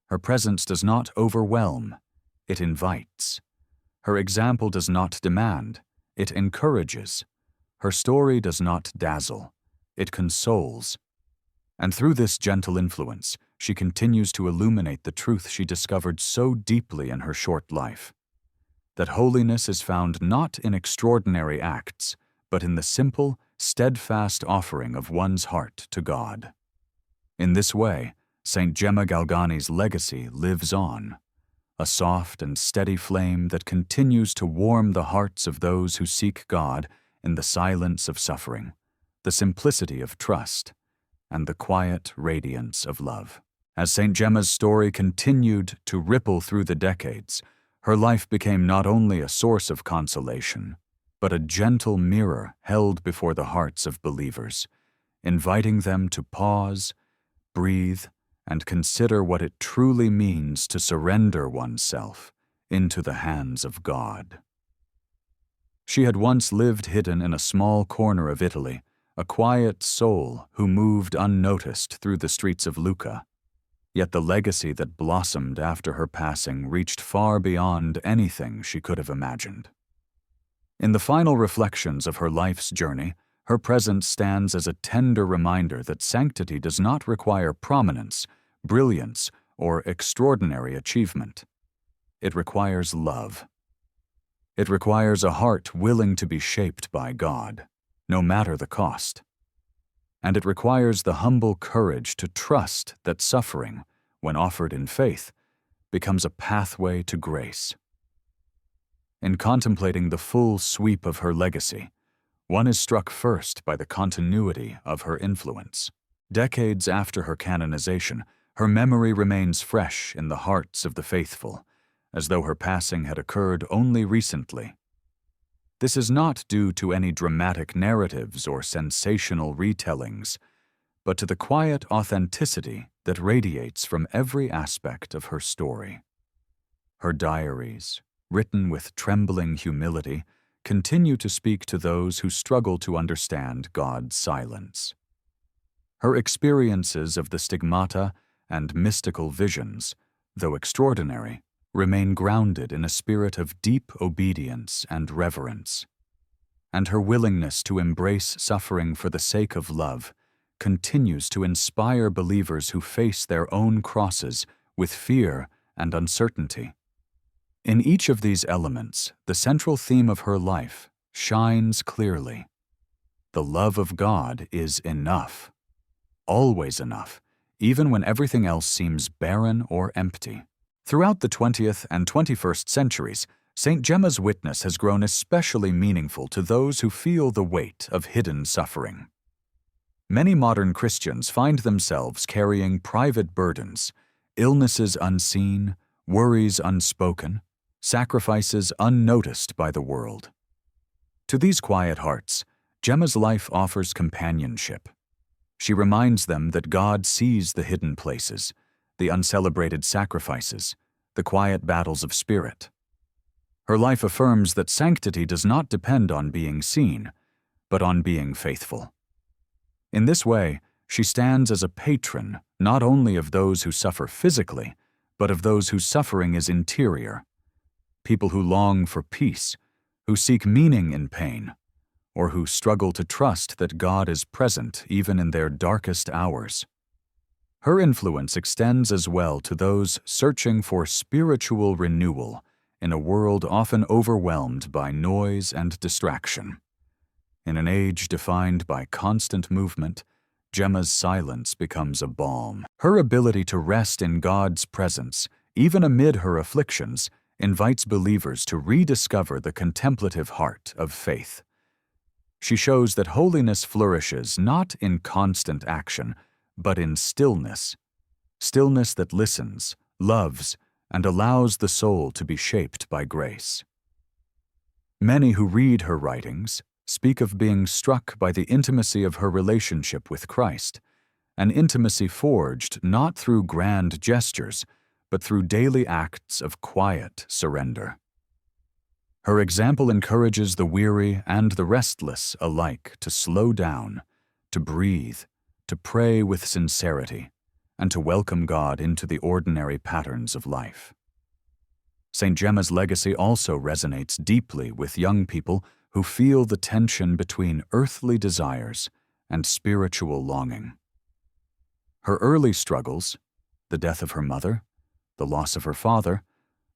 Her presence does not overwhelm, it invites. Her example does not demand, it encourages. Her story does not dazzle, it consoles. And through this gentle influence, she continues to illuminate the truth she discovered so deeply in her short life: that holiness is found not in extraordinary acts, but in the simple, steadfast offering of one's heart to God. In this way, St. Gemma Galgani's legacy lives on, a soft and steady flame that continues to warm the hearts of those who seek God in the silence of suffering, the simplicity of trust, and the quiet radiance of love. As St. Gemma's story continued to ripple through the decades, her life became not only a source of consolation, but a gentle mirror held before the hearts of believers, inviting them to pause, breathe, and consider what it truly means to surrender oneself into the hands of God. She had once lived hidden in a small corner of Italy, a quiet soul who moved unnoticed through the streets of Lucca. Yet the legacy that blossomed after her passing reached far beyond anything she could have imagined. In the final reflections of her life's journey, her presence stands as a tender reminder that sanctity does not require prominence, brilliance, or extraordinary achievement. It requires love. It requires a heart willing to be shaped by God, no matter the cost. And it requires the humble courage to trust that suffering, when offered in faith, becomes a pathway to grace. In contemplating the full sweep of her legacy, one is struck first by the continuity of her influence. Decades after her canonization, her memory remains fresh in the hearts of the faithful, as though her passing had occurred only recently. This is not due to any dramatic narratives or sensational retellings, but to the quiet authenticity that radiates from every aspect of her story. Her diaries, written with trembling humility, continue to speak to those who struggle to understand God's silence. Her experiences of the stigmata and mystical visions, though extraordinary, remain grounded in a spirit of deep obedience and reverence. And her willingness to embrace suffering for the sake of love continues to inspire believers who face their own crosses with fear and uncertainty. In each of these elements, the central theme of her life shines clearly. The love of God is enough, always enough, even when everything else seems barren or empty. Throughout the 20th and 21st centuries, St. Gemma's witness has grown especially meaningful to those who feel the weight of hidden suffering. Many modern Christians find themselves carrying private burdens, illnesses unseen, worries unspoken, sacrifices unnoticed by the world. To these quiet hearts, Gemma's life offers companionship. She reminds them that God sees the hidden places, the uncelebrated sacrifices, the quiet battles of spirit. Her life affirms that sanctity does not depend on being seen, but on being faithful. In this way, she stands as a patron not only of those who suffer physically, but of those whose suffering is interior, people who long for peace, who seek meaning in pain, or who struggle to trust that God is present even in their darkest hours. Her influence extends as well to those searching for spiritual renewal in a world often overwhelmed by noise and distraction. In an age defined by constant movement, Gemma's silence becomes a balm. Her ability to rest in God's presence, even amid her afflictions, invites believers to rediscover the contemplative heart of faith. She shows that holiness flourishes not in constant action, but in stillness. Stillness that listens, loves, and allows the soul to be shaped by grace. Many who read her writings speak of being struck by the intimacy of her relationship with Christ, an intimacy forged not through grand gestures, but through daily acts of quiet surrender. Her example encourages the weary and the restless alike to slow down, to breathe, to pray with sincerity, and to welcome God into the ordinary patterns of life. St. Gemma's legacy also resonates deeply with young people who feel the tension between earthly desires and spiritual longing. Her early struggles, the death of her mother, the loss of her father,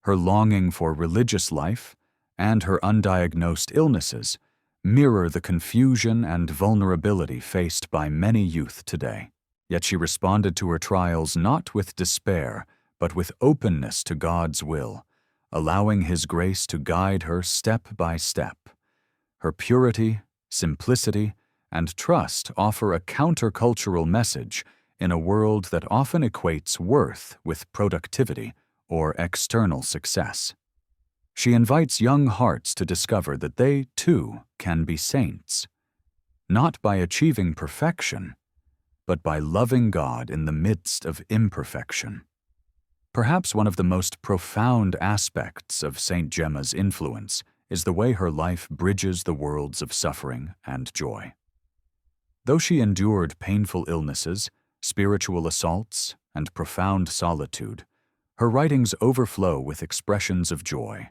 her longing for religious life, and her undiagnosed illnesses, mirror the confusion and vulnerability faced by many youth today. Yet she responded to her trials not with despair, but with openness to God's will, allowing His grace to guide her step by step. Her purity, simplicity, and trust offer a countercultural message in a world that often equates worth with productivity or external success. She invites young hearts to discover that they, too, can be saints, not by achieving perfection, but by loving God in the midst of imperfection. Perhaps one of the most profound aspects of St. Gemma's influence is the way her life bridges the worlds of suffering and joy. Though she endured painful illnesses, spiritual assaults, and profound solitude, her writings overflow with expressions of joy.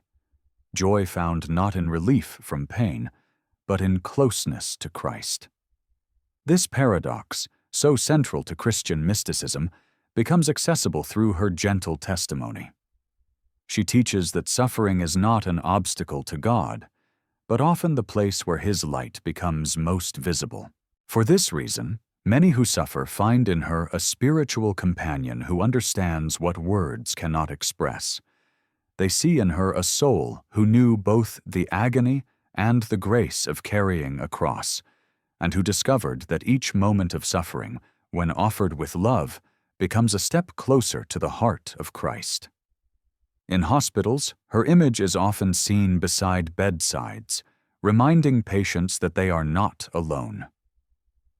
Joy found not in relief from pain, but in closeness to Christ. This paradox, so central to Christian mysticism, becomes accessible through her gentle testimony. She teaches that suffering is not an obstacle to God, but often the place where His light becomes most visible. For this reason, many who suffer find in her a spiritual companion who understands what words cannot express. They see in her a soul who knew both the agony and the grace of carrying a cross, and who discovered that each moment of suffering, when offered with love, becomes a step closer to the heart of Christ. In hospitals, her image is often seen beside bedsides, reminding patients that they are not alone.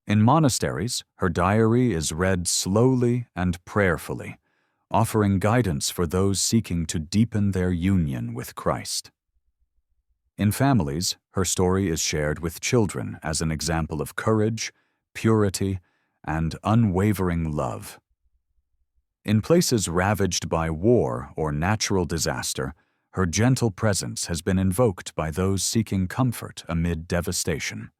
In monasteries, her diary is read slowly and prayerfully, offering guidance for those seeking to deepen their union with Christ. In families, her story is shared with children as an example of courage, purity, and unwavering love. In places ravaged by war or natural disaster, her gentle presence has been invoked by those seeking comfort amid devastation.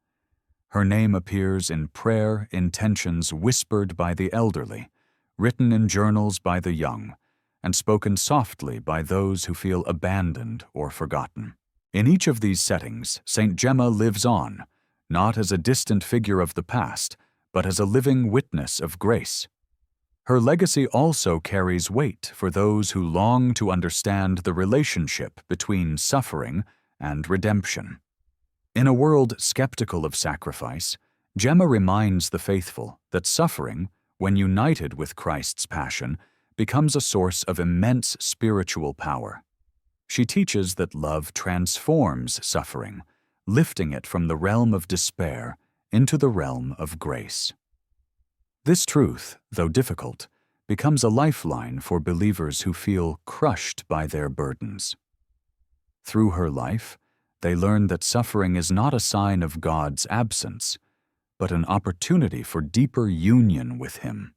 Her name appears in prayer intentions whispered by the elderly, written in journals by the young, and spoken softly by those who feel abandoned or forgotten. In each of these settings, St. Gemma lives on, not as a distant figure of the past, but as a living witness of grace. Her legacy also carries weight for those who long to understand the relationship between suffering and redemption. In a world skeptical of sacrifice, Gemma reminds the faithful that suffering, when united with Christ's passion, becomes a source of immense spiritual power. She teaches that love transforms suffering, lifting it from the realm of despair into the realm of grace. This truth, though difficult, becomes a lifeline for believers who feel crushed by their burdens. Through her life, they learn that suffering is not a sign of God's absence, but an opportunity for deeper union with Him.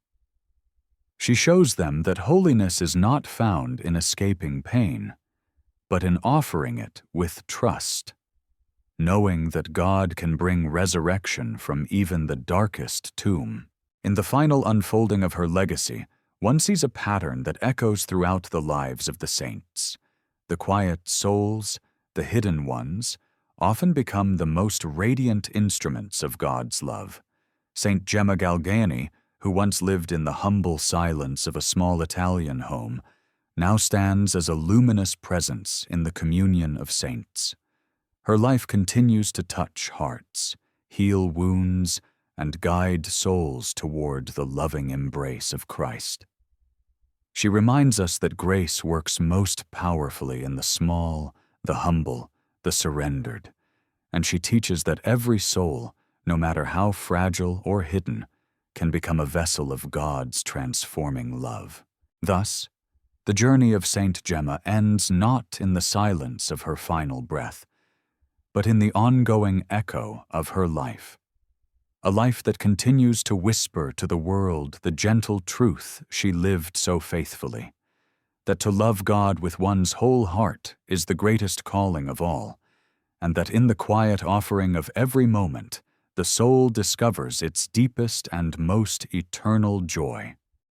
She shows them that holiness is not found in escaping pain, but in offering it with trust, knowing that God can bring resurrection from even the darkest tomb. In the final unfolding of her legacy, one sees a pattern that echoes throughout the lives of the saints. The quiet souls, the hidden ones, often become the most radiant instruments of God's love. Saint Gemma Galgani, who once lived in the humble silence of a small Italian home, now stands as a luminous presence in the communion of saints. Her life continues to touch hearts, heal wounds, and guide souls toward the loving embrace of Christ. She reminds us that grace works most powerfully in the small, the humble, the surrendered, and she teaches that every soul, no matter how fragile or hidden, can become a vessel of God's transforming love. Thus, the journey of Saint Gemma ends not in the silence of her final breath, but in the ongoing echo of her life, a life that continues to whisper to the world the gentle truth she lived so faithfully, that to love God with one's whole heart is the greatest calling of all, and that in the quiet offering of every moment, the soul discovers its deepest and most eternal joy.